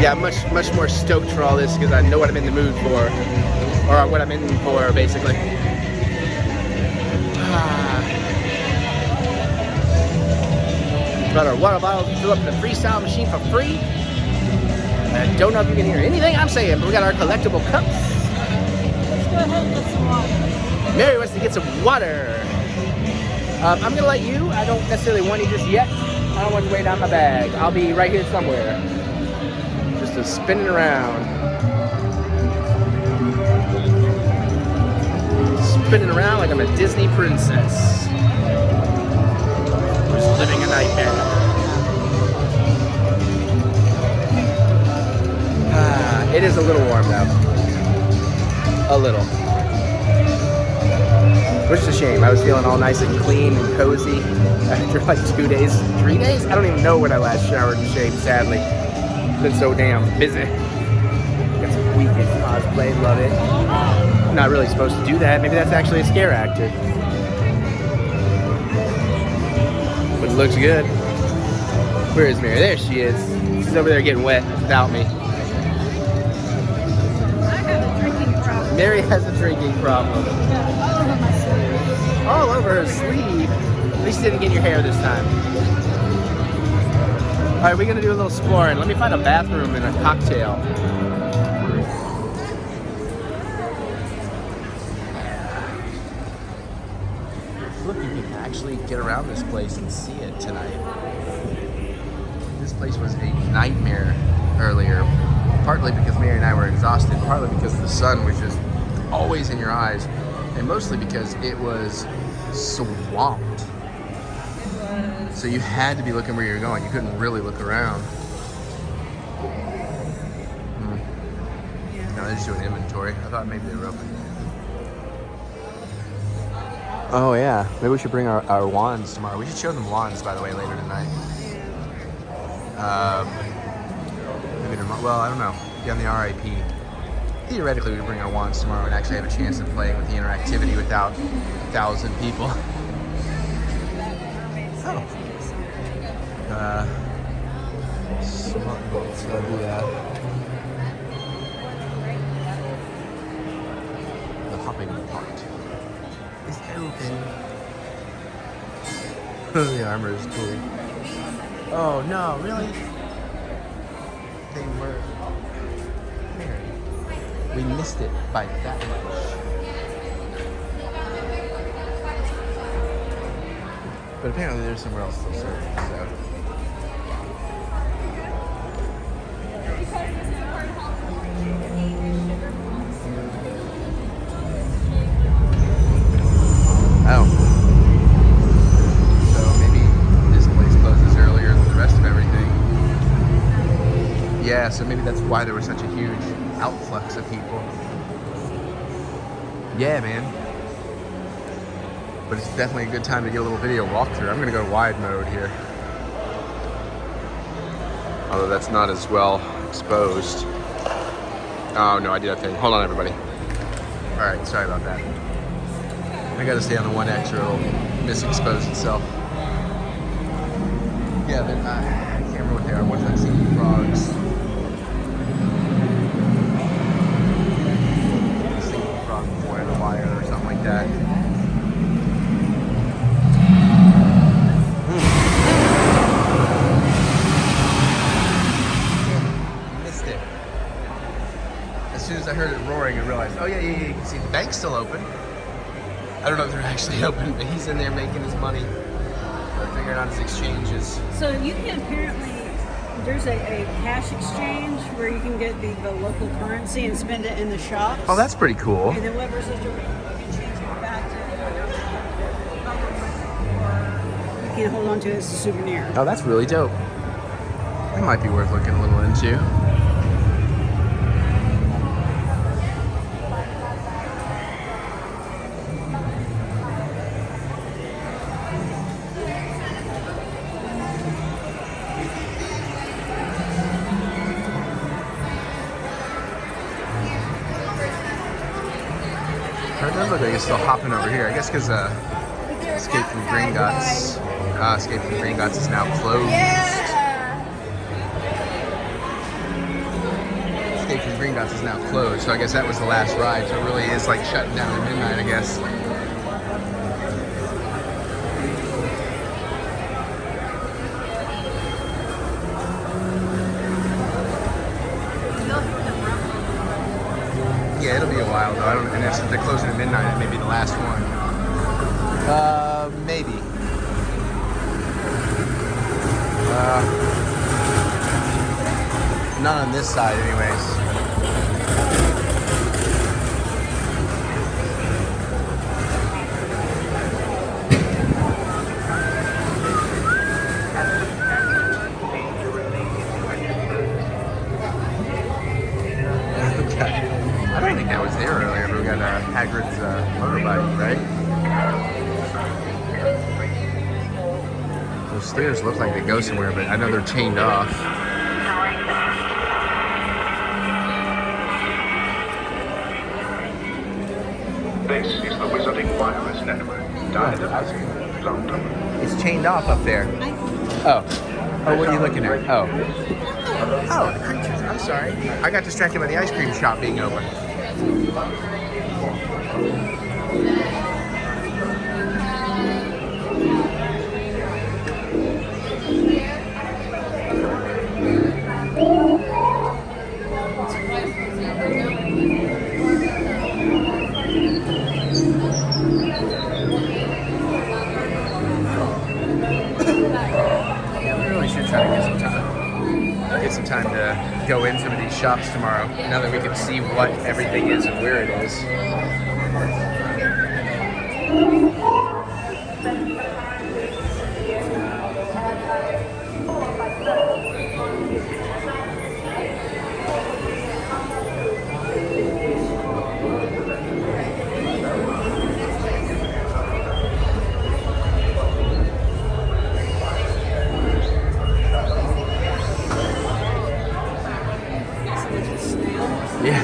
C: Yeah, I'm much more stoked for all this because I know what I'm in the mood for, or what I'm in for, basically. Got our water bottles to fill up in the freestyle machine for free. I don't know if you can hear anything I'm saying, but we got our collectible cups.
B: Let's go ahead and get some water.
C: Mary wants to get some water. I'm going to let you. I don't necessarily want you just yet. I don't want you to weigh down my bag. I'll be right here somewhere. Just spinning around. Spinning around like I'm a Disney princess. Just living a nightmare. It is a little warm though. A little. Which is a shame. I was feeling all nice and clean and cozy after like 2 days, 3 days? I don't even know when I last showered and shaved, sadly. Been so damn busy. Got some weekend cosplay, love it. I'm not really supposed to do that. Maybe that's actually a scare actor. But it looks good. Where is Mary? There she is. She's over there getting wet without me. Mary has a drinking problem. All over her sleeve. At least you didn't get your hair this time. Alright, we're gonna do a little exploring. Let me find a bathroom and a cocktail. actually get around this place and see it tonight. This place was a nightmare earlier, partly because Mary and I were exhausted, partly because the sun was just always in your eyes, and mostly because it was swamped. So you had to be looking where you're going. You couldn't really look around. No, they're just doing inventory. I thought maybe they were open. Oh yeah, maybe we should bring our wands tomorrow. We should show them wands, by the way, later tonight. Maybe tomorrow. Well, I don't know. Be on the RIP. Theoretically, we could bring our wands tomorrow and actually have a chance of playing with the interactivity without 1,000 people. Oh. Smuggler. So do that. The hopping part is open. The armor is cool. Oh no, really? They were married. We missed it by that much. But apparently there's somewhere else still serving, so. Oh. So maybe this place closes earlier than the rest of everything. Yeah, so maybe that's why there was such a huge outflux of people. Yeah, man. But it's definitely a good time to get a little video walkthrough. I'm gonna go wide mode here. Although that's not as well exposed. Oh no, I did that thing. Hold on, everybody. All right, sorry about that. I gotta stay on the 1X or it'll misexpose itself. Yeah, but I can't remember what they are. What's that scene? Frogs. Single frog boy on the wire or something like that. Missed it. As soon as I heard it roaring, I realized, oh yeah, you can see the bank's still open. I don't know if they're actually open, but he's in there making his money. Figuring out his exchanges.
B: So you can apparently, there's a cash exchange where you can get the local currency and spend it in the shops.
C: Oh, that's pretty cool.
B: And then whatever's left over, you can change it back to, or you can hold on to it as a souvenir.
C: Oh, that's really dope. That might be worth looking a little into. It does look like it's still hopping over here. I guess because Escape from Gringotts. Escape from Gringotts is now closed. Escape from Gringotts is now closed, so I guess that was the last ride. So it really is like shutting down at midnight, I guess. Yeah, it'll be a while though. I don't, and if they're closing at midnight, it may be the last one. Maybe. Not on this side, anyways. I don't think that was there earlier, but we got Hagrid's motorbike, right? Those stairs look like they go somewhere, but I know they're chained off.
F: This is the Wizarding Wireless Network. London.
C: It's chained off up there. Oh. Oh, what are you looking at? Oh. Oh, the creatures. I'm sorry. I got distracted by the ice cream shop being open.
A: try to get some time to go in some of these shops tomorrow. Now that we can see what everything is and where it is. Yeah.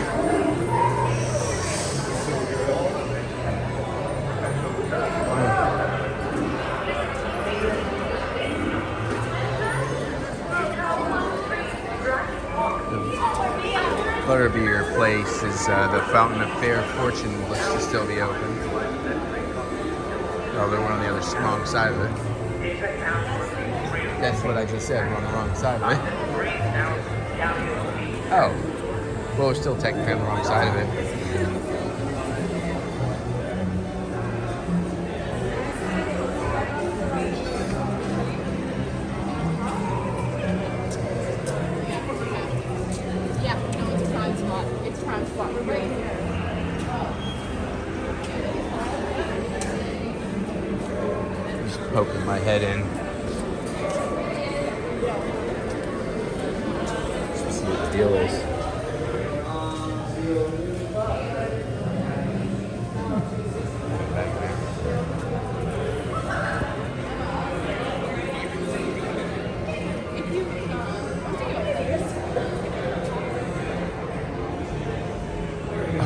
A: Butterbeer place is the Fountain of Fair Fortune looks to still be open. Oh, they're on the other wrong side of it. That's what I just said, we're on the wrong side of it. Oh. Well, we're still technically on the wrong side of it.
I: Yeah, no, it's Prime Spot. It's Prime Spot. We're right here.
A: Just poking my head in. Just see what the deal is.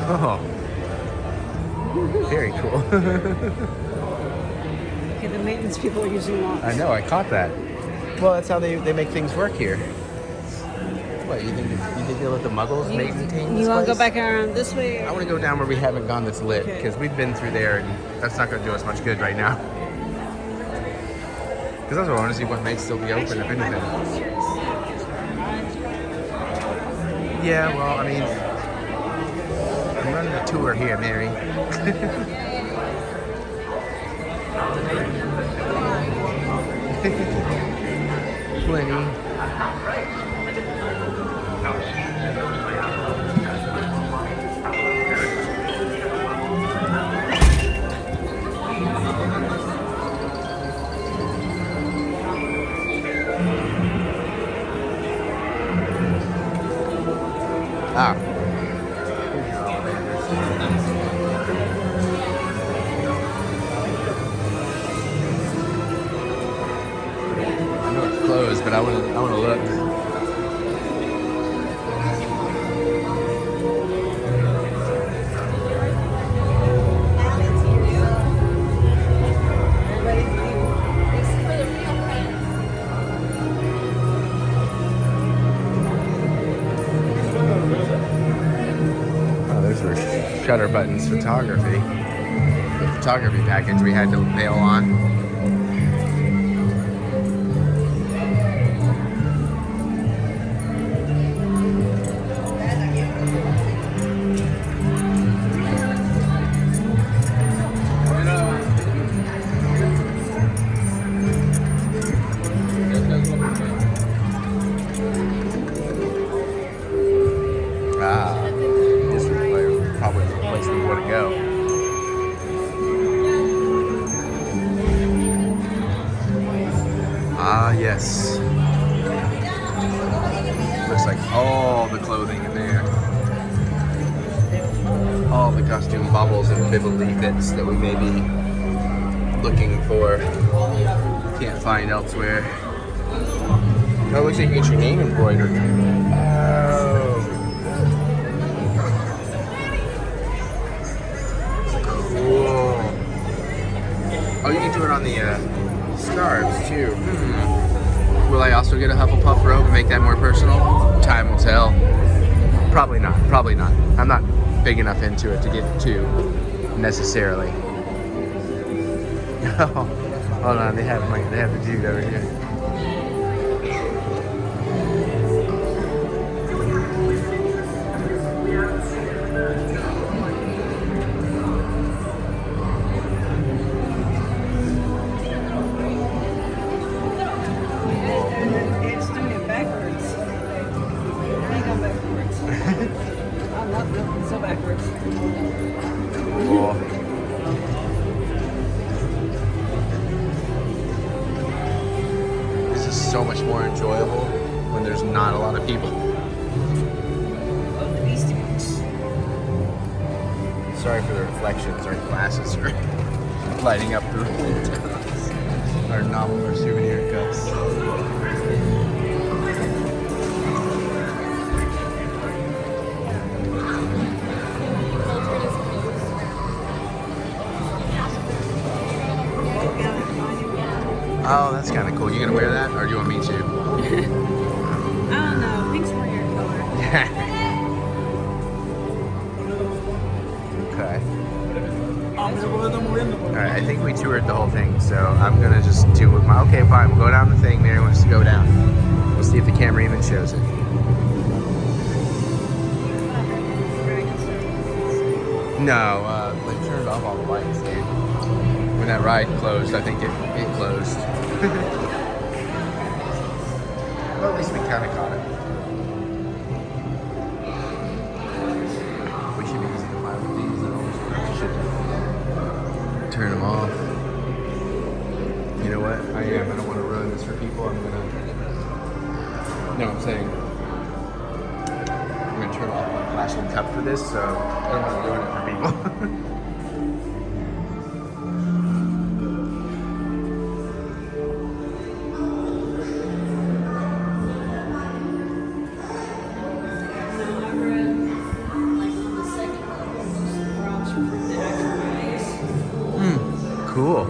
A: Oh, very cool.
B: Okay, the maintenance people are using locks.
A: I know, I caught that. Well, that's how they make things work here. What, you think they'll let the muggles maintain this
B: You want to go
A: place?
B: back around this way?
A: I want to go down where we haven't gone that's lit,
B: Okay.
A: because we've been through there, and that's not going to do us much good right now. Because that's what I want to see what may still be open, if anything. Yeah, well, I mean, I'm running a tour here, Mary. Plenty. Ah. I know it's closed, but I want to look. Oh, those were Shutter Buttons photography. The photography package we had to bail on. This is probably the place we want to go. Ah, yes. Looks like all the clothing in there. All the costume baubles and bibbly bits that we may be looking for. Can't find elsewhere. Oh, it looks like you get your name embroidered. Oh. Cool. Oh, you can do it on the scarves too. Will I also get a Hufflepuff robe and make that more personal? Time will tell. Probably not. Probably not. I'm not big enough into it to get two necessarily. Oh, hold on. They have the dude over here.
C: so much more enjoyable when there's not a lot of people. Sorry for the reflections. Our glasses are lighting up through windows. Our novel or souvenir cups. Oh, that's kind of cool. You gonna wear that, or do you want me to?
B: I don't know. Pink's more your color.
C: Okay. Alright, I think we toured the whole thing, so I'm gonna just do with my. Okay, fine. We'll go down the thing. Mary wants to go down. We'll see if the camera even shows it. No, they turned off all the lights, dude. When that ride closed, I think it closed. Well, at least we kind of caught it. We should be easy to find with these, though. Should turn them off. You know what? I don't want to ruin this for people. I'm gonna. No, I'm saying. I'm gonna turn off my flashing cup for this, so I don't want to ruin it for people. Cool.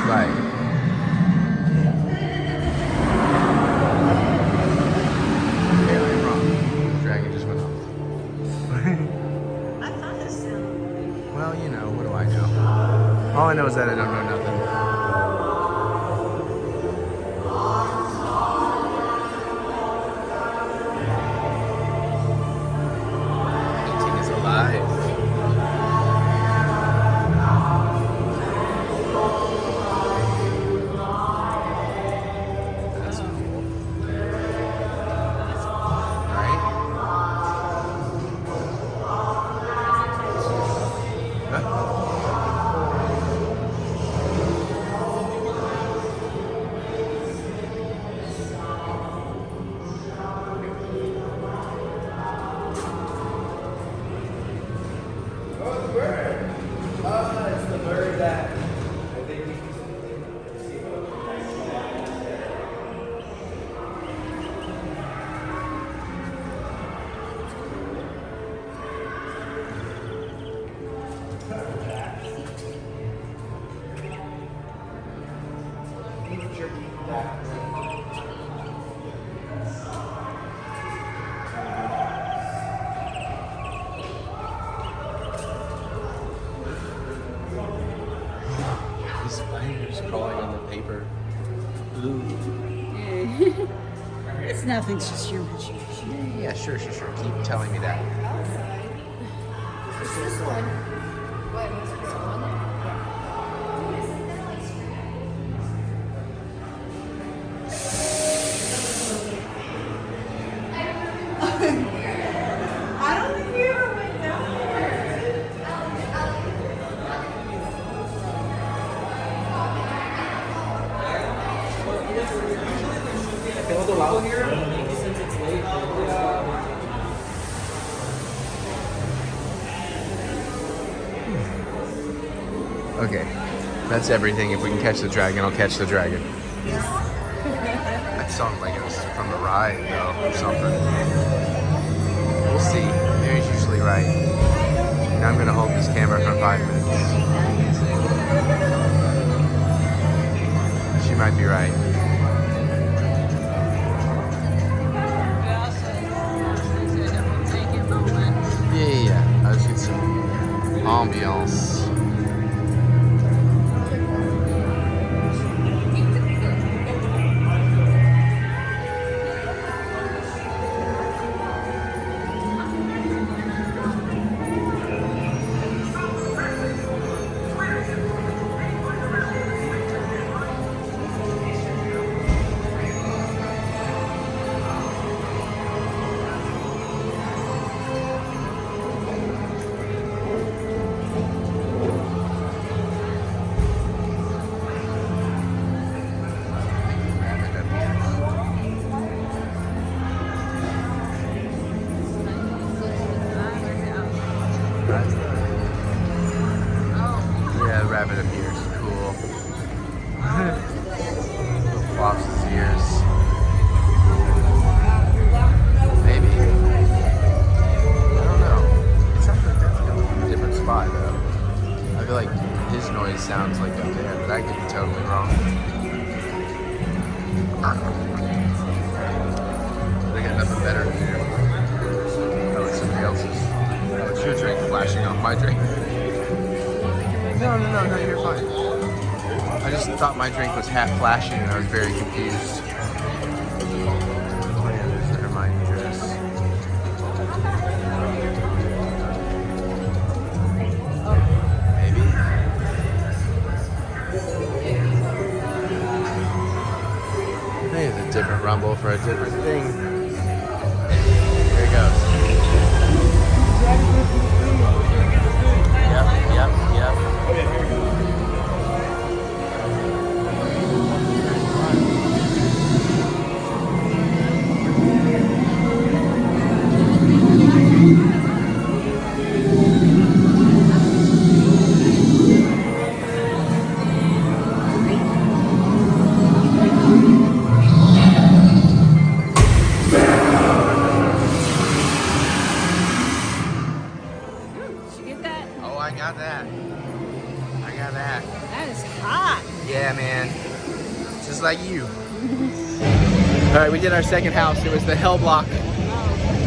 C: Right. Okay, I'm wrong. The dragon just went off.
B: I thought this sounded.
C: Well, you know, what do I know? All I know is that I don't know nothing. Canteen is alive. That's cool. Right? Huh? These spiders crawling on the paper. Ooh.
B: It's nothing, it's just your imagination.
C: Yeah, sure. Keep telling me that.
I: What's this one? What? What's this one?
B: I don't think we ever went down there.
C: Okay, that's everything. If we can catch the dragon, I'll catch the dragon. That sounded like it was from the ride, though, or something. We'll see. Mary's usually right. Now I'm gonna hold this camera for 5 minutes. She might be right. Yeah. Let's get some ambiance. They got nothing better to do. Oh, it's somebody else's. Oh, it's your drink flashing on my drink. No, you're fine. I just thought my drink was half flashing and I was very confused. Oh yeah, there's the Hermione dress. Maybe? Hey, it's a different rumble for a different thing. Here it goes. Yep. Yeah, man. Just like you. All right, we did our second house. It was the Hellblock.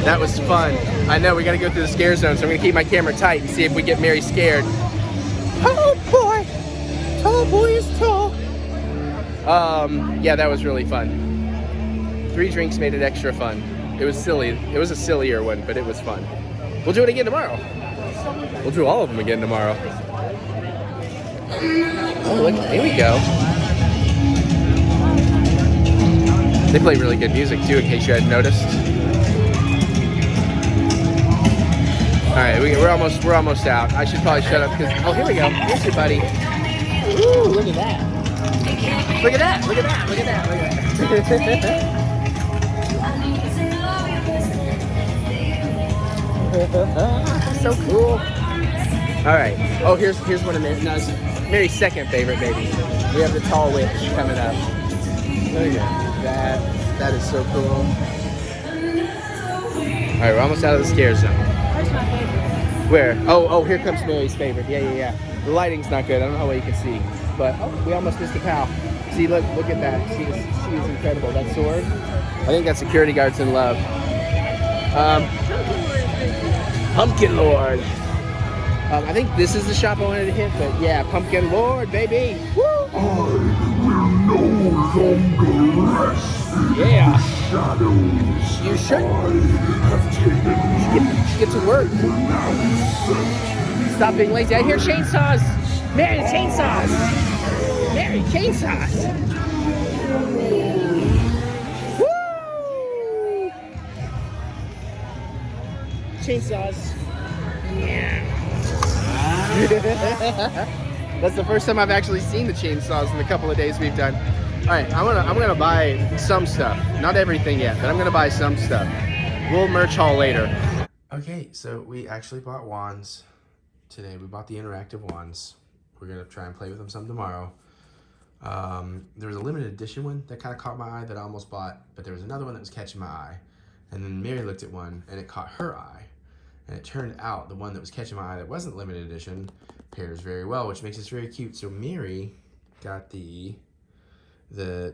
C: That was fun. I know, we gotta go through the scare zone, so I'm gonna keep my camera tight and see if we get Mary scared. Oh boy! Tall boy is tall. Yeah, that was really fun. 3 drinks made it extra fun. It was silly. It was a sillier one, but it was fun. We'll do it again tomorrow. We'll do all of them again tomorrow. Oh, look, here we go. They play really good music too, in case you hadn't noticed. All right, we're almost out. I should probably shut up because here we go. Here's your buddy. Ooh, look at that! Look at that! Look at that! Look at that! Look at that! So cool. All right. Oh, here's one of Mary's second favorite baby. We have the tall witch coming up. Look at that. That is so cool. All right, we're almost out of the scare zone.
B: Where's my favorite?
C: Where? Oh, here comes Mary's favorite. Yeah. The lighting's not good. I don't know how well you can see. But, we almost missed a pal. See, look at that. She is incredible. That sword. I think that security guard's in love. Pumpkin Lord. I think this is the shop I wanted to hit, but yeah, Pumpkin Lord, baby. Woo!
E: I will no longer rest.
C: Yeah.
E: Shadows.
C: You should.
E: I have taken
C: Get to work. Stop being lazy. I hear chainsaws. Mary, chainsaws. Mary, chainsaws. Woo! Chainsaws. Yeah. That's the first time I've actually seen the chainsaws in the couple of days we've done. All right, I'm gonna buy some stuff. Not everything yet, but I'm gonna buy some stuff. We'll merch haul later. Okay, so we actually bought wands today. We bought the interactive wands. We're gonna try and play with them some tomorrow. There was a limited edition one that kind of caught my eye that I almost bought, but there was another one that was catching my eye. And then Mary looked at one and it caught her eye. And it turned out the one that was catching my eye that wasn't limited edition pairs very well, which makes this very cute. So Mary got the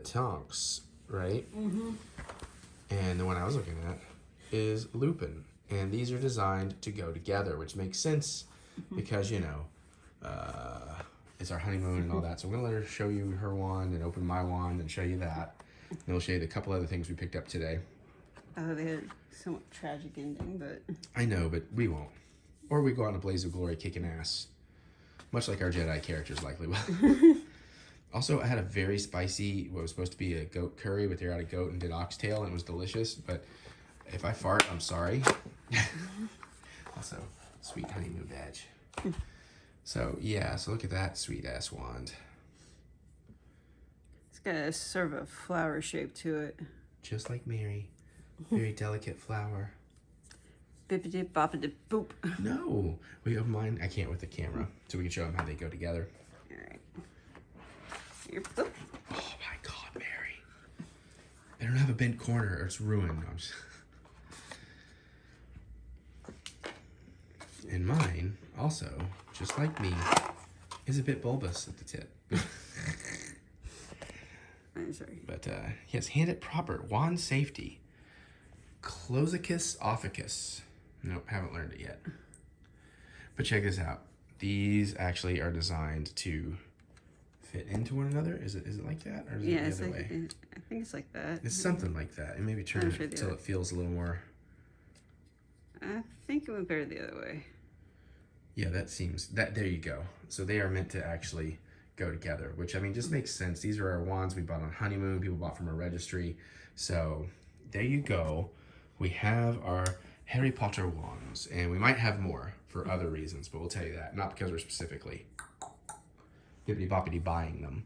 C: Tonks, right? Mm-hmm. And the one I was looking at is Lupin. And these are designed to go together, which makes sense because, you know, it's our honeymoon and all that. So I'm going to let her show you her wand and open my wand and show you that. And we'll show you the couple other things we picked up today.
B: Oh, they had a somewhat tragic ending, but...
C: I know, but we won't. Or we go out in a blaze of glory kicking ass. Much like our Jedi characters likely will. Also, I had a very spicy, what was supposed to be a goat curry, but they were out of goat and did oxtail, and it was delicious. But if I fart, I'm sorry. Also, sweet honeymoon badge. So, yeah, so look at that sweet-ass wand.
B: It's got a sort of a flower shape to it.
C: Just like Mary. Very delicate flower.
B: Bippity boppity boop.
C: No. We have mine. I can't with the camera. So we can show them how they go together.
B: All right. Here, boop.
C: Oh my God, Mary. I don't have a bent corner or it's ruined. And mine, also, just like me, is a bit bulbous at the tip.
B: sorry.
C: But yes, hand it proper. Wand safety. Closicus ophicus. Nope, haven't learned it yet. But check this out. These actually are designed to fit into one another. Is it like that, or is it the other way?
B: I think it's like that.
C: It's something like that. And maybe turn it until it feels a little more.
B: I think it went better the other way.
C: Yeah, that seems that. There you go. So they are meant to actually go together, which I mean just makes sense. These are our wands we bought on Honeymoon. People bought from a registry. So there you go. We have our Harry Potter wands, and we might have more for other reasons, but we'll tell you that, not because we're specifically bippity boppity buying them.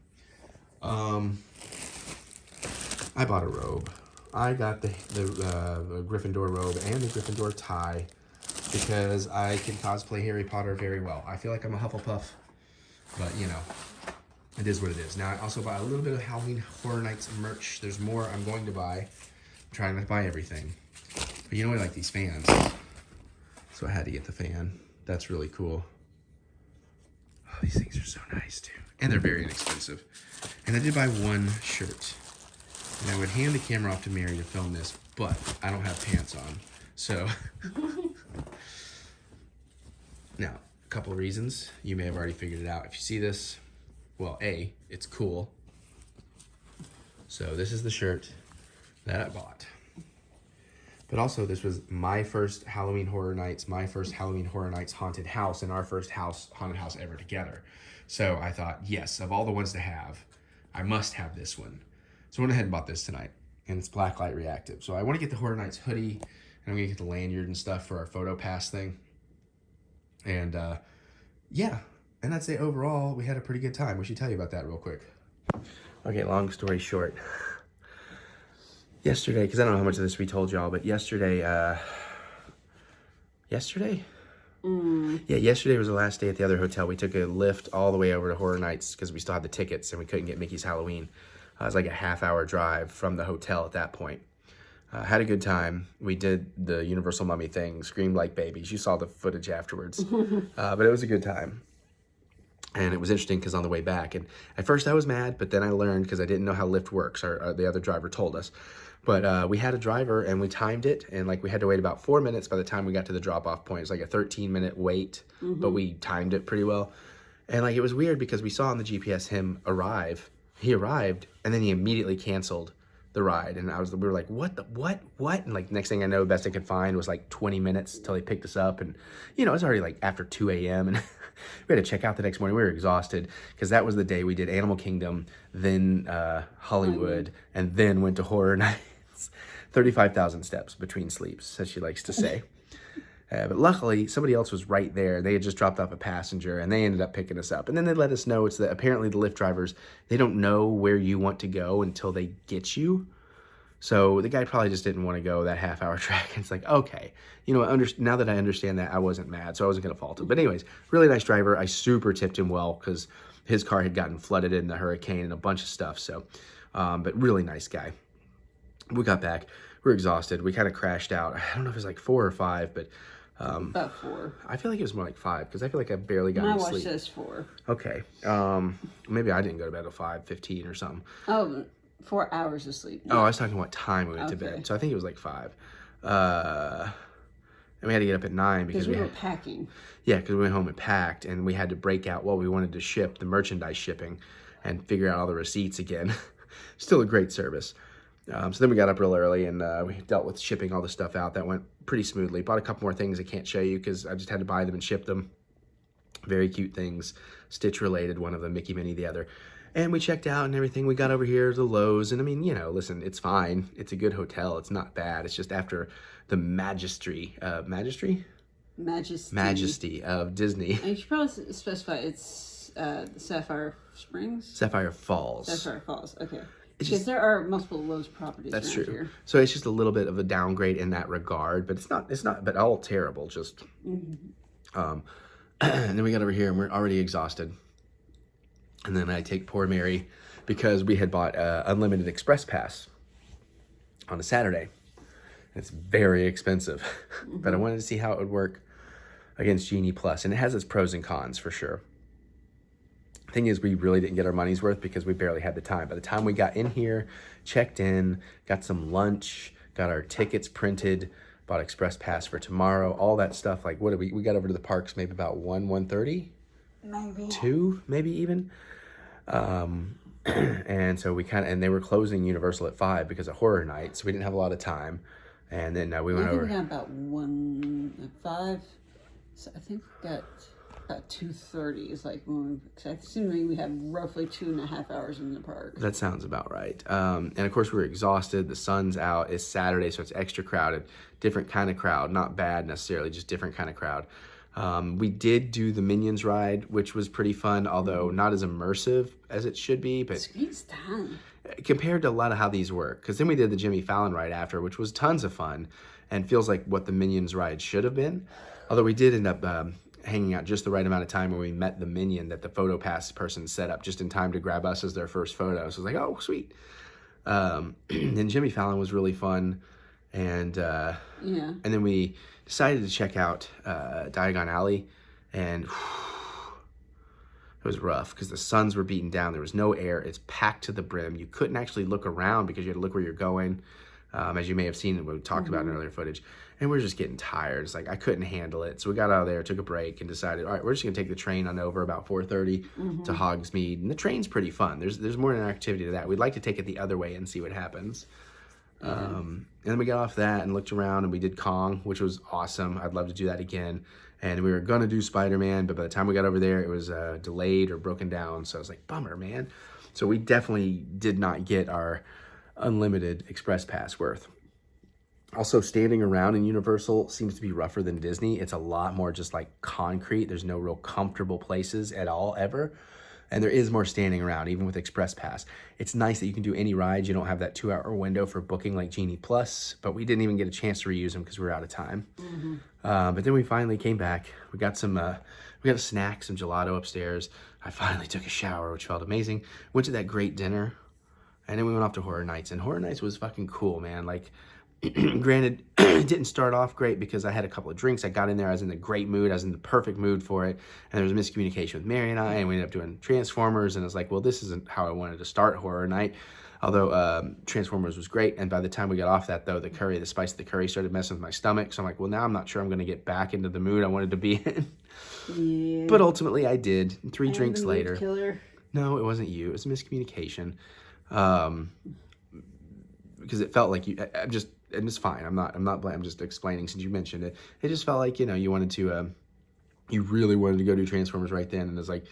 C: I bought a robe. I got the Gryffindor robe and the Gryffindor tie because I can cosplay Harry Potter very well. I feel like I'm a Hufflepuff, but you know, it is what it is. Now I also bought a little bit of Halloween Horror Nights merch. There's more I'm going to buy. I'm trying not to buy everything. But you know I like these fans. So I had to get the fan. That's really cool. Oh, these things are so nice too. And they're very inexpensive. And I did buy one shirt. And I would hand the camera off to Mary to film this, but I don't have pants on. So, now, a couple of reasons. You may have already figured it out. If you see this, well, A, it's cool. So this is the shirt that I bought. But also, this was my first Halloween Horror Nights, my first Halloween Horror Nights haunted house, and our first haunted house ever together. So I thought, yes, of all the ones to have, I must have this one. So I went ahead and bought this tonight, and it's blacklight reactive. So I want to get the Horror Nights hoodie, and I'm going to get the lanyard and stuff for our photo pass thing. And yeah, and I'd say overall, we had a pretty good time. We should tell you about that real quick. Okay, long story short. Yesterday, because I don't know how much of this we told y'all, but yesterday, yesterday was the last day at the other hotel. We took a lift all the way over to Horror Nights because we still had the tickets and we couldn't get Mickey's Halloween. It was like a half-hour drive from the hotel at that point. Had a good time. We did the Universal Mummy thing, screamed like babies. You saw the footage afterwards. But it was a good time. And it was interesting because on the way back, and at first I was mad, but then I learned because I didn't know how Lyft works, or the other driver told us. But we had a driver and we timed it, and like we had to wait about 4 minutes by the time we got to the drop-off point. It was like a 13-minute wait, but we timed it pretty well. And like it was weird because we saw on the GPS him arrive. He arrived, and then he immediately canceled the ride. And we were like, what? And like next thing I know, the best I could find was like 20 minutes till he picked us up. And you know, it's already like after 2 a.m. and we had to check out the next morning. We were exhausted because that was the day we did Animal Kingdom, then Hollywood, and then went to Horror Nights. 35,000 steps between sleeps, as she likes to say. But luckily, somebody else was right there. They had just dropped off a passenger, and they ended up picking us up. And then they let us know it's that apparently the Lyft drivers, they don't know where you want to go until they get you. So the guy probably just didn't want to go that half-hour track. And it's like, okay, you know, now that I understand that, I wasn't mad, so I wasn't going to fault him. But anyways, really nice driver. I super tipped him well because his car had gotten flooded in the hurricane and a bunch of stuff. So, but really nice guy. We got back. We were exhausted. We kind of crashed out. I don't know if it was like 4 or 5, but...
B: about 4.
C: I feel like it was more like 5 because I feel like I barely got any sleep.
B: My watch says 4.
C: Okay. Maybe I didn't go to bed till 5:15 or something.
B: Oh, 4 hours of sleep.
C: Oh, I was talking what time we went to bed. So I think it was like 5. And we had to get up at 9 because
B: we were packing.
C: Yeah, because we went home and packed, and we had to break out what we wanted to ship, the merchandise shipping, and figure out all the receipts again. Still a great service. So then we got up real early and we dealt with shipping all the stuff out. That went pretty smoothly. Bought a couple more things I can't show you because I just had to buy them and ship them. Very cute things. Stitch related, one of them, Mickey Minnie the other. And we checked out and everything. We got over here to Lowe's. And I mean, you know, listen, it's fine. It's a good hotel. It's not bad. It's just after the majesty of Disney.
B: And you should probably specify it's Sapphire Springs?
C: Sapphire Falls.
B: Sapphire Falls, okay. Because there are multiple Lowe's properties
C: That's
B: around
C: true.
B: Here.
C: So it's just a little bit of a downgrade in that regard, but it's not but all terrible. Just and then we got over here and we're already exhausted. And then I take poor Mary because we had bought unlimited express pass on a Saturday. It's very expensive, but I wanted to see how it would work against Genie Plus, and it has its pros and cons for sure.
A: Thing is, we really didn't get our money's worth because we barely had the time. By the time we got in here, checked in, got some lunch, got our tickets printed, bought express pass for tomorrow, all that stuff. Like, what did we got over to the parks maybe about 1:30?
B: Maybe.
A: 2, maybe even. And so and they were closing Universal at 5 because of horror night, so we didn't have a lot of time. And then we went over.
B: We got about 1:05. So I think we got about 2:30 is like when assuming we have roughly 2.5 hours in the park.
A: That sounds about right. And of course we were exhausted. The sun's out. It's Saturday, so it's extra crowded. Different kind of crowd. Not bad necessarily, just different kind of crowd. We did do the Minions ride, which was pretty fun, although not as immersive as it should be. But
B: Screen's time.
A: Compared to a lot of how these work. Because then we did the Jimmy Fallon ride after, which was tons of fun and feels like what the Minions ride should have been. Although we did end up hanging out just the right amount of time when we met the Minion that the photo pass person set up just in time to grab us as their first photo. So it was like, oh, sweet. Then Jimmy Fallon was really fun. And then we decided to check out Diagon Alley, and it was rough because the suns were beating down. There was no air. It's packed to the brim. You couldn't actually look around because you had to look where you're going, as you may have seen when we talked about in earlier footage. And we were just getting tired. It's like I couldn't handle it. So we got out of there, took a break, and decided, all right, we're just going to take the train on over about 4:30 to Hogsmeade. And the train's pretty fun. There's more interactivity to that. We'd like to take it the other way and see what happens. And then we got off that and looked around, and we did Kong, which was awesome. I'd love to do that again. And we were going to do Spider-Man, but by the time we got over there, it was delayed or broken down. So I was like, bummer, man. So we definitely did not get our unlimited express pass worth. Also, standing around in Universal seems to be rougher than Disney. It's a lot more just like concrete. There's no real comfortable places at all, ever. And there is more standing around, even with Express Pass. It's nice that you can do any rides. You don't have that 2-hour window for booking like Genie Plus, but we didn't even get a chance to reuse them because we were out of time. But then we finally came back. We got a snack, some gelato upstairs. I finally took a shower, which felt amazing. Went to that great dinner, and then we went off to Horror Nights. And Horror Nights was fucking cool, man. Like, granted, it didn't start off great because I had a couple of drinks. I got in there, I was in the great mood, I was in the perfect mood for it, and there was miscommunication with Mary and I, and we ended up doing Transformers, and I was like, well, this isn't how I wanted to start Horror Night, although Transformers was great. And by the time we got off that, though, the spice of the curry started messing with my stomach, so I'm like, well, now I'm not sure I'm going to get back into the mood I wanted to be in.
B: Yeah.
A: But ultimately I did. 3 drinks later.
B: Killer.
A: No, it wasn't you, it was miscommunication. Because it felt like and it's fine. I'm just explaining since you mentioned it. It just felt like, you wanted to, you really wanted to go do Transformers right then. And it's like,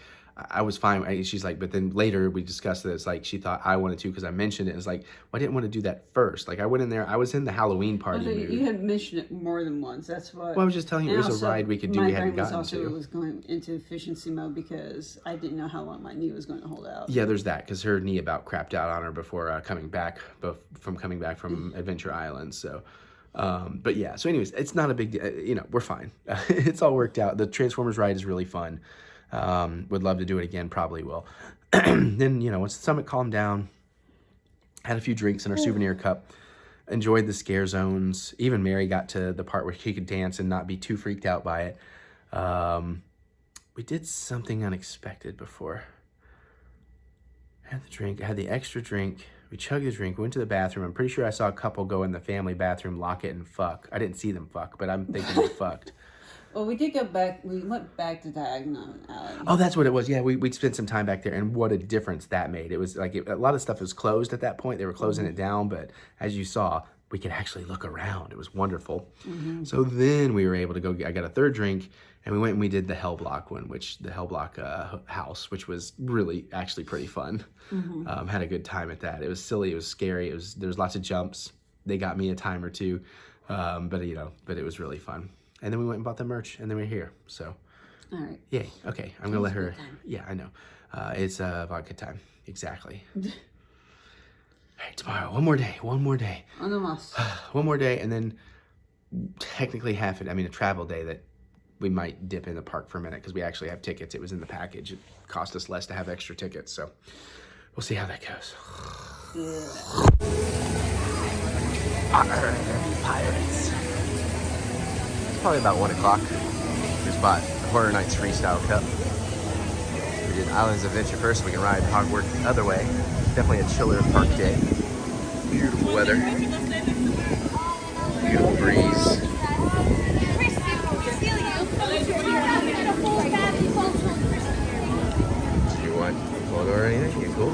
A: I was fine. She's like, but then later we discussed that it's like, she thought I wanted to because I mentioned it. It's like, well, I didn't want to do that first. Like I went in there, I was in the Halloween party mood.
B: You had mentioned it more than once. That's what.
A: Well, I was just telling you, it was a ride we could do we hadn't gotten to.
B: I was going into efficiency mode because I didn't know how long my knee was going to hold out.
A: Yeah, there's that, because her knee about crapped out on her before coming back from Adventure Island. So, but yeah, so anyways, it's not a big deal. We're fine. It's all worked out. The Transformers ride is really fun. Would love to do it again, probably will. Then, once the summit calmed down, had a few drinks in our souvenir cup, enjoyed the scare zones. Even Mary got to the part where she could dance and not be too freaked out by it. We did something unexpected before. I had the extra drink. We chugged the drink, went to the bathroom. I'm pretty sure I saw a couple go in the family bathroom, lock it, and fuck. I didn't see them fuck, but I'm thinking they fucked.
B: Well, we did go back. We went back to Diagon Alley.
A: Oh, that's what it was. Yeah, we spent some time back there, and what a difference that made. It was like a lot of stuff was closed at that point. They were closing it down, but as you saw, we could actually look around. It was wonderful. So then we were able to go. I got a third drink, and we went and we did the Hellblock one, the Hellblock house, which was really actually pretty fun. Had a good time at that. It was silly. It was scary. There was lots of jumps. They got me a time or two, but it was really fun. And then we went and bought the merch, and then we're here. So,
B: all right.
A: Yay. Okay, I'm gonna let her. Yeah, I know. It's vodka time. Exactly. All right, tomorrow. One more day.
B: On the must.
A: One more day, and then technically a travel day that we might dip in the park for a minute because we actually have tickets. It was in the package. It cost us less to have extra tickets, so we'll see how that goes. Pirates. Probably about 1 o'clock. Just bought the Horror Nights Freestyle Cup.
C: We did Islands Adventure first, so we can ride Hogwarts the other way. Definitely a chiller park day. Beautiful weather. Beautiful breeze. Do you want a photo or anything? You cool?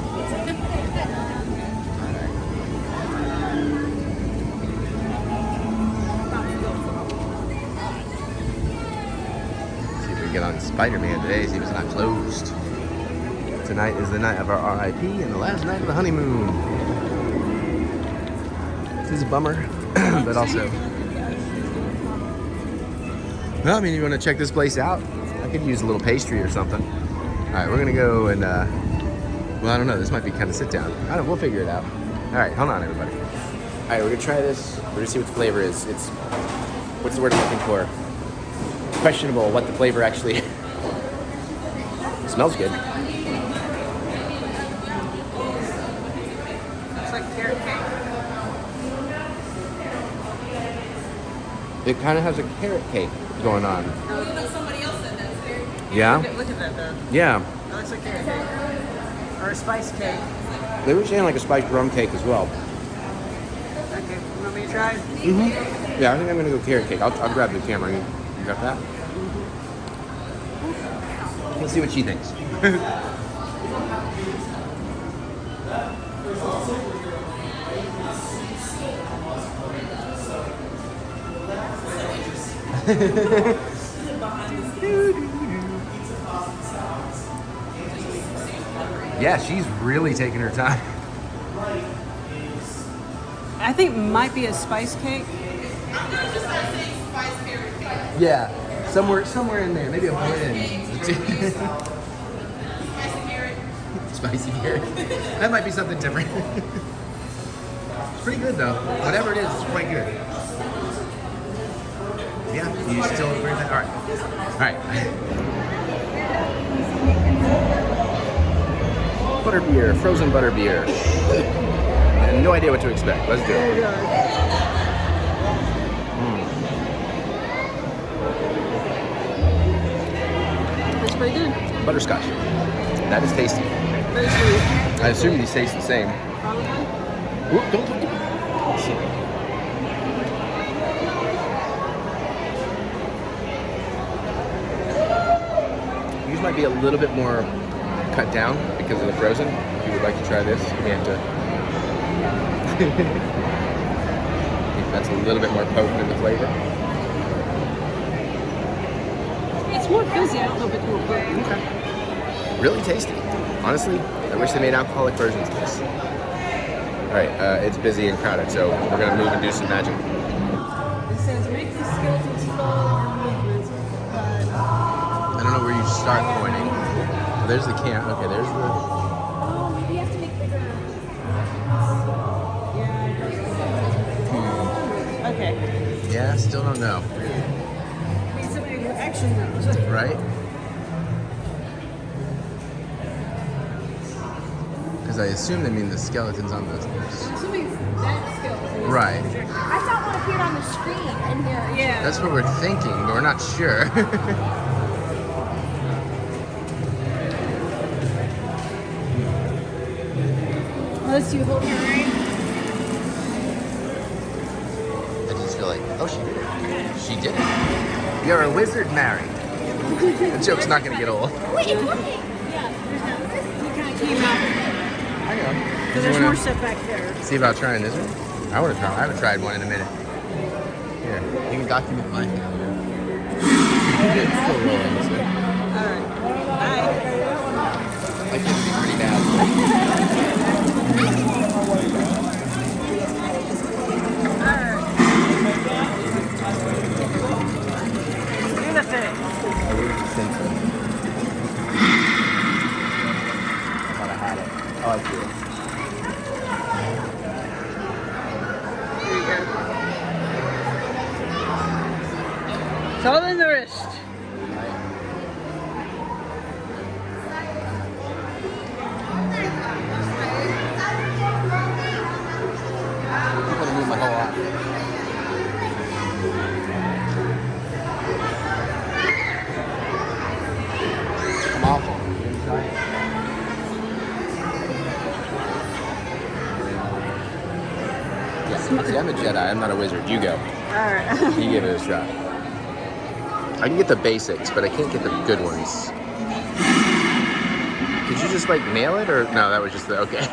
C: See if we can get on Spider-Man today, see if it's not closed. Tonight is the night of our RIP and the last night of the honeymoon. This is a bummer, but also... Well, I mean, you want to check this place out? I could use a little pastry or something. All right, we're gonna go and, well, I don't know, this might be kind of sit down. I don't know, we'll figure it out. All right, hold on, everybody. All right, we're gonna try this. We're gonna see what the flavor is. It's, what's the word I'm looking for? Questionable what the flavor actually is. Smells good.
B: It's like carrot cake.
C: It kind of has a carrot cake going on.
I: Somebody else said that's very
C: Yeah?
B: Look at that though.
C: Yeah.
B: That looks like carrot cake. Or a spice cake.
C: They were saying like a spiced rum cake as well.
B: Okay, you want me to try it?
C: Mm-hmm. Yeah, I think I'm gonna go carrot cake. I'll grab the camera. You got that? Let's see what she thinks. Yeah, she's really taking her time.
B: I think it might be a spice cake.
C: Yeah, somewhere in there. Maybe a blend. Spicy carrot. That might be something different. It's pretty good though. Whatever it is, it's quite good. Yeah, you still agree with that? All right. All right. Butterbeer, frozen butterbeer. I have no idea what to expect. Let's do it.
B: It's pretty good.
C: Butterscotch. That is tasty.
B: Very sweet.
C: I assume these taste the same.
B: Probably.
C: Whoop, don't touch it. These might be a little bit more cut down because of the frozen. If you would like to try this, you may have to. That's a little bit more potent in the flavor.
B: It's more fizzy. I don't know if it's more potent.
C: Okay. Really tasty. Honestly, I wish they made alcoholic versions of this. All right, it's busy and crowded, so we're gonna move and do some magic.
B: It says make the skeletons follow your movements, but
C: I don't know where you start pointing. Oh, there's the can. Okay, there's the.
I: Oh, maybe you have to make bigger.
B: okay.
C: Yeah, still don't know.
B: Need somebody who actually knows.
C: Right? Because I assume they mean the skeletons on the.
I: Assuming that skeleton.
C: Right.
I: I thought one appeared on the screen in here.
B: Yeah.
C: That's what we're thinking, but we're not sure.
B: Unless you hold your right.
C: I just feel like, oh, she did it. She did it. You're a wizard, Mary. The joke's not gonna get old.
I: Wait, it's working. Yeah.
B: You kind of came out.
C: I know.
B: Because there's more stuff back there.
C: See about trying this one? I want to try. I haven't tried one in a minute. Here, you can document mine. It's still rolling this way.
B: Alright. Bye.
C: I think it'd be pretty bad.
B: Alright. Do the thing.
C: I waited for Simpsons. I thought I had it. Oh, I see it.
B: There you go. It's all in the wrist.
C: I'm gonna move my whole lot. I'm awful. You try it? See, I'm a Jedi. I'm not a wizard. You go.
B: Alright.
C: You give it a shot. I can get the basics, but I can't get the good ones. Did you just like nail it, or no? That was just the okay.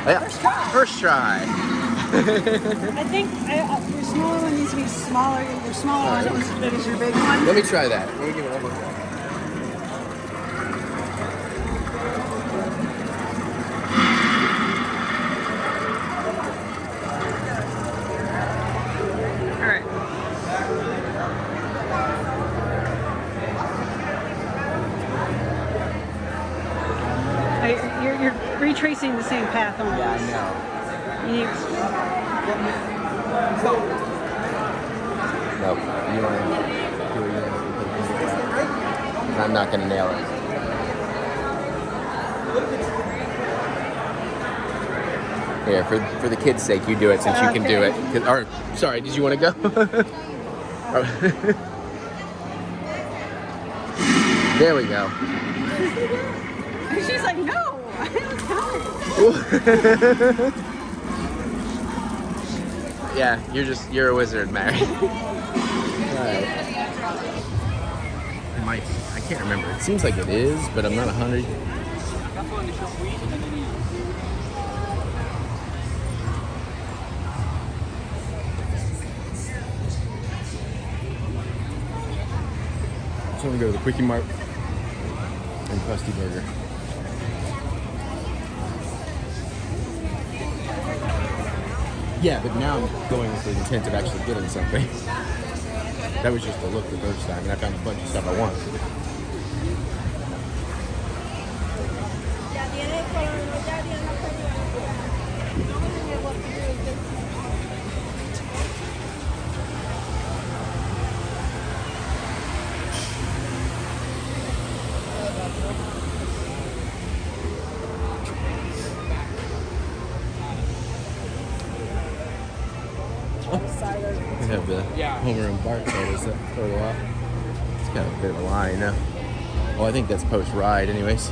C: Yeah, first try.
B: I think your smaller one needs to be smaller. Your smaller one's almost as big as your big one.
C: Let me try that. Let me give it one more try.
B: Alright. You're retracing the same path almost.
C: Yeah, I know.
B: You need...
C: Nope. You want to do it again? I'm not going to nail it. Here, for the kids' sake, you do it since you can do it. Or, sorry, did you want to go? There we go.
B: She's like, no, I don't count.
C: Yeah, you're a wizard, Mary. Alright. I can't remember. It seems like it is, but I'm not 100. So we go to the Quickie Mart and Krusty Burger. Yeah, but now I'm going with the intent of actually getting something. That was just a look the first time, and I found a bunch of stuff I want. We have the Homer and Bart photos up for a while. It's kind of a bit of a line. Well, I think that's post-ride anyways.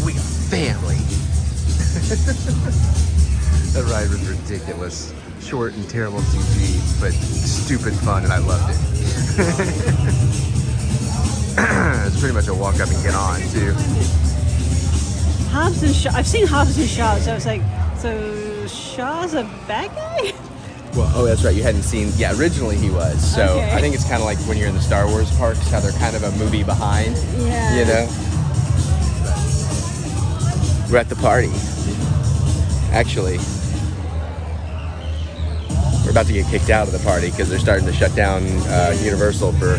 C: We got family. That ride was ridiculous. Short and terrible CG, but stupid fun, and I loved it. It's pretty much a walk up and get on, too.
B: Hobbs and Shaw. I've seen Hobbs and Shaw, so I was like, so Shaw's a bad guy?
C: Well, oh, that's right. You hadn't seen. Yeah, originally he was. So
B: Okay.
C: I think it's kind of like when you're in the Star Wars parks, how they're kind of a movie behind.
B: Yeah.
C: You know. We're at the party. Actually, we're about to get kicked out of the party because they're starting to shut down Universal for.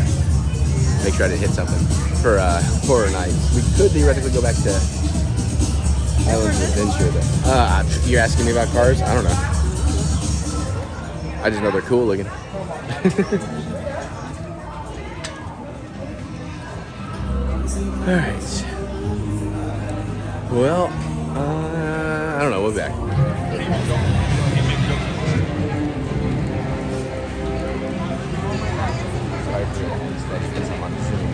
C: Make sure I didn't hit something for horror nights. We could theoretically go back to Islands of Adventure. You're asking me about cars? I don't know. I just know they're cool looking. All right. Well, I don't know. We'll be back. Sorry for all this stuff because I'm on Zoom.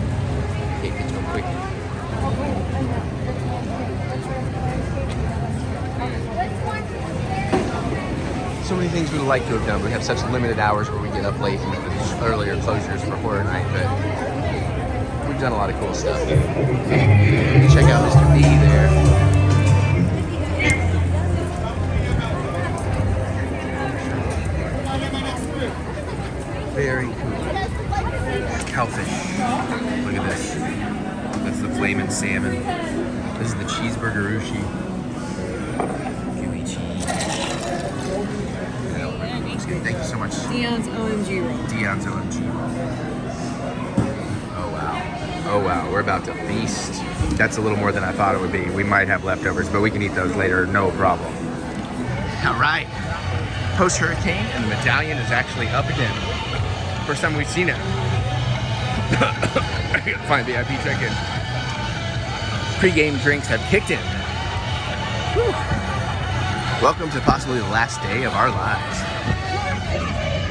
C: Can't get to them quick. So many things we would like to have done. We have such limited hours where we get up late and the earlier closures for horror night, but we've done a lot of cool stuff. Check out Mr. B there. Very cool. Cowfish. Look at this. That's the flaming salmon. This is the cheeseburger ushi. Gooey cheese. Thank you so much.
B: Dion's OMG roll.
C: Dion's OMG roll. Oh wow. Oh wow, we're about to feast. That's a little more than I thought it would be. We might have leftovers, but we can eat those later, no problem. All right. Post-hurricane, and the medallion is actually up again. First time we've seen it. I gotta find VIP check-in. Pre-game drinks have kicked in. Whew. Welcome to possibly the last day of our lives.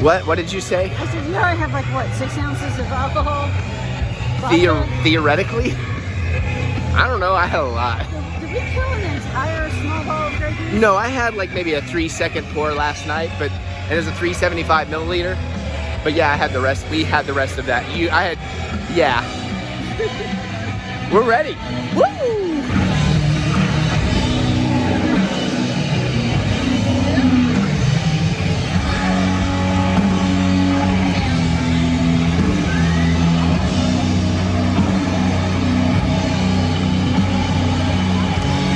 C: What did you say?
B: I said, you already have like, what, 6 ounces of alcohol?
C: Theoretically? I don't know. I had a lot.
B: Did we kill an entire small bottle of grape juice?
C: No, I had like maybe a 3-second pour last night, but it is a 375 milliliter. But yeah, I had the rest. We had the rest of that. Yeah. We're ready. Woo!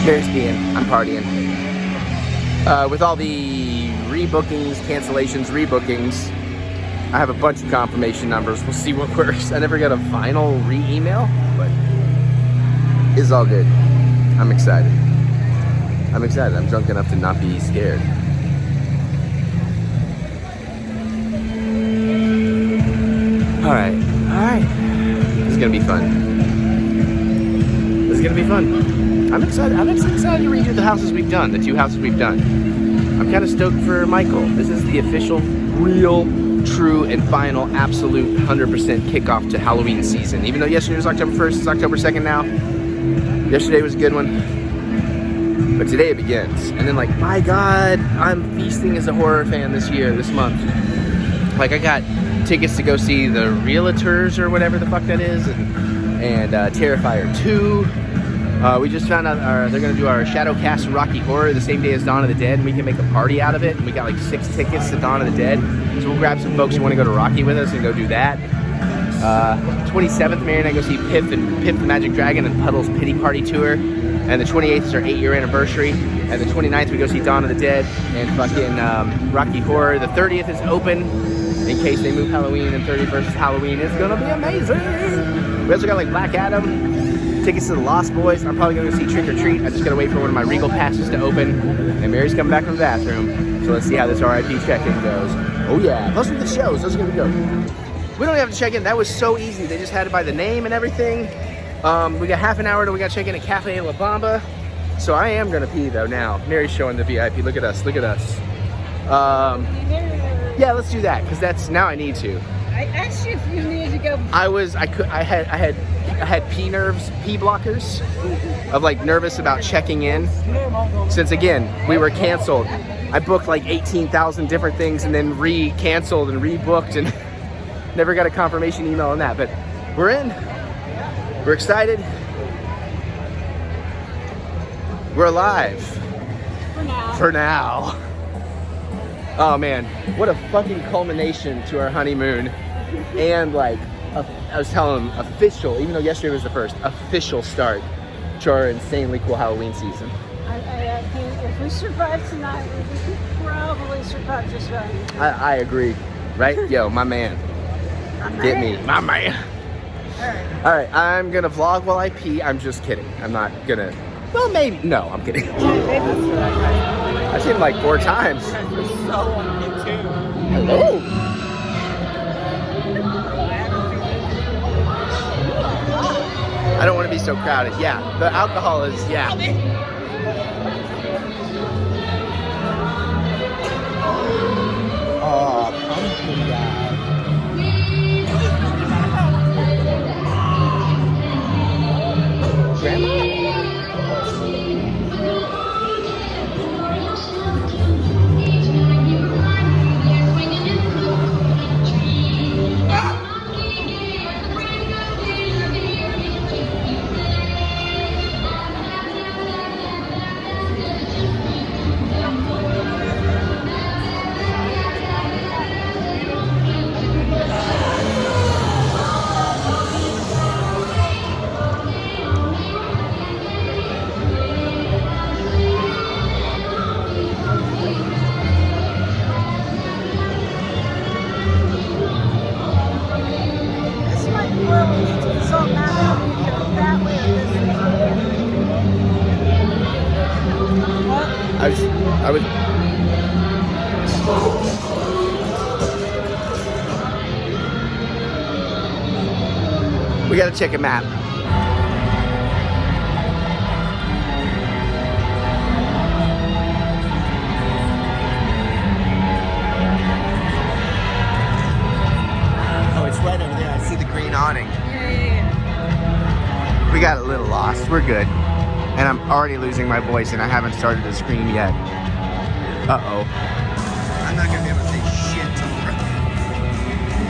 C: Here's being. I'm partying. With all the rebookings, cancellations, rebookings, I have a bunch of confirmation numbers. We'll see what works. I never got a final re-email, but it's all good. I'm excited. I'm excited. I'm drunk enough to not be scared. All right. This is gonna be fun. I'm excited. I'm excited to redo the houses we've done, the 2 houses we've done. I'm kind of stoked for Michael. This is the official, real, true, and final, absolute 100% kickoff to Halloween season. Even though yesterday was October 1st, it's October 2nd now. Yesterday was a good one. But today it begins. And then, like, my God, I'm feasting as a horror fan this month. Like, I got tickets to go see The Realtors or whatever the fuck that is, and Terrifier 2. We just found out they're going to do our Shadow Cast Rocky Horror the same day as Dawn of the Dead, and we can make a party out of it. And we got like 6 tickets to Dawn of the Dead. So we'll grab some folks who want to go to Rocky with us and go do that. 27th, Mary and I go see Piff the Magic Dragon and Puddle's Pity Party Tour. And the 28th is our 8-year anniversary. And the 29th, we go see Dawn of the Dead and fucking Rocky Horror. The 30th is open in case they move Halloween, and 31st is Halloween. It's going to be amazing. We also got like Black Adam, tickets to the Lost Boys. I'm probably going to see Trick or Treat. I just got to wait for one of my Regal passes to open. And Mary's coming back from the bathroom. So let's see how this RIP check-in goes. Oh yeah, plus with the shows, those are going to go. We don't have to check in. That was so easy. They just had it by the name and everything. We got half an hour till we got to check in at Cafe La Bamba. So I am going to pee though now. Mary's showing the VIP. Look at us. Look at us. Yeah, let's do that because that's now I need to.
B: I asked you if you needed to go.
C: I had pee nerves, pee blockers of like nervous about checking in. Since again, we were canceled. I booked like 18,000 different things and then re-canceled and rebooked and never got a confirmation email on that. But we're in. We're excited. We're alive. For now. Oh man, what a fucking culmination to our honeymoon. And like, I was telling them, official, even though yesterday was the first, official start to our insanely cool Halloween season.
B: I think if we survive tonight, we could probably survive just fine.
C: I agree, right? Yo, my man. Get me, my man. All right, I'm gonna vlog while I pee. I'm just kidding. I'm not gonna, well, maybe, no, I'm kidding. I've seen him like 4 times. Hello. I don't want to be so crowded. Yeah, the alcohol is, yeah. Oh, pumpkin guy. Grandma? I would. We gotta check a map. Oh, it's right over there. I see the green awning. We got got a little lost. We're good. And I'm already losing my voice and I haven't started to scream yet. Uh-oh. I'm not gonna be able to say shit tomorrow.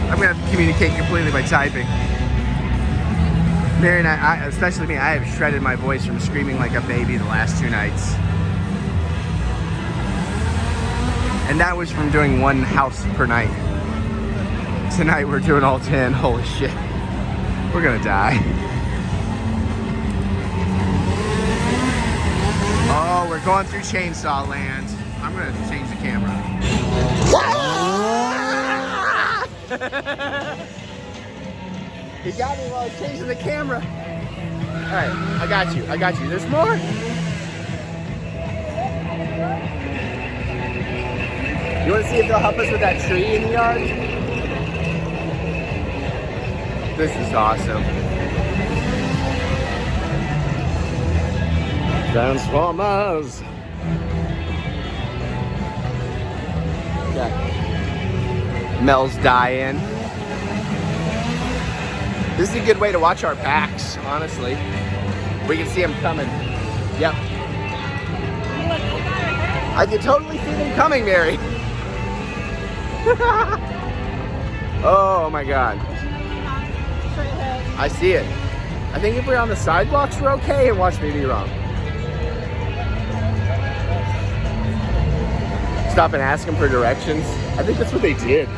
C: I'm gonna have to communicate completely by typing. Mary and I, especially me, I have shredded my voice from screaming like a baby the last 2 nights. And that was from doing 1 house per night. Tonight we're doing all 10. Holy shit. We're gonna die. Oh, we're going through chainsaw land. I'm gonna change the camera. He got me while I was changing the camera. All right, I got you. There's more. You want to see if they'll help us with that tree in the yard? This is awesome. Transformers. Okay. Mel's dying. This is a good way to watch our backs, honestly. We can see them coming. Yep. I can totally see them coming, Mary. Oh my God. I see it. I think if we're on the sidewalks, we're okay, and watch me be wrong. Stop and ask them for directions. I think that's what they did.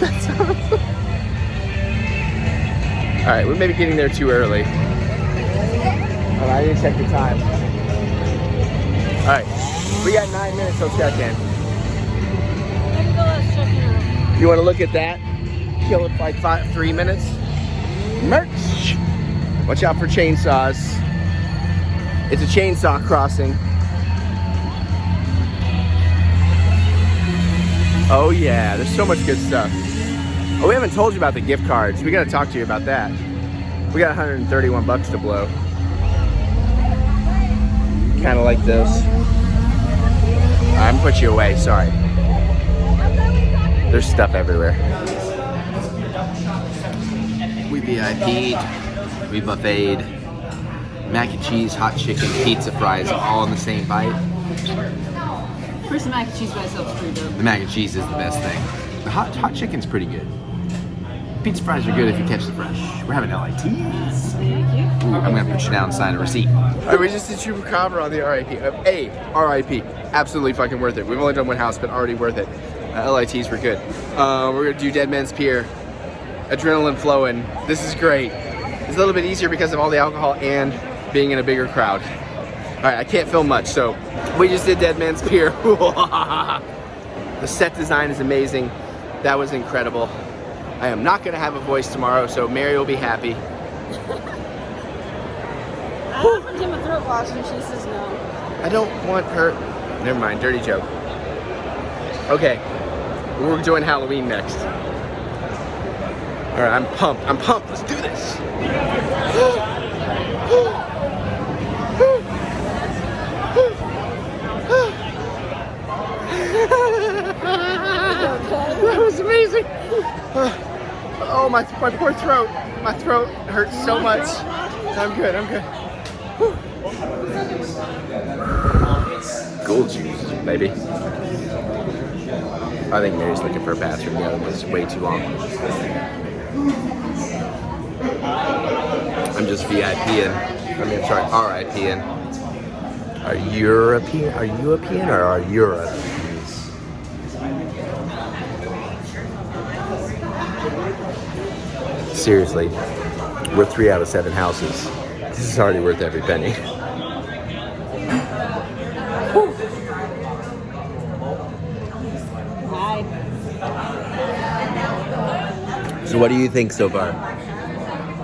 C: That's awesome. All right, we may be getting there too early. All right, I need to check the time. All right, we got 9 minutes till check-in. You want to look at that? Kill it like 3 minutes. Merch! Watch out for chainsaws. It's a chainsaw crossing. Oh yeah, there's so much good stuff. Oh, we haven't told you about the gift cards. We gotta talk to you about that. We got 131 bucks to blow. Kind of like those. I'm put you away, sorry. There's stuff everywhere. We VIP'd, we buffeted, mac and cheese, hot chicken, pizza, fries, all in the same bite.
I: First, the mac and cheese by itself is pretty dope.
C: The mac and cheese is the best thing. The hot chicken's pretty good. Pizza fries are good if you catch the fresh. We're having LITs.
I: Thank you.
C: Ooh, I'm gonna put you down and sign a receipt. All right, we just did Chupacabra on the RIP. RIP. Absolutely fucking worth it. We've only done 1 house, but already worth it. LITs were good. We're gonna do Dead Man's Peir. Adrenaline flowing. This is great. It's a little bit easier because of all the alcohol and being in a bigger crowd. All right, I can't film much, so we just did Dead Man's Peir. The set design is amazing. That was incredible. I am not gonna have a voice tomorrow, so Mary will be happy.
B: I offered him a throat wash and she says no.
C: I don't want her. Never mind, dirty joke. Okay, we're doing Halloween next. All right, I'm pumped. Let's do this. That was amazing. Oh, my poor throat. My throat hurts so much. I'm good. Gold juice, baby. I think Mary's looking for a bathroom. The other one's way too long. I'm just VIPing. RIPing. Are you European or are Europeans? Seriously, we're 3 out of 7 houses. This is already worth every penny.
B: Hi.
C: So what do you think so far?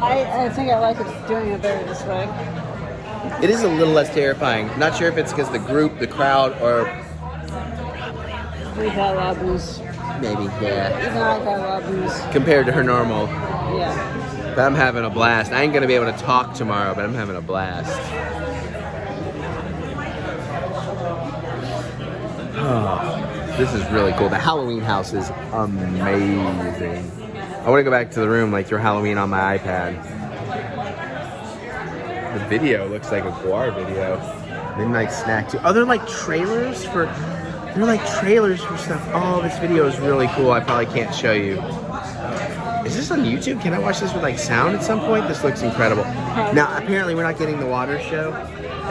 B: I think I like it doing it better this way.
C: It is a little less terrifying. Not sure if it's because the group, the crowd, or
B: We've had a lot of booze.
C: maybe, yeah,
B: Even I've had a lot of booze.
C: compared to her normal.
B: Yeah.
C: But I'm having a blast. I ain't gonna be able to talk tomorrow, but I'm having a blast. Oh, this is really cool. The Halloween house is amazing. I want to go back to the room, like throw Halloween on my iPad. The video looks like a Guar video. Midnight snack too. Oh, they're like trailers for. They're like trailers for stuff. Oh, this video is really cool. I probably can't show you. Is this on YouTube? Can I watch this with like sound at some point? This looks incredible. Now, apparently we're not getting the water show.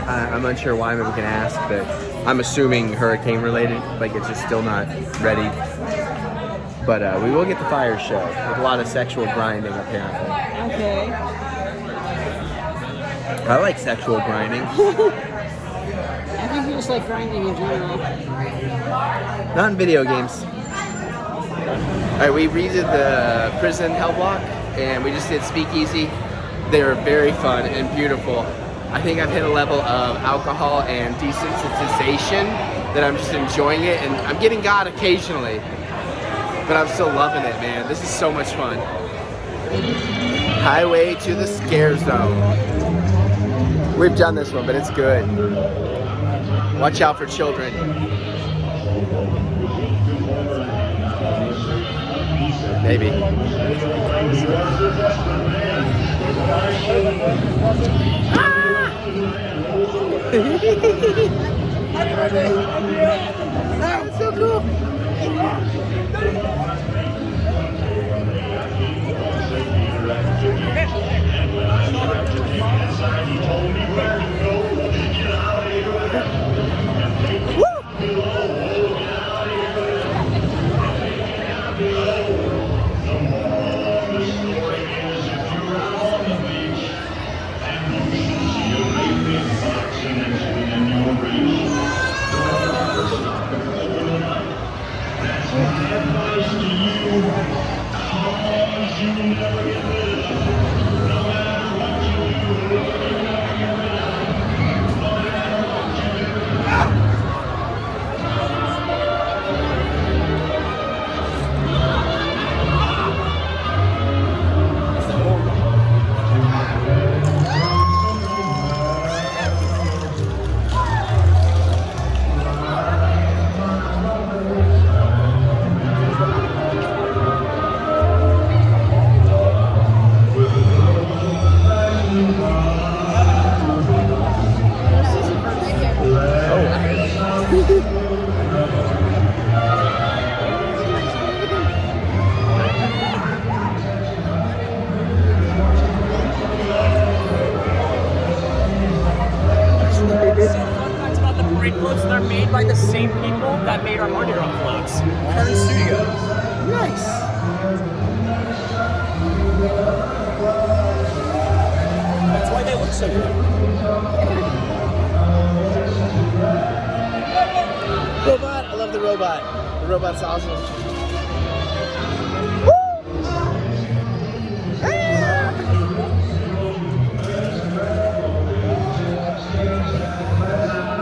C: I'm unsure why, maybe we can ask, but I'm assuming hurricane related. Like it's just still not ready. But we will get the fire show with a lot of sexual grinding apparently.
B: Okay.
C: I like sexual grinding.
B: I think you just like grinding in general.
C: Not in video games. Alright, we redid the prison Hellblock and we just did Speakeasy. They were very fun and beautiful. I think I've hit a level of alcohol and desensitization that I'm just enjoying it, and I'm getting God occasionally, but I'm still loving it, man. This is so much fun. Highway to the Scare Zone. We've done this one, but it's good. Watch out for children. Maybe. That's so cool.
J: They're made by the same people that made our Mardi Gras floats. Current Studios.
C: Nice.
J: That's why they look so good.
C: Robot, I love the robot. The robot's awesome.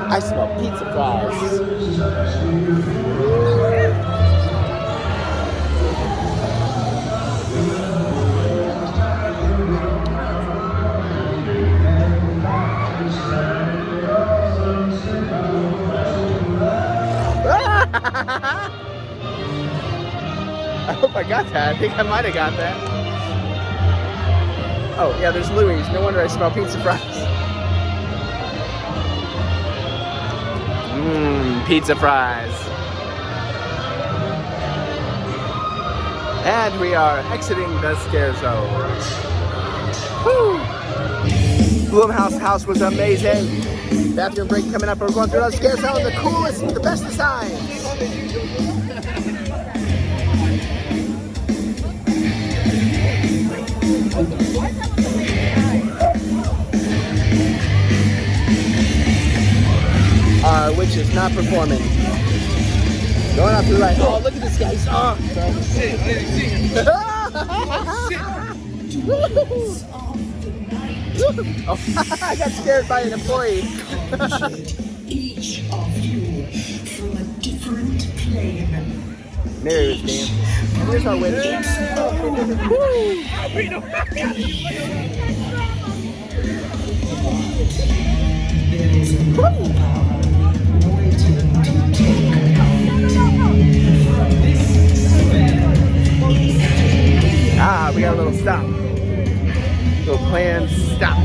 C: I smell pizza fries. I hope I got that. I think I might have got that. Oh, yeah, there's Louis. No wonder I smell pizza fries. Pizza fries. And we are exiting the Scare Zone. Woo! Blumhouse house was amazing. Bathroom break coming up. We're going through the Scare Zone. The coolest, the best designs. Which is not performing. Going off to the right. Oh, look at this guy. Oh, shit. I didn't see him. Oh, I got scared by an employee.
G: Each of you from a different plane.
C: Mary was dancing. And here's our witness.
G: There is a power waiting to take from this spell.
C: Ah, we got a little stop. Little planned stop.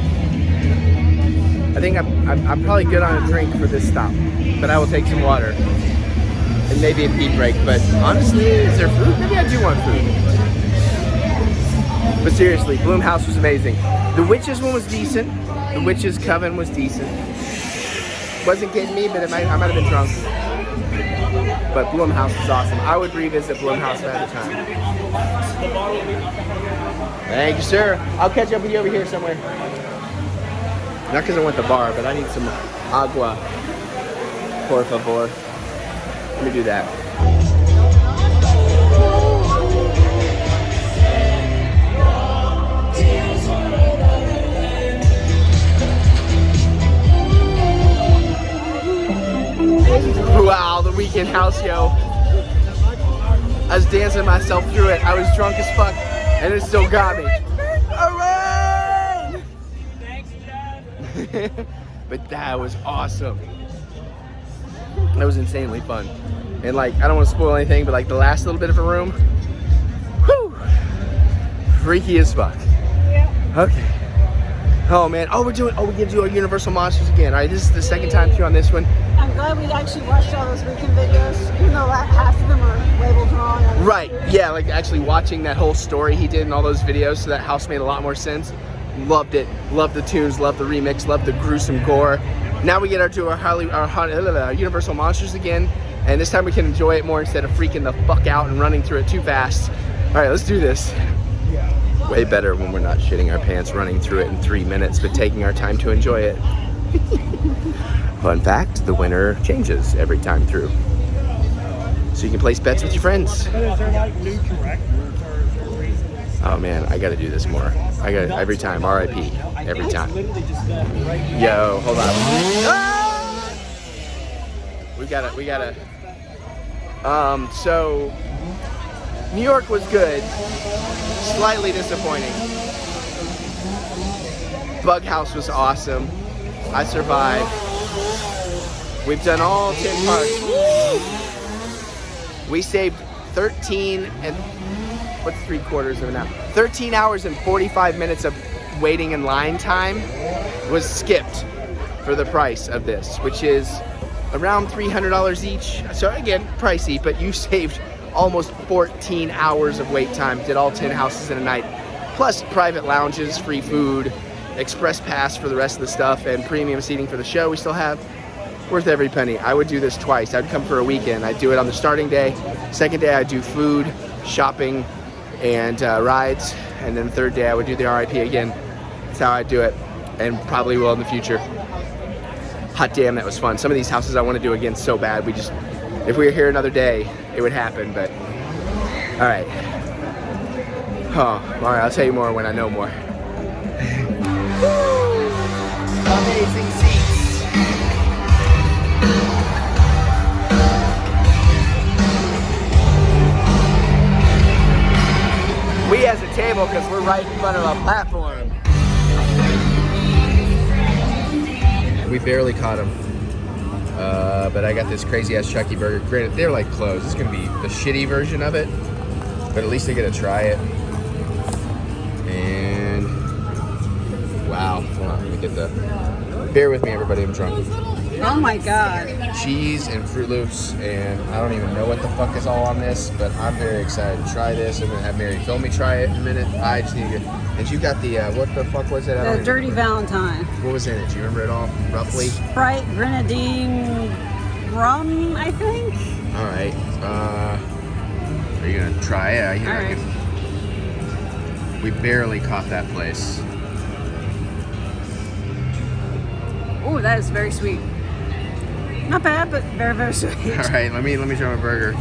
C: I think I'm probably good on a drink for this stop, but I will take some water and maybe a pee break. But honestly, is there food? Maybe I do want food. But seriously, Blumhouse was amazing. The Witches one was decent. The Witches Coven was decent. Wasn't getting me, but I might have been drunk. But Blumhouse was awesome. I would revisit Blumhouse if I had the time. Thank you, sir. I'll catch up with you over here somewhere. Not because I want the bar, but I need some agua. Por favor. Let me do that. Wow, the weekend house, yo. I was dancing myself through it. I was drunk as fuck, and it still got me. Alright!
J: Thanks, Dad.
C: But that was awesome. That was insanely fun. And like, I don't want to spoil anything, but like the last little bit of a room, whew, freaky as fuck.
B: Yeah.
C: Okay. Oh man, we get to do our Universal Monsters again. All right, this is the second time through on this one.
B: I'm glad we actually watched all those weekend videos, even though half of them are labeled wrong.
C: Right, yeah, like actually watching that whole story he did in all those videos, so that house made a lot more sense. Loved it, loved the tunes, loved the remix, loved the gruesome gore. Now we get our Universal Monsters again, and this time we can enjoy it more instead of freaking the fuck out and running through it too fast. All right, let's do this. Way better when we're not shitting our pants running through it in 3 minutes, but taking our time to enjoy it. Fun fact, the winner changes every time through. So you can place bets with your friends.
J: But is there like new directors or is there reasons?
C: Oh man, I gotta do this more. I gotta, every time, RIP, every time. Yo, hold on. Ah! We gotta. So, New York was good. Slightly disappointing. Bug House was awesome. I survived. We've done all 10 parks. We saved 13 and what's 3/4 of an hour? 13 hours and 45 minutes of waiting in line time was skipped for the price of this, which is around $300 each. So again, pricey, but you saved almost 14 hours of wait time. Did all 10 houses in a night, plus private lounges, free food, express pass for the rest of the stuff, and premium seating for the show we still have. Worth every penny. I would do this twice. I'd come for a weekend. I'd do it on the starting day. Second day I'd do food, shopping, and rides. And then the third day I would do the RIP again. That's how I'd do it, and probably will in the future. Hot damn, that was fun. Some of these houses I want to do again so bad. If we were here another day, it would happen, but all right. All right, I'll tell you more when I know more. Amazing seats. We has a table because we're right in front of a platform. We barely caught them. But I got this crazy ass Chucky burger. Granted, they're like closed. It's gonna be the shitty version of it, but at least I get to try it. And wow, hold on, let me get the. Bear with me, everybody. I'm drunk.
B: Oh my god.
C: Cheese and Fruit Loops, and I don't even know what the fuck is all on this, but I'm very excited to try this. I'm gonna have Mary film me try it in a minute. I just need to. And you got the what the fuck was it?
B: The Dirty Valentine.
C: What was in it? Do you remember it all roughly?
B: Sprite, grenadine, rum, I think.
C: All right. Are you gonna try it?
B: All right.
C: We barely caught that place.
B: Oh, that is very sweet. Not bad, but very, very sweet.
C: All right, let me try my burger.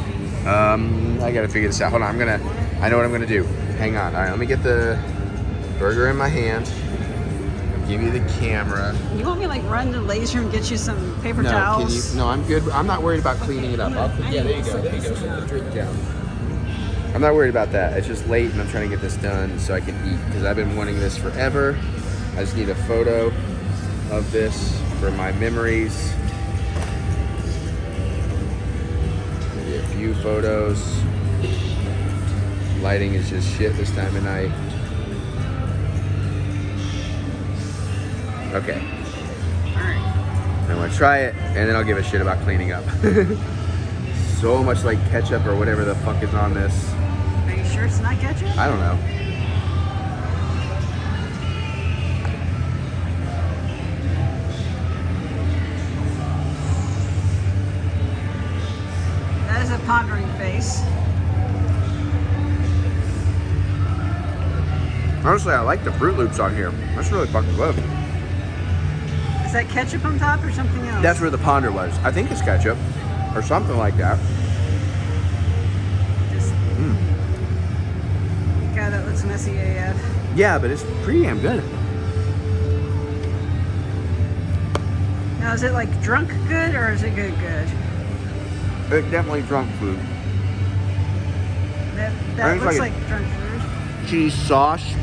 C: I gotta figure this out. Hold on, I know what I'm gonna do. Hang on. All right, let me get the burger in my hand. I'll give you the camera.
B: You want me to like run to the ladies' room and get you some paper towels?
C: No, I'm good. I'm not worried about cleaning it up. Yeah, there you go. There you go. Set the drink down. I'm not worried about that. It's just late and I'm trying to get this done so I can eat because I've been wanting this forever. I just need a photo of this for my memories. Maybe a few photos. Lighting is just shit this time of night. Okay. I want to try it, and then I'll give a shit about cleaning up. So much like ketchup or whatever the fuck is on this.
B: Are you sure it's not ketchup?
C: I don't know.
B: That is a pondering face.
C: Honestly, I like the Fruit Loops on here. That's really fucking good.
B: Is that ketchup on top or something else?
C: That's where the ponder was. I think it's ketchup or something like that.
B: God, that looks messy AF.
C: Yeah, but it's pretty damn good.
B: Now, is it like drunk good or is it good?
C: It's definitely drunk food.
B: That looks like drunk food.
C: Cheese sauce.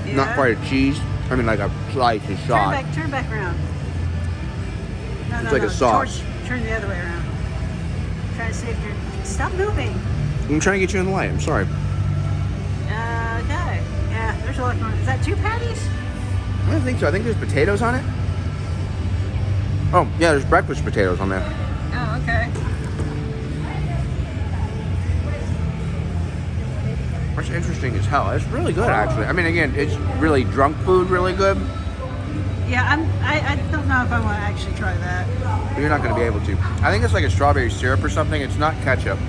B: Yeah.
C: Not quite a cheese. I mean, like a slice of sauce.
B: Turn back around. No,
C: It's like a sauce.
B: Turn the other way around. Try to see if you're. Stop moving.
C: I'm trying to get you in the light. I'm sorry.
B: Okay. Yeah, there's a lot going on. Is that 2 patties?
C: I don't think so. I think there's potatoes on it. Oh, yeah, there's breakfast potatoes on there.
B: Oh, okay.
C: That's interesting as hell. It's really good, actually. I mean, again, it's really drunk food, really good.
B: Yeah, I don't know if I want to actually try that.
C: But you're not going to be able to. I think it's like a strawberry syrup or something. It's not ketchup.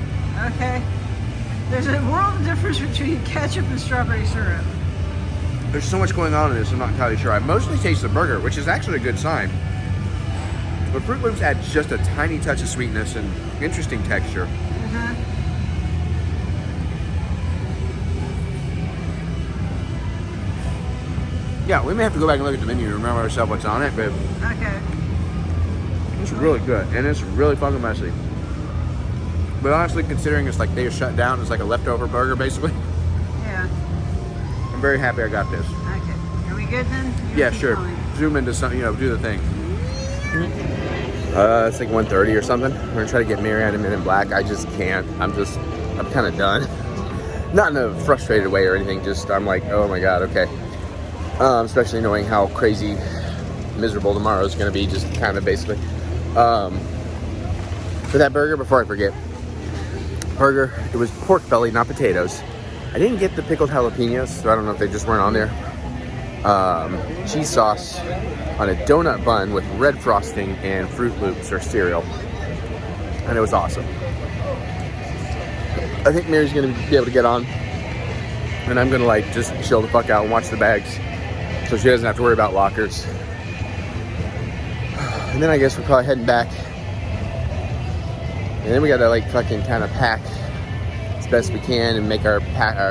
B: Okay. There's a world of difference between ketchup and strawberry syrup.
C: There's so much going on in this, I'm not entirely sure. I mostly taste the burger, which is actually a good sign. But Fruit Loops add just a tiny touch of sweetness and interesting texture.
B: Uh-huh.
C: Yeah, we may have to go back and look at the menu to remember ourselves what's on it, but
B: Okay.
C: it's really good, and it's really fucking messy. But honestly, considering it's like they were shut down, it's like a leftover burger, basically.
B: Yeah.
C: I'm very happy I got this.
B: Okay. Are we good then?
C: Yeah, sure. Zoom into something, do the thing. It's like 1:30 or something. We're gonna try to get Mary out of Men in Black. I just can't. I'm kind of done. Not in a frustrated way or anything. Just I'm like, oh my god, okay. Especially knowing how crazy miserable tomorrow is gonna be. Just kind of basically. For that burger, before I forget, burger. It was pork belly, not potatoes. I didn't get the pickled jalapenos, so I don't know if they just weren't on there. Cheese sauce on a donut bun with red frosting and Fruit Loops or cereal, and it was awesome. I think Mary's gonna be able to get on, and I'm gonna like just chill the fuck out and watch the bags, so she doesn't have to worry about lockers. And then I guess we're probably heading back, and then we gotta like fucking kind of pack as best we can and make our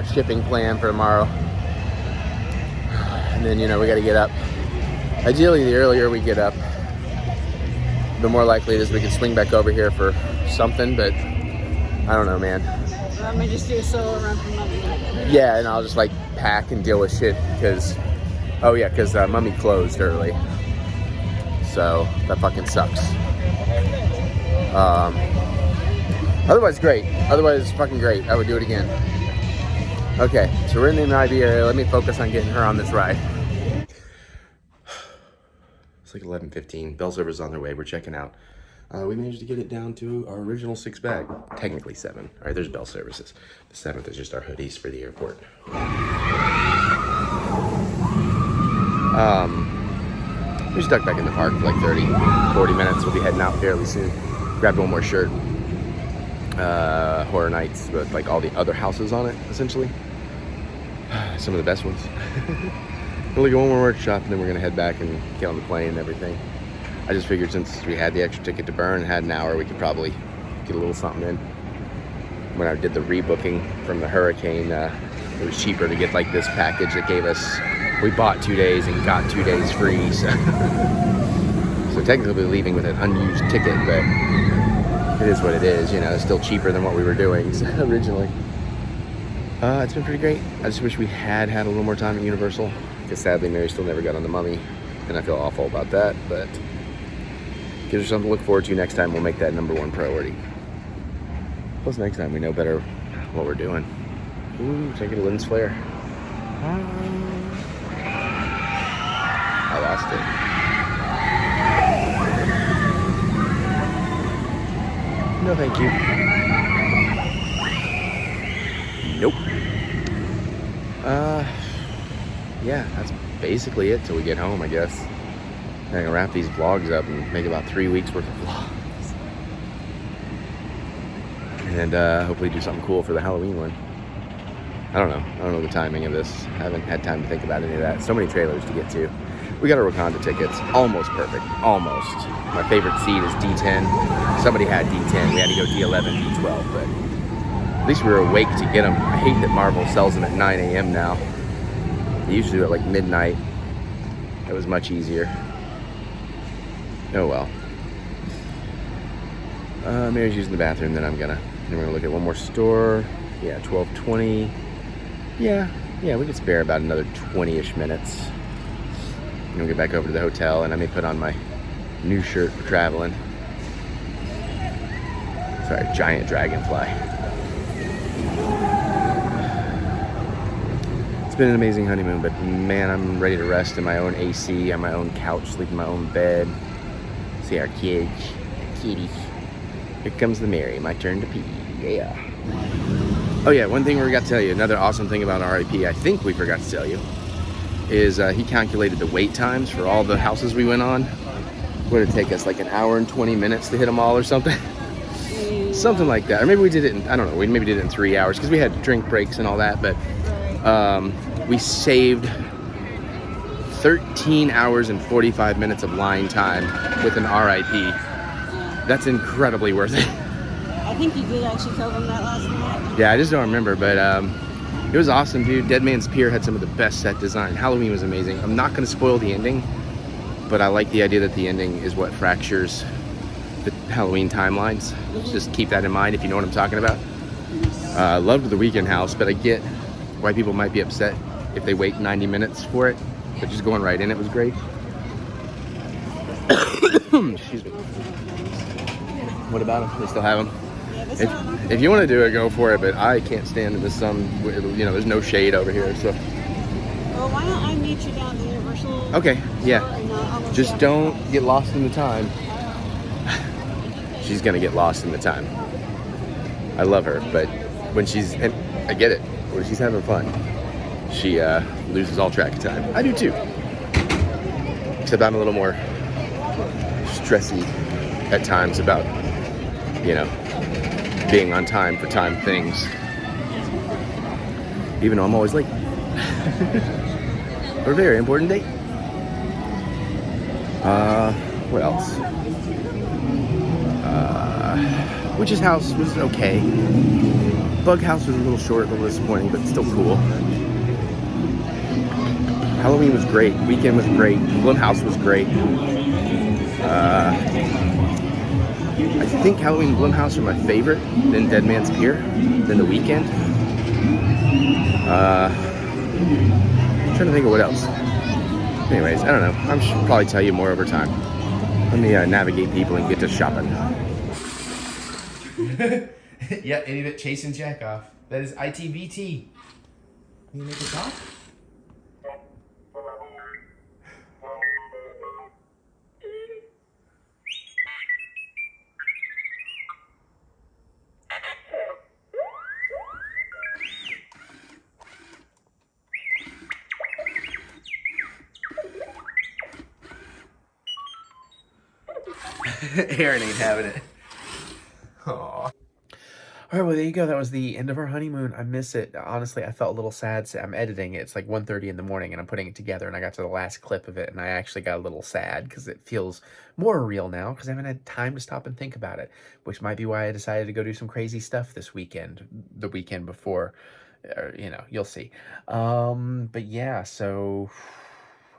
C: shipping plan for tomorrow. And then, we got to get up. Ideally, the earlier we get up, the more likely it is we can swing back over here for something, but I don't know, man.
B: I may just do a solo run from Mummy.
C: Yeah, and I'll just like pack and deal with shit because, Mummy closed early. So that fucking sucks. Otherwise, great. Otherwise, fucking great. I would do it again. Okay, so we're in the NIV area. Let me focus on getting her on this ride. It's like 11:15. Bell servers on their way. We're checking out. We managed to get it down to our original 6 bag. Technically 7. All right, there's bell services. The 7th is just our hoodies for the airport. We stuck back in the park for like 40 minutes. We'll be heading out fairly soon. Grabbed one more shirt. Horror Nights with like all the other houses on it, essentially. Some of the best ones. We'll go one more workshop and then we're gonna head back and get on the plane and everything. I just figured since we had the extra ticket to burn and had an hour, we could probably get a little something in. When I did the rebooking from the hurricane, it was cheaper to get like this package that gave us, we bought 2 days and got 2 days free. So, so technically leaving with an unused ticket, but it is what it is, it's still cheaper than what we were doing originally. It's been pretty great. I just wish we had a little more time at Universal, because sadly Mary still never got on the Mummy, and I feel awful about that, but gives her something to look forward to. Next time we'll make that #1 priority. Plus next time we know better what we're doing. Ooh, can I get a lens flare? I lost it. No, thank you. Nope. Yeah, that's basically it till we get home, I guess. I'm gonna wrap these vlogs up and make about 3 weeks worth of vlogs. And hopefully do something cool for the Halloween one. I don't know the timing of this. I haven't had time to think about any of that. So many trailers to get to. We got our Wakanda tickets. Almost perfect. Almost. My favorite seat is D10. Somebody had D10. We had to go D11, D12, but at least we were awake to get them. I hate that Marvel sells them at 9 a.m. now. They used to do it like midnight. It was much easier. Oh well. Mary's using the bathroom, then we're gonna look at one more store. Yeah, 12:20. Yeah, we could spare about another 20-ish minutes. And we'll get back over to the hotel, and I may put on my new shirt for traveling. Sorry, giant dragonfly. It's been an amazing honeymoon, but man, I'm ready to rest in my own AC, on my own couch, sleep in my own bed. See our kids, kitty. Here comes the Mary, my turn to pee, yeah. Oh yeah, one thing we forgot to tell you, another awesome thing about RIP, I think we forgot to tell you, is he calculated the wait times for all the houses we went on. What did it take us, like an hour and 20 minutes to hit them all or something? Something like that. Or maybe we did it in, I don't know, we maybe did it in 3 hours because we had drink breaks and all that, but we saved 13 hours and 45 minutes of line time with an RIP. That's incredibly worth it.
B: I think you did actually tell them that last night.
C: Yeah, I just don't remember, but it was awesome, dude. Dead Man's Peir had some of the best set design. Halloween was amazing. I'm not going to spoil the ending, but I like the idea that the ending is what fractures the Halloween timelines. Just keep that in mind if you know what I'm talking about. Loved the Weekend House, but I get why people might be upset if they wait 90 minutes for it, but just going right in it was great. Excuse me. What about them? They still have them? If you want to do it, go for it, but I can't stand in the sun. You know, there's no shade over here, so.
B: Well, why don't I meet you down at the Universal?
C: Okay, yeah. Just don't get lost in the time. She's gonna get lost in the time. I love her, but when she's, and I get it, when she's having fun, she loses all track of time. I do too. Except I'm a little more stressy at times about, you know, being on time for time things. Even though I'm always late. For a very important date. What else? Witch's House was okay. Bug House was a little short, a little disappointing, but still cool. Halloween was great. Weekend was great. Blumhouse was great. I think Halloween and Blumhouse are my favorite, then Dead Man's Peir, then The Weekend. I'm trying to think of what else. Anyways, I don't know. I should probably tell you more over time. Let me navigate people and get to shopping. Yeah, idiot chasing Jack off. That is ITBT. Can you make it talk? Aaron ain't having it. Aww. All right, well, there you go. That was the end of our honeymoon. I miss it. Honestly, I felt a little sad. I'm editing it. It's like 1:30 in the morning, and I'm putting it together, and I got to the last clip of it, and I actually got a little sad because it feels more real now because I haven't had time to stop and think about it, which might be why I decided to go do some crazy stuff this weekend, the weekend before, you know, you'll see. But yeah, so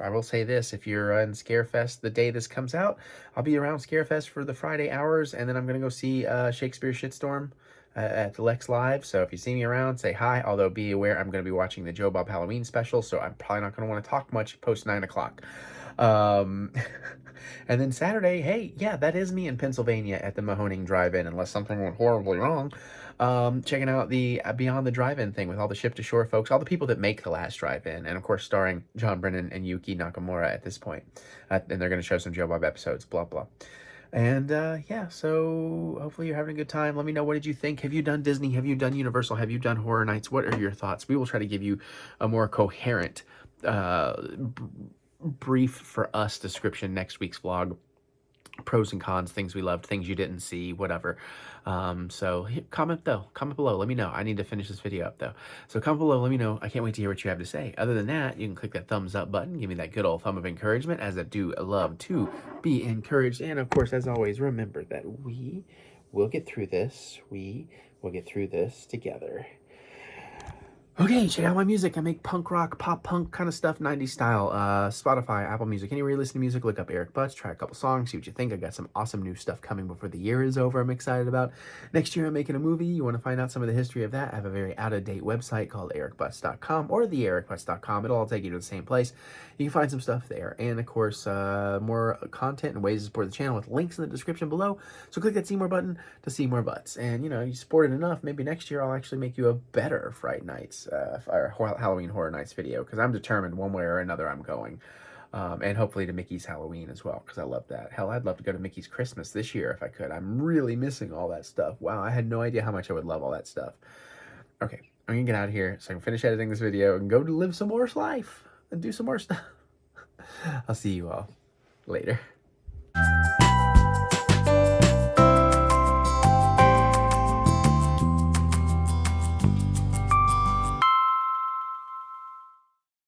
C: I will say this, if you're in Scarefest the day this comes out, I'll be around Scarefest for the Friday hours, and then I'm going to go see Shakespeare Shitstorm at the Lex Live. So if you see me around, say hi, although be aware I'm going to be watching the Joe Bob Halloween special, so I'm probably not going to want to talk much post 9 o'clock. And then Saturday, hey, yeah, that is me in Pennsylvania at the Mahoning Drive-In, unless something went horribly wrong. Checking out the Beyond the Drive-In thing with all the Ship to Shore folks, all the people that make The Last Drive-In, and of course starring John Brennan and Yuki Nakamura at this point. And they're going to show some Joe Bob episodes, blah, blah.
A: And yeah, so hopefully you're having a good time. Let me know, what did you think? Have you done Disney? Have you done Universal? Have you done Horror Nights? What are your thoughts? We will try to give you a more coherent, brief for us description next week's vlog. Pros and cons, things we loved, things you didn't see, whatever. So comment below, let me know. I need to finish this video up though, so comment below, let me know. I can't wait to hear what you have to say. Other than that, you can click that thumbs up button, give me that good old thumb of encouragement, as I do love to be encouraged. And of course, as always, remember that we will get through this. We will get through this together. Okay, check out my music. I make punk rock, pop punk kind of stuff, 90s style. Spotify, Apple Music, anywhere you listen to music, look up Eric Butts, try a couple songs, see what you think. I got some awesome new stuff coming before the year is over I'm excited about. Next year I'm making a movie. You want to find out some of the history of that? I have a very out-of-date website called ericbutts.com or theericbutts.com. It'll all take you to the same place. You can find some stuff there. And of course, more content and ways to support the channel with links in the description below. So click that see more button to see more butts. And you know, you support it enough, maybe next year I'll actually make you a better Fright Nights or Halloween Horror Nights video, because I'm determined one way or another I'm going. And hopefully to Mickey's Halloween as well, because I love that. Hell, I'd love to go to Mickey's Christmas this year if I could. I'm really missing all that stuff. Wow, I had no idea how much I would love all that stuff. Okay, I'm gonna get out of here so I can finish editing this video and go to live some more life and do some more stuff. I'll see you all later.